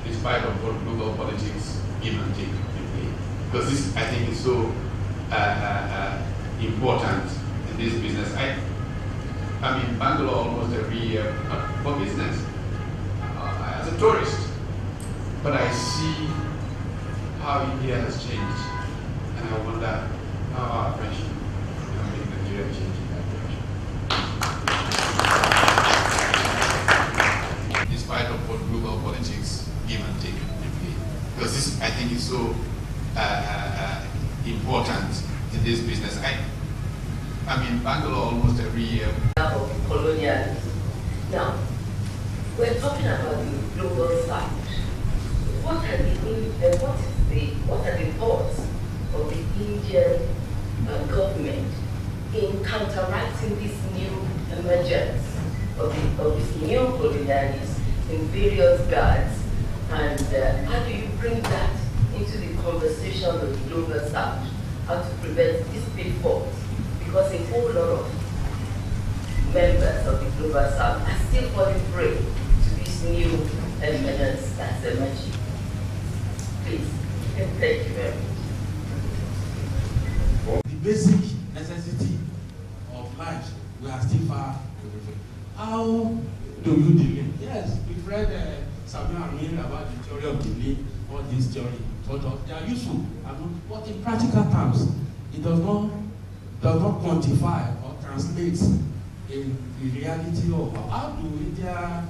despite of what global politics give and take? Because this, I think, is so important in this business. I'm in Bangalore almost every year for business as a tourist, but I see how India has changed, and I wonder how our friendship can make Nigeria change in that direction. Despite of what global politics give and take, because this, I think, is so important in this business. I'm in Bangalore almost every year.
Of colonialism. Now, we're talking about the global south. What are the thoughts of the Indian government in counteracting this new emergence of this new colonialism in various guards, and how do you bring that into the conversation of the global south? How to prevent these pitfalls? Because a whole lot of members of the global south are still falling prey to this new emergence that's emerging. Please, thank you very much.
The basic necessity of life, we are still far away. How do you delay? Yes, we've read Samuel Amin about the theory of delay, all this theory. They are useful, but in practical terms, it does not quantify or translate in the reality of how do India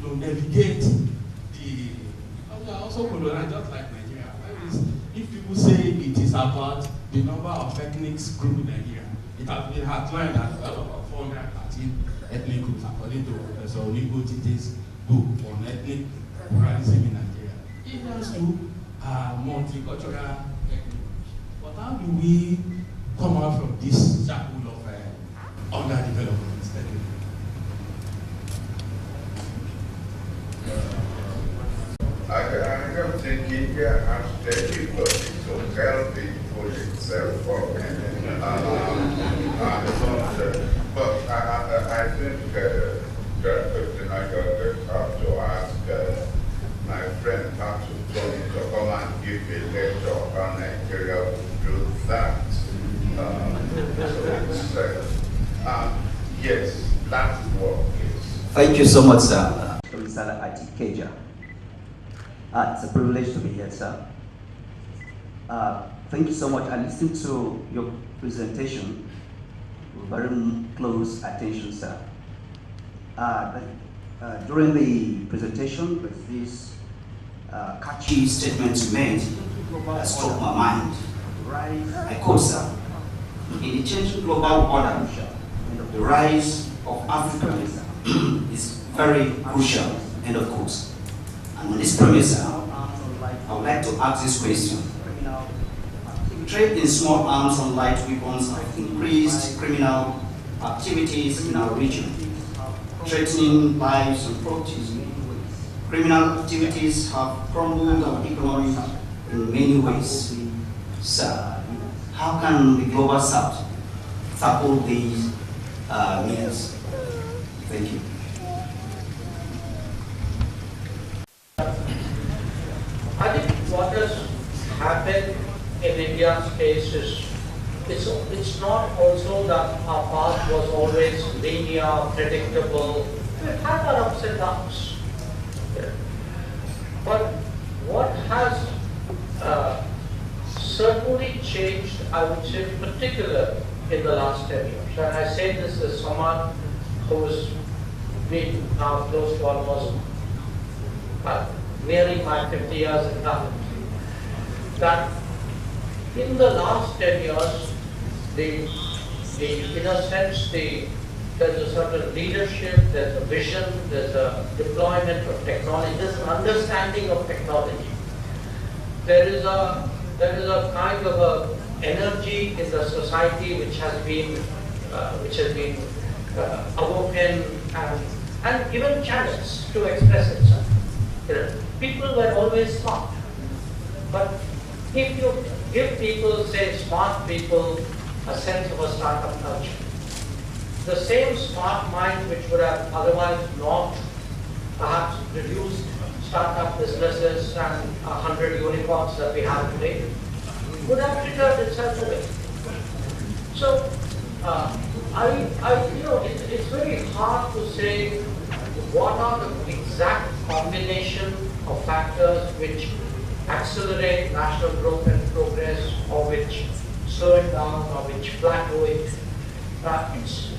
navigate the, because we are also colonized just like Nigeria. If people say it is about the number of ethnic groups in Nigeria, it has been outlined as 413 ethnic groups according to Professor Onigo Tite's book on ethnic pluralism in Nigeria. Indians too are multicultural ethnic. But how do we come out from this circle of underdevelopment?
I don't think India has delivered to help it for itself. But I think that question I got have to ask Yes, that is what it is.
Thank you so much, sir. It's a privilege to be here, sir. Thank you so much. I listened to your presentation with very close attention, sir. During the presentation, there's this catchy statement you made that struck my mind. I quote, sir, in the changing global order, the rise of Africa is very crucial, end of quote. And on this premise, sir, I would like to ask this question. Trade in small arms and light weapons have increased criminal activities in our region, threatening lives and properties. Criminal activities have crumbled our economy in many ways. Sir, how can the Global South tackle these needs? Thank you.
I think what has happened in India's case is it's not also that our path was always linear, predictable. It had our ups and downs. But what has certainly changed, I would say, in particular in the last 10 years. And I say this as someone who's been now close to almost nearing my 50 years in government, that in the last 10 years, in a sense, there's a certain leadership, there's a vision, there's a deployment of technology, there's an understanding of technology. There is a kind of a energy in the society which has been awoken and given channels to express itself. People were always smart, but if you give people, say smart people, a sense of a startup culture, the same smart mind which would have otherwise not perhaps produced startup businesses and 100 unicorns that we have today, would have triggered itself away. So, it's very hard to say what are the exact combination of factors which accelerate national growth and progress, or which slow it down, or which plateau it.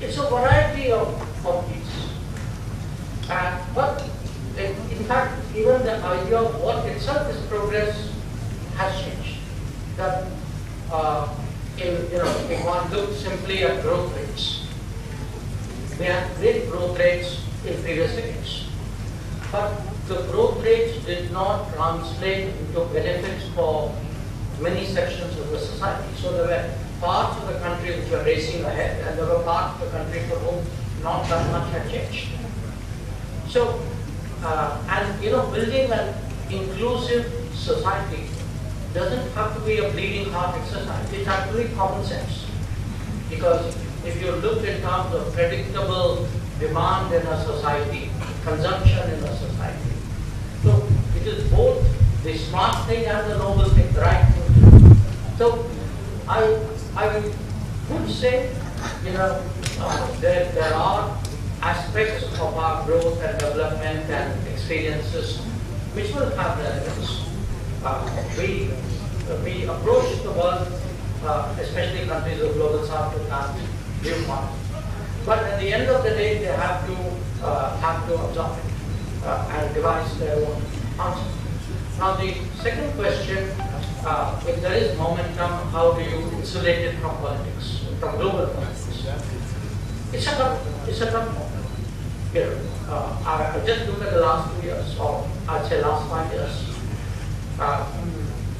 It's a variety of these. But in fact, even the idea of what itself is progress has changed. That if one looks simply at growth rates, we had great growth rates in previous decades, but the growth rates did not translate into benefits for many sections of the society. So there were parts of the country which were racing ahead, and there were parts of the country for whom not that much had changed. So, building an inclusive society doesn't have to be a bleeding heart exercise. It's actually common sense. Because if you look in terms of predictable demand in a society, consumption in a society, so it is both the smart thing and the noble thing, the right thing. So I would say, there are aspects of our growth and development and experiences which will have relevance. We approach the world, especially countries of global south, with that viewpoint. But at the end of the day, they have to absorb it and devise their own answer. Now, the second question, if there is momentum, how do you insulate it from politics, from global politics? It's a tough moment. I just look at the last 2 years, or I'd say last 5 years.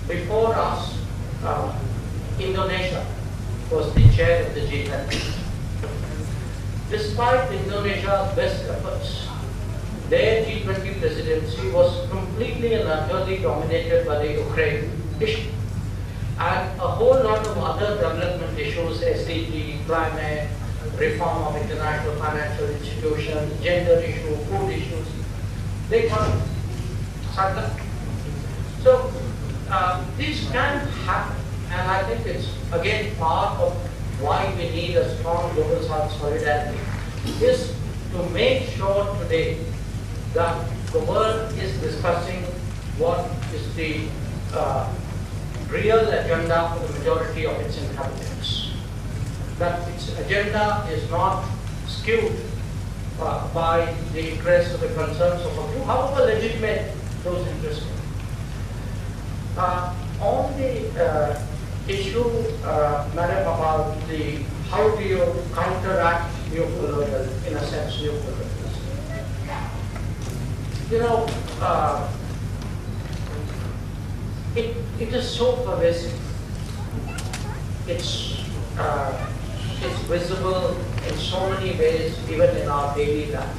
Before us, Indonesia was the chair of the G20. Despite Indonesia's best efforts, their G20 presidency was completely and utterly dominated by the Ukraine issue. And a whole lot of other development issues, SDG, climate, reform of international financial institutions, gender issue, food issues, they got sidelined. So these can happen, and I think it's again part of why we need a strong global south solidarity. is to make sure today that the world is discussing what is the real agenda for the majority of its inhabitants. That its agenda is not skewed by the interests or the concerns of a few, however legitimate those interests. On the issue, madam, about the how do you counteract neocolonial, in a sense, neocolonialism? You know, it is so pervasive. It's visible in so many ways, even in our daily life.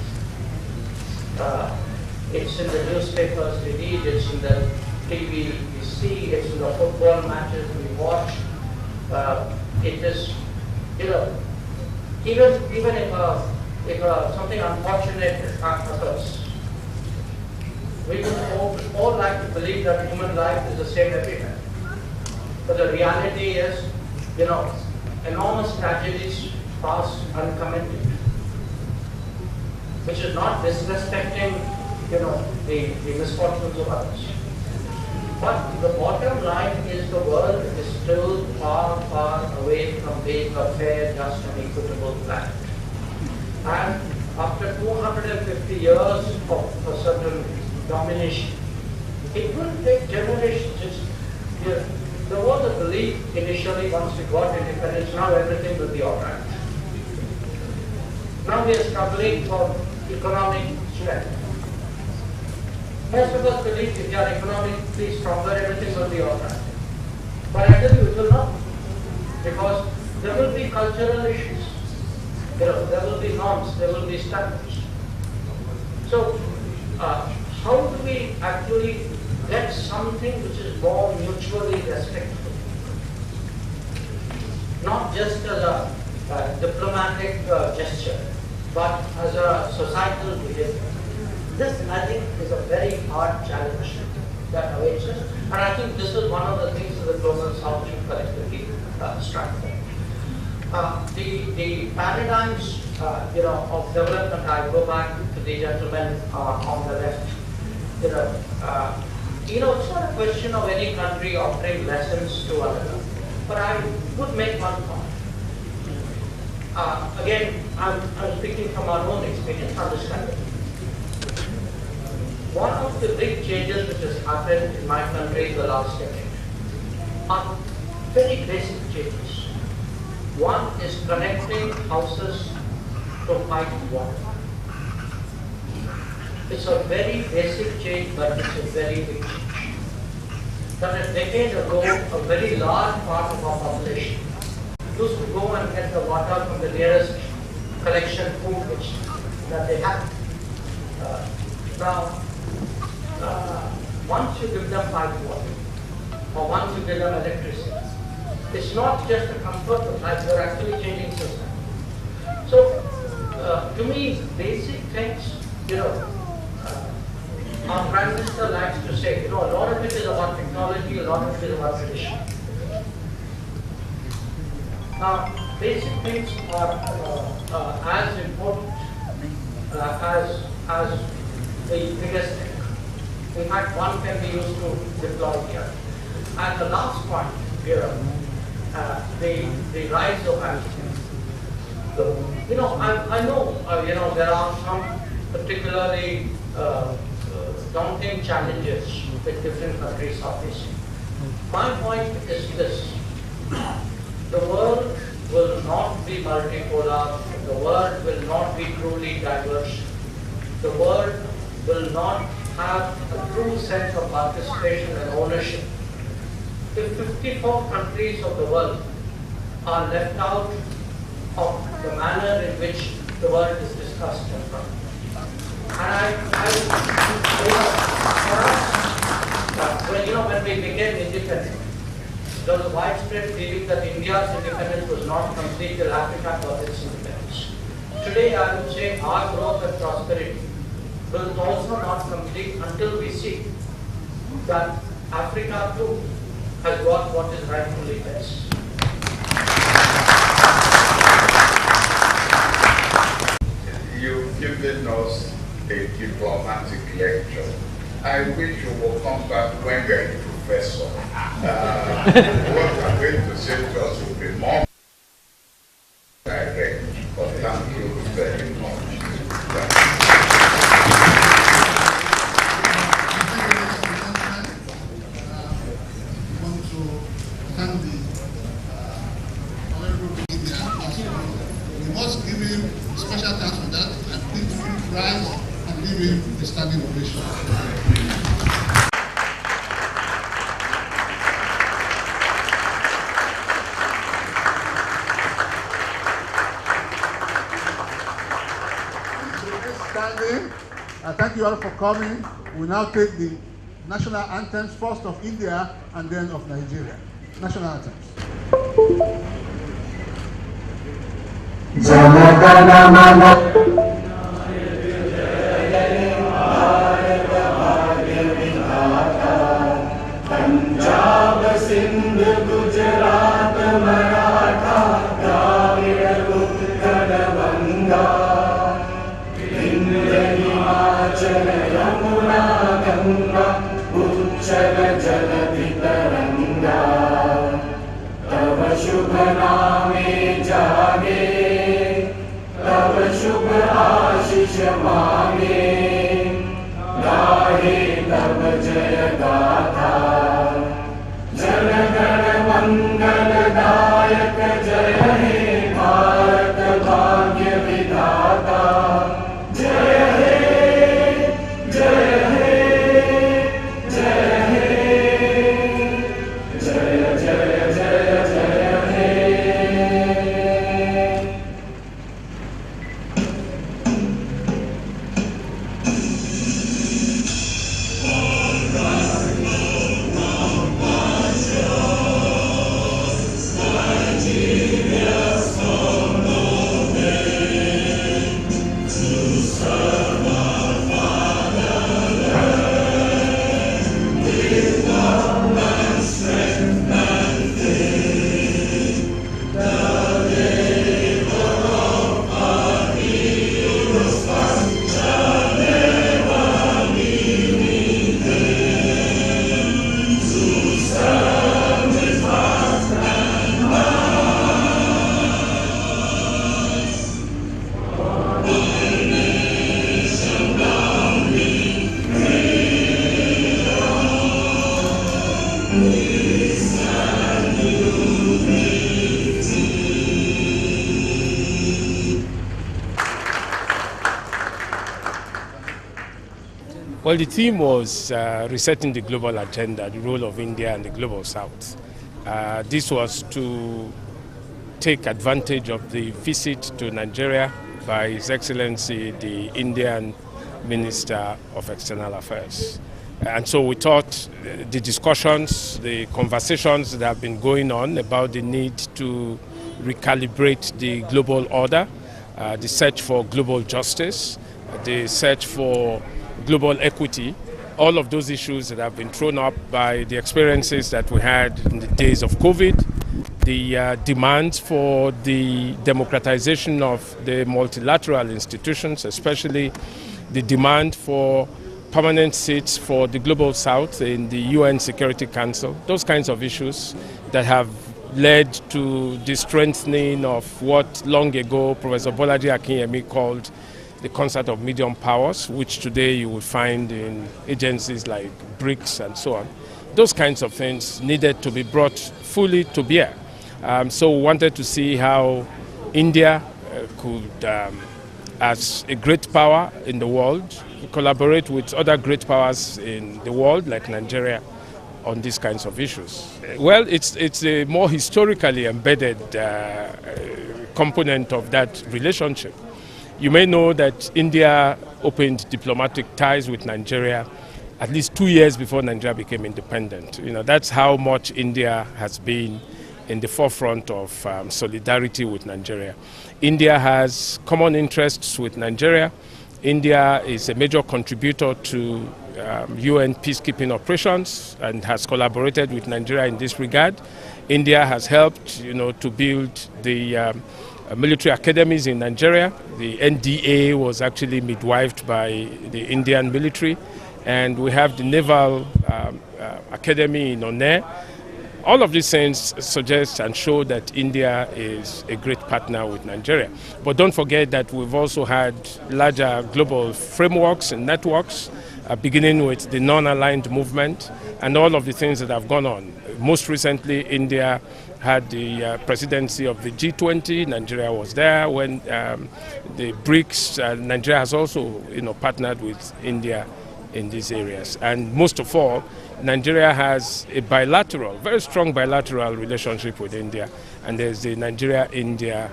It's in the newspapers we read, it's in the TV we see, it's in the football matches we watch. It is, you know, even if something unfortunate occurs, we would all like to believe that human life is the same everywhere. But the reality is, you know, enormous tragedies pass uncommented, which is not disrespecting, you know, the misfortunes of others. But the bottom line is the world is still far, far away from being a fair, just and equitable planet. And after 250 years of a certain domination, it will take generations. There was a belief initially once we got independence, now everything will be all right. Now we are struggling for economic strength. Most of us believe if we are economically stronger, everything will be all right. But I tell you, it will not. Because there will be cultural issues. There will be norms, there will be standards. So, how do we actually get something which is more mutually respectful? Not just as a diplomatic gesture, but as a societal behavior. This, I think, is a very hard challenge that awaits us. And I think this is one of the things that the Global South should collectively strive for. The paradigms, you know, of development, I go back to the gentleman on the left. You know, it's not a question of any country offering lessons to another. But I would make one point. Again, I'm speaking from our own experience, understanding. One of the big changes which has happened in my country in the last decade are very basic changes. One is connecting houses to pipe water. It's a very basic change, but it's a very big change. That a decade ago, a very large part of our population used to go and get the water from the nearest collection point which that they have. Now, once you give them pipe water, or once you give them electricity, it's not just a comfort of life, you're actually changing system. So, to me, basic things, you know, our Prime Minister likes to say, you know, a lot of it is about technology, a lot of it is about tradition. Now, basic things are as important as the biggest thing. In fact, one can be used to deploy here. And the last point here, the rise of Africans. So, you know, I know, you know, there are some particularly daunting challenges that different countries are facing. My point is this: the world will not be multipolar, the world will not be truly diverse, the world will not have a true sense of participation and ownership if 54 countries of the world are left out of the manner in which the world is discussed and run. And when we became independent, there was a widespread feeling that India's independence was not complete till Africa got its independence. Today, I would say our growth and prosperity will also not complete until we see that Africa too has got what is rightfully theirs.
giving us a diplomatic lecture. I wish you will come back when you're a professor. What I'm going to say to us will be more direct, but thank you very much.
We must give him special thanks for that and please rise and give him a standing ovation. Thank you all for coming. We now take the national anthems, first of India and then of Nigeria. National anthems.
Punjab Sindh Gujarat Maratha Dravida Utkal बंगा विंध्य हिमाचल यमुना गंगा उच्चल जलधि तरंगा तव शुभ नामे जागे तव शुभ आशीष मांगे गाहे तव जय गाथा जन गण मंगलदायक जय हे भारत भाग्य विधाता जय हे जय हे जय हे जय जय जय जय हे
Well, the theme was resetting the global agenda, the role of India and the global south. This was to take advantage of the visit to Nigeria by His Excellency, the Indian Minister of External Affairs. And so we thought the discussions, the conversations that have been going on about the need to recalibrate the global order, the search for global justice, the search for global equity, all of those issues that have been thrown up by the experiences that we had in the days of COVID, the demands for the democratization of the multilateral institutions, especially the demand for permanent seats for the Global South in the UN Security Council, those kinds of issues that have led to the strengthening of what long ago Professor Bolaji Akinyemi called the concert of medium powers, which today you will find in agencies like BRICS and so on. Those kinds of things needed to be brought fully to bear. So we wanted to see how India could, as a great power in the world, collaborate with other great powers in the world like Nigeria on these kinds of issues. Well, it's a more historically embedded component of that relationship. You may know that India opened diplomatic ties with Nigeria at least 2 years before Nigeria became independent. You know, that's how much India has been in the forefront of solidarity with Nigeria. India has common interests with Nigeria. India is a major contributor to UN peacekeeping operations and has collaborated with Nigeria in this regard. India has helped, to build the military academies in Nigeria. The NDA was actually midwifed by the Indian military, and we have the Naval Academy in Onne. All of these things suggest and show that India is a great partner with Nigeria. But don't forget that we've also had larger global frameworks and networks, beginning with the non-aligned movement and all of the things that have gone on. Most recently, India had the presidency of the G20. Nigeria was there. When the BRICS, Nigeria has also partnered with India in these areas. And most of all, Nigeria has a bilateral, very strong bilateral relationship with India, and there's the Nigeria-India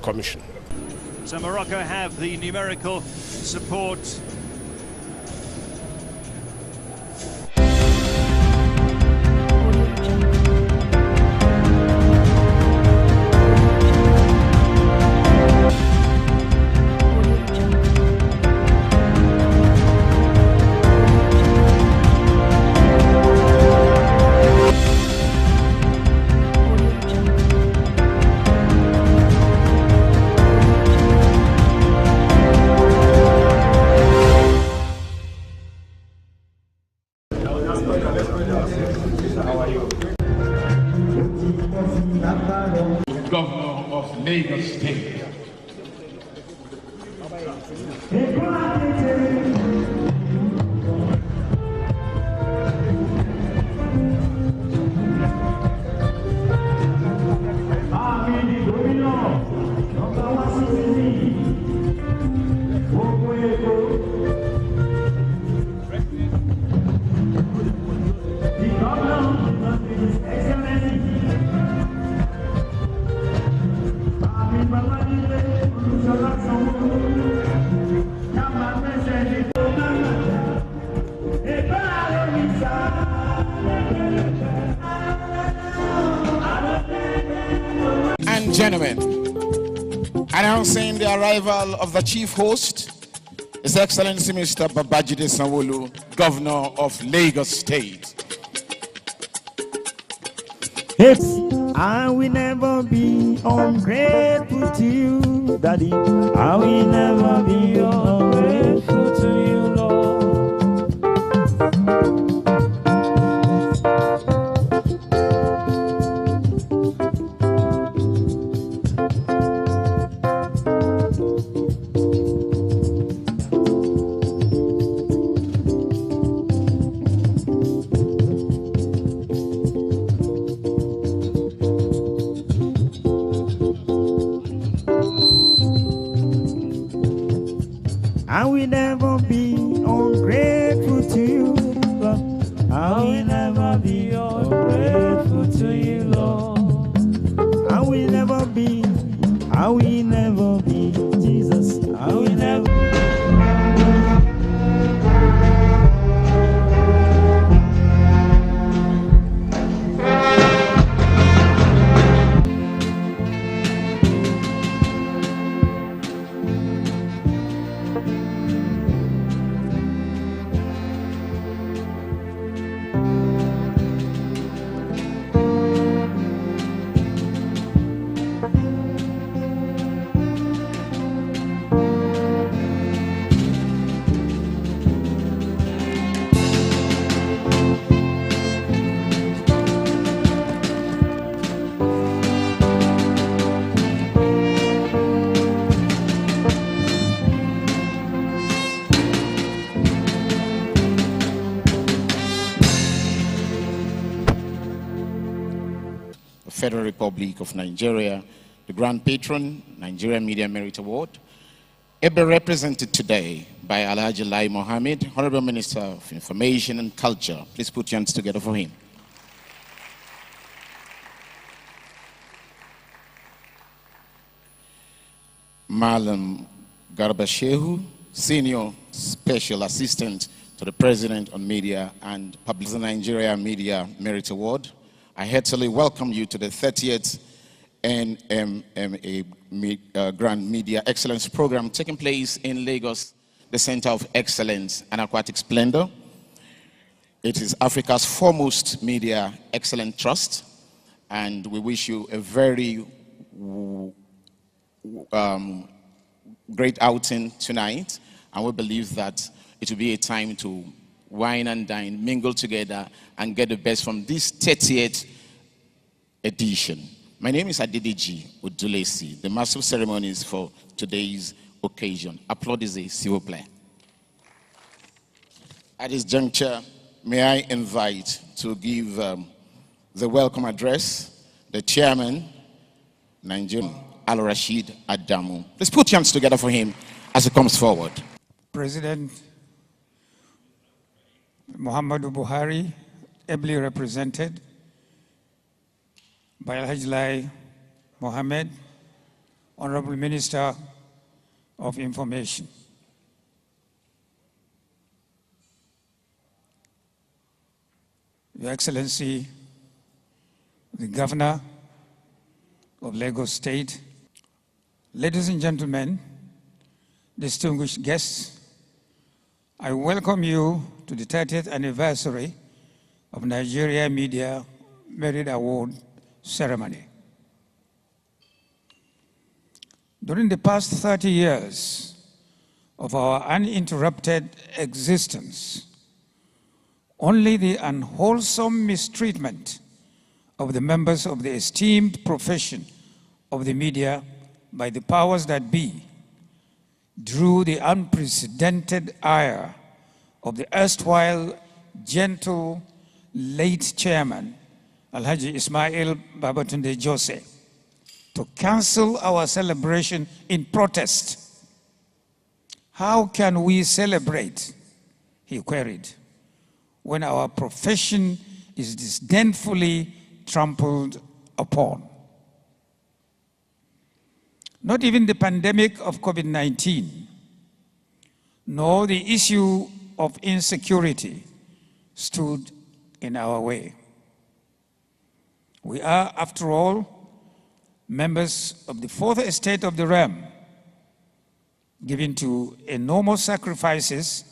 Commission.
So Morocco have the numerical support.
Governor of Lagos State.
And gentlemen, announcing the arrival of the chief host, His Excellency Mr. Babajide Sanwo-Olu, Governor of Lagos State.
I will never be ungrateful to you, Daddy. I will never be ungrateful to you, Lord. I will never be ungrateful to you, Lord. I will never be ungrateful to you, Lord. I will never be, Jesus. I will never.
Federal Republic of Nigeria, the Grand Patron, Nigeria Media Merit Award, ably represented today by Alhaji Lai Mohammed, Honorable Minister of Information and Culture. Please put your hands together for him. Malam Garba Shehu, Senior Special Assistant to the President on Media and Public Nigeria Media Merit Award. I heartily welcome you to the 30th NMMA Grand Media Excellence Program taking place in Lagos, the Center of Excellence and Aquatic Splendor. It is Africa's foremost media excellent trust, and we wish you a very great outing tonight, and we believe that it will be a time to wine and dine, mingle together, and get the best from this 30th edition. My name is Adidiji Udulesi, the master of ceremonies for today's occasion. Applaudisez, s'il vous plaît. At this juncture, may I invite to give the welcome address the chairman, Nigerian Al-Rashid Adamu. Let's put your hands together for him as he comes forward.
President Muhammadu Buhari, ably represented by Al-Hajj Lai Mohammed, Honorable Minister of Information. Your Excellency, the Governor of Lagos State, ladies and gentlemen, distinguished guests, I welcome you to the 30th anniversary of Nigeria Media Merit Award ceremony. During the past 30 years of our uninterrupted existence, only the unwholesome mistreatment of the members of the esteemed profession of the media by the powers that be drew the unprecedented ire of the erstwhile gentle late chairman Alhaji Ismail Babatunde Jose to cancel our celebration in protest. How can we celebrate, he queried, when our profession is disdainfully trampled upon? Not even the pandemic of COVID-19, nor the issue of insecurity stood in our way. We are, after all, members of the fourth estate of the realm, given to enormous sacrifices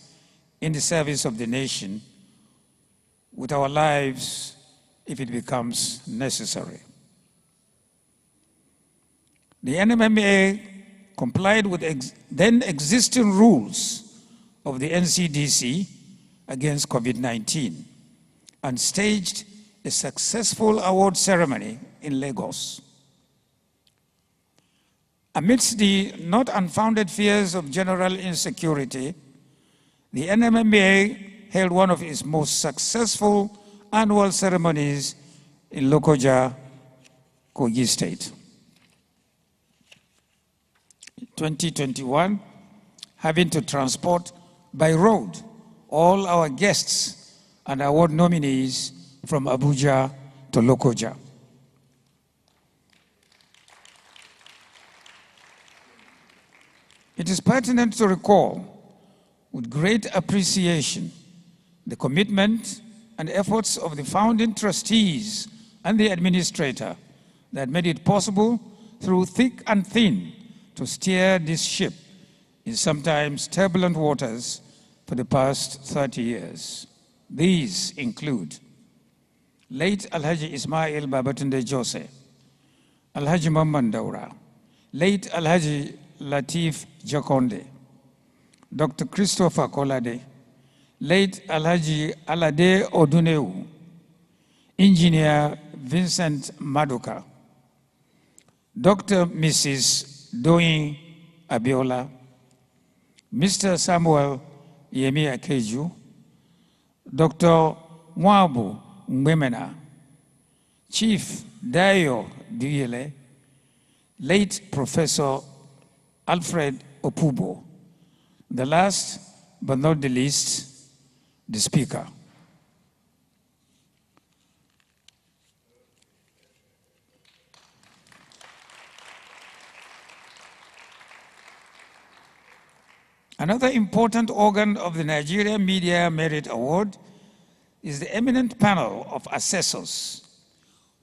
in the service of the nation, with our lives if it becomes necessary. The NMMA complied with then existing rules of the NCDC against COVID-19 and staged a successful award ceremony in Lagos. Amidst the not unfounded fears of general insecurity, the NMMA held one of its most successful annual ceremonies in Lokoja, Kogi State. 2021, having to transport by road all our guests and award nominees from Abuja to Lokoja. It is pertinent to recall with great appreciation the commitment and efforts of the founding trustees and the administrator that made it possible through thick and thin to steer this ship in sometimes turbulent waters for the past 30 years. These include late Alhaji Ismail Babatunde Jose, Alhaji Mamman Daura, late Alhaji Latif Jakonde, Dr. Christopher Kolade, late Alhaji Alade Oduneu, Engineer Vincent Maduka, Dr. Mrs. Doyin Abiola, Mr. Samuel Yemi Akeju, Dr. Mwabu Mwemena, Chief Dayo Duyele, late Professor Alfred Opubo, the last but not the least, the Speaker. Another important organ of the Nigeria Media Merit Award is the eminent panel of assessors,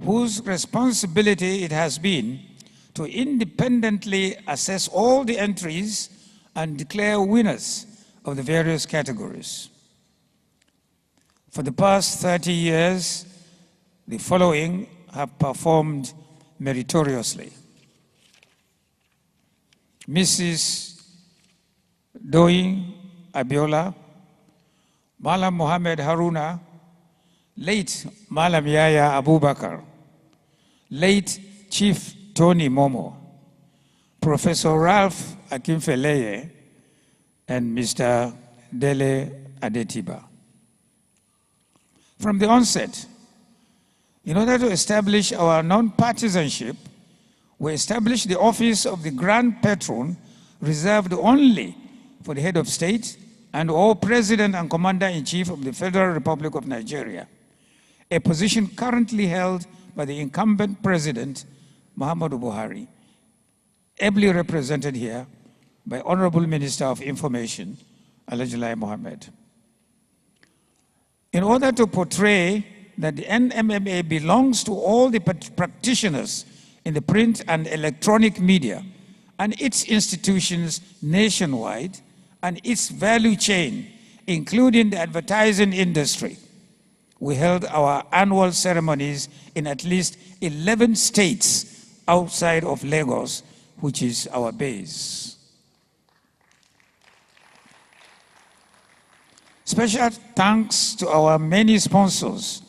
whose responsibility it has been to independently assess all the entries and declare winners of the various categories. For the past 30 years, the following have performed meritoriously. Mrs. Doyin Abiola, Malam Mohammed Haruna, late Malam Yaya Abubakar, late Chief Tony Momo, Professor Ralph Akinfeleye, and Mr. Dele Adetiba. From the onset, in order to establish our non-partisanship, we established the office of the Grand Patron, reserved only for the head of state and or President and Commander-in-Chief of the Federal Republic of Nigeria, a position currently held by the incumbent President, Muhammadu Buhari, ably represented here by Honorable Minister of Information, Alhaji Mohammed. In order to portray that the NMMA belongs to all the practitioners in the print and electronic media and its institutions nationwide and its value chain, including the advertising industry, we held our annual ceremonies in at least 11 states outside of Lagos, which is our base. Special thanks to our many sponsors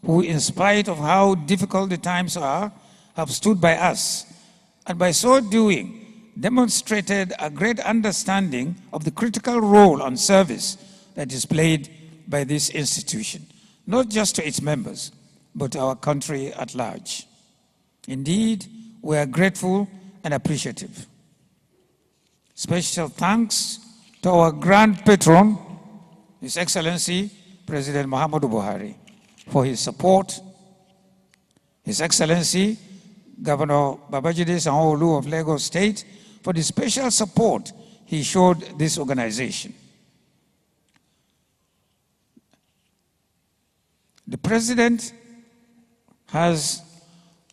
who, in spite of how difficult the times are, have stood by us, and by so doing, demonstrated a great understanding of the critical role and service that is played by this institution, not just to its members, but to our country at large. Indeed, we are grateful and appreciative. Special thanks to our Grand Patron, His Excellency President Muhammadu Buhari, for his support. His Excellency Governor Babajide Sanwo-Olu of Lagos State, for the special support he showed this organization. The President has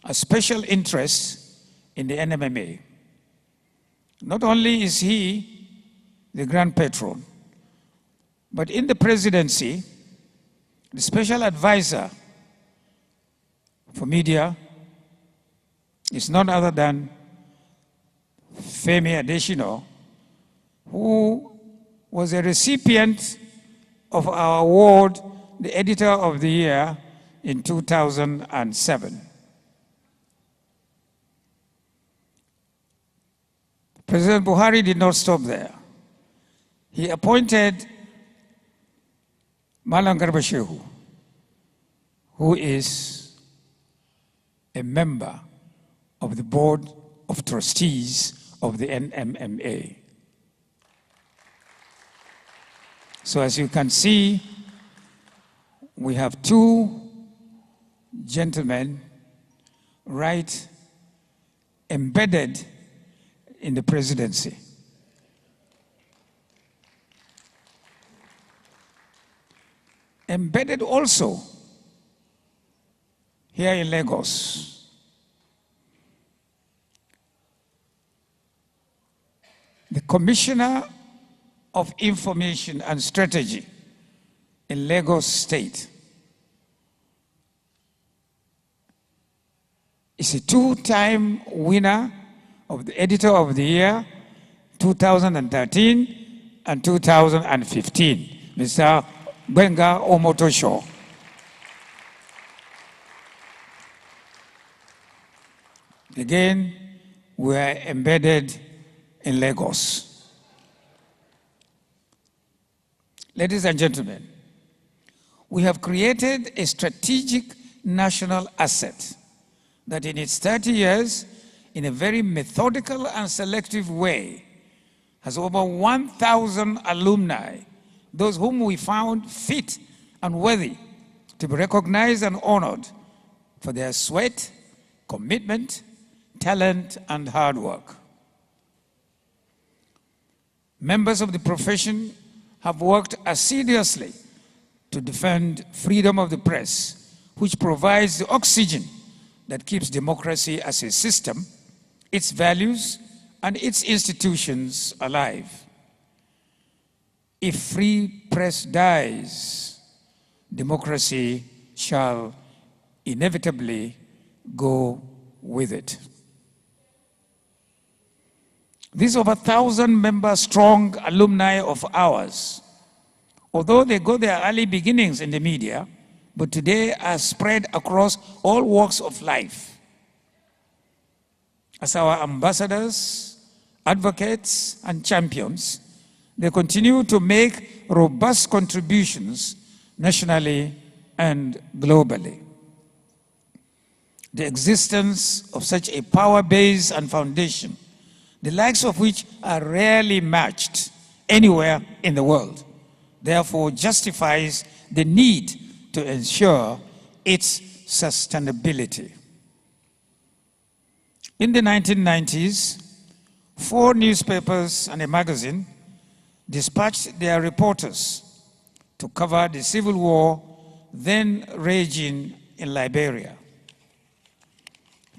a special interest in the NMMA. Not only is he the Grand Patron, but in the presidency, the special advisor for media is none other than Femi Adesina, who was a recipient of our award, the Editor of the Year, in 2007. President Buhari did not stop there. He appointed Malam Garba Shehu, who is a member of the Board of Trustees of the NMMA. So as you can see, we have two gentlemen right embedded in the presidency. Embedded also here in Lagos. The Commissioner of Information and Strategy in Lagos State is a two-time winner of the Editor of the Year 2013 and 2015, Mr. Gbenga Omotosho. Again, we are embedded in Lagos. Ladies and gentlemen, we have created a strategic national asset that in its 30 years, in a very methodical and selective way, has over 1,000 alumni, those whom we found fit and worthy to be recognized and honored for their sweat, commitment, talent, and hard work. Members of the profession have worked assiduously to defend freedom of the press, which provides the oxygen that keeps democracy as a system, its values, and its institutions alive. If free press dies, democracy shall inevitably go with it. These over 1,000-member strong alumni of ours, although they got their early beginnings in the media, but today are spread across all walks of life as our ambassadors, advocates, and champions. They continue to make robust contributions nationally and globally. The existence of such a power base and foundation, the likes of which are rarely matched anywhere in the world, therefore justifies the need to ensure its sustainability. In the 1990s, 4 newspapers and a magazine dispatched their reporters to cover the civil war then raging in Liberia.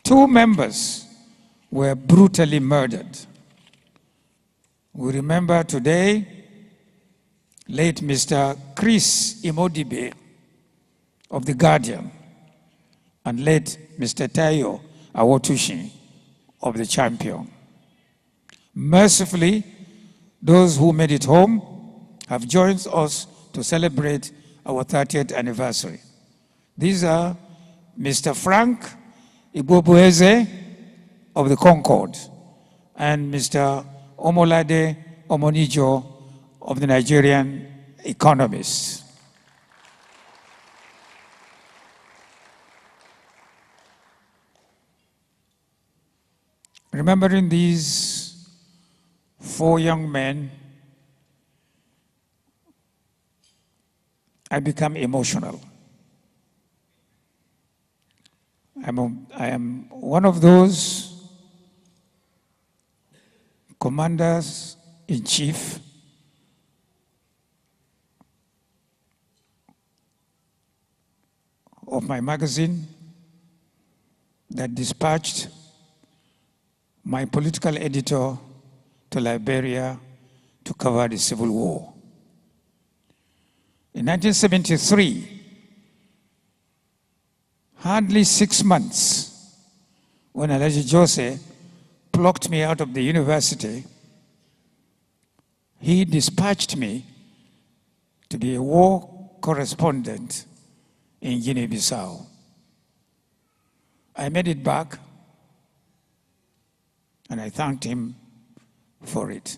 2 members were brutally murdered. We remember today late Mr. Chris Imodibe of The Guardian and late Mr. Tayo Awotushin of The Champion. Mercifully, those who made it home have joined us to celebrate our 30th anniversary. These are Mr. Frank Igbobueze of The Concord and Mr. Omolade Omonijo of The Nigerian Economist. Remembering these 4 young men, I become emotional. I am one of those commanders-in-chief of my magazine that dispatched my political editor to Liberia to cover the Civil War. In 1973, hardly 6 months, when Alhaji Jose plucked me out of the university, he dispatched me to be a war correspondent in Guinea-Bissau. I made it back, and I thanked him for it.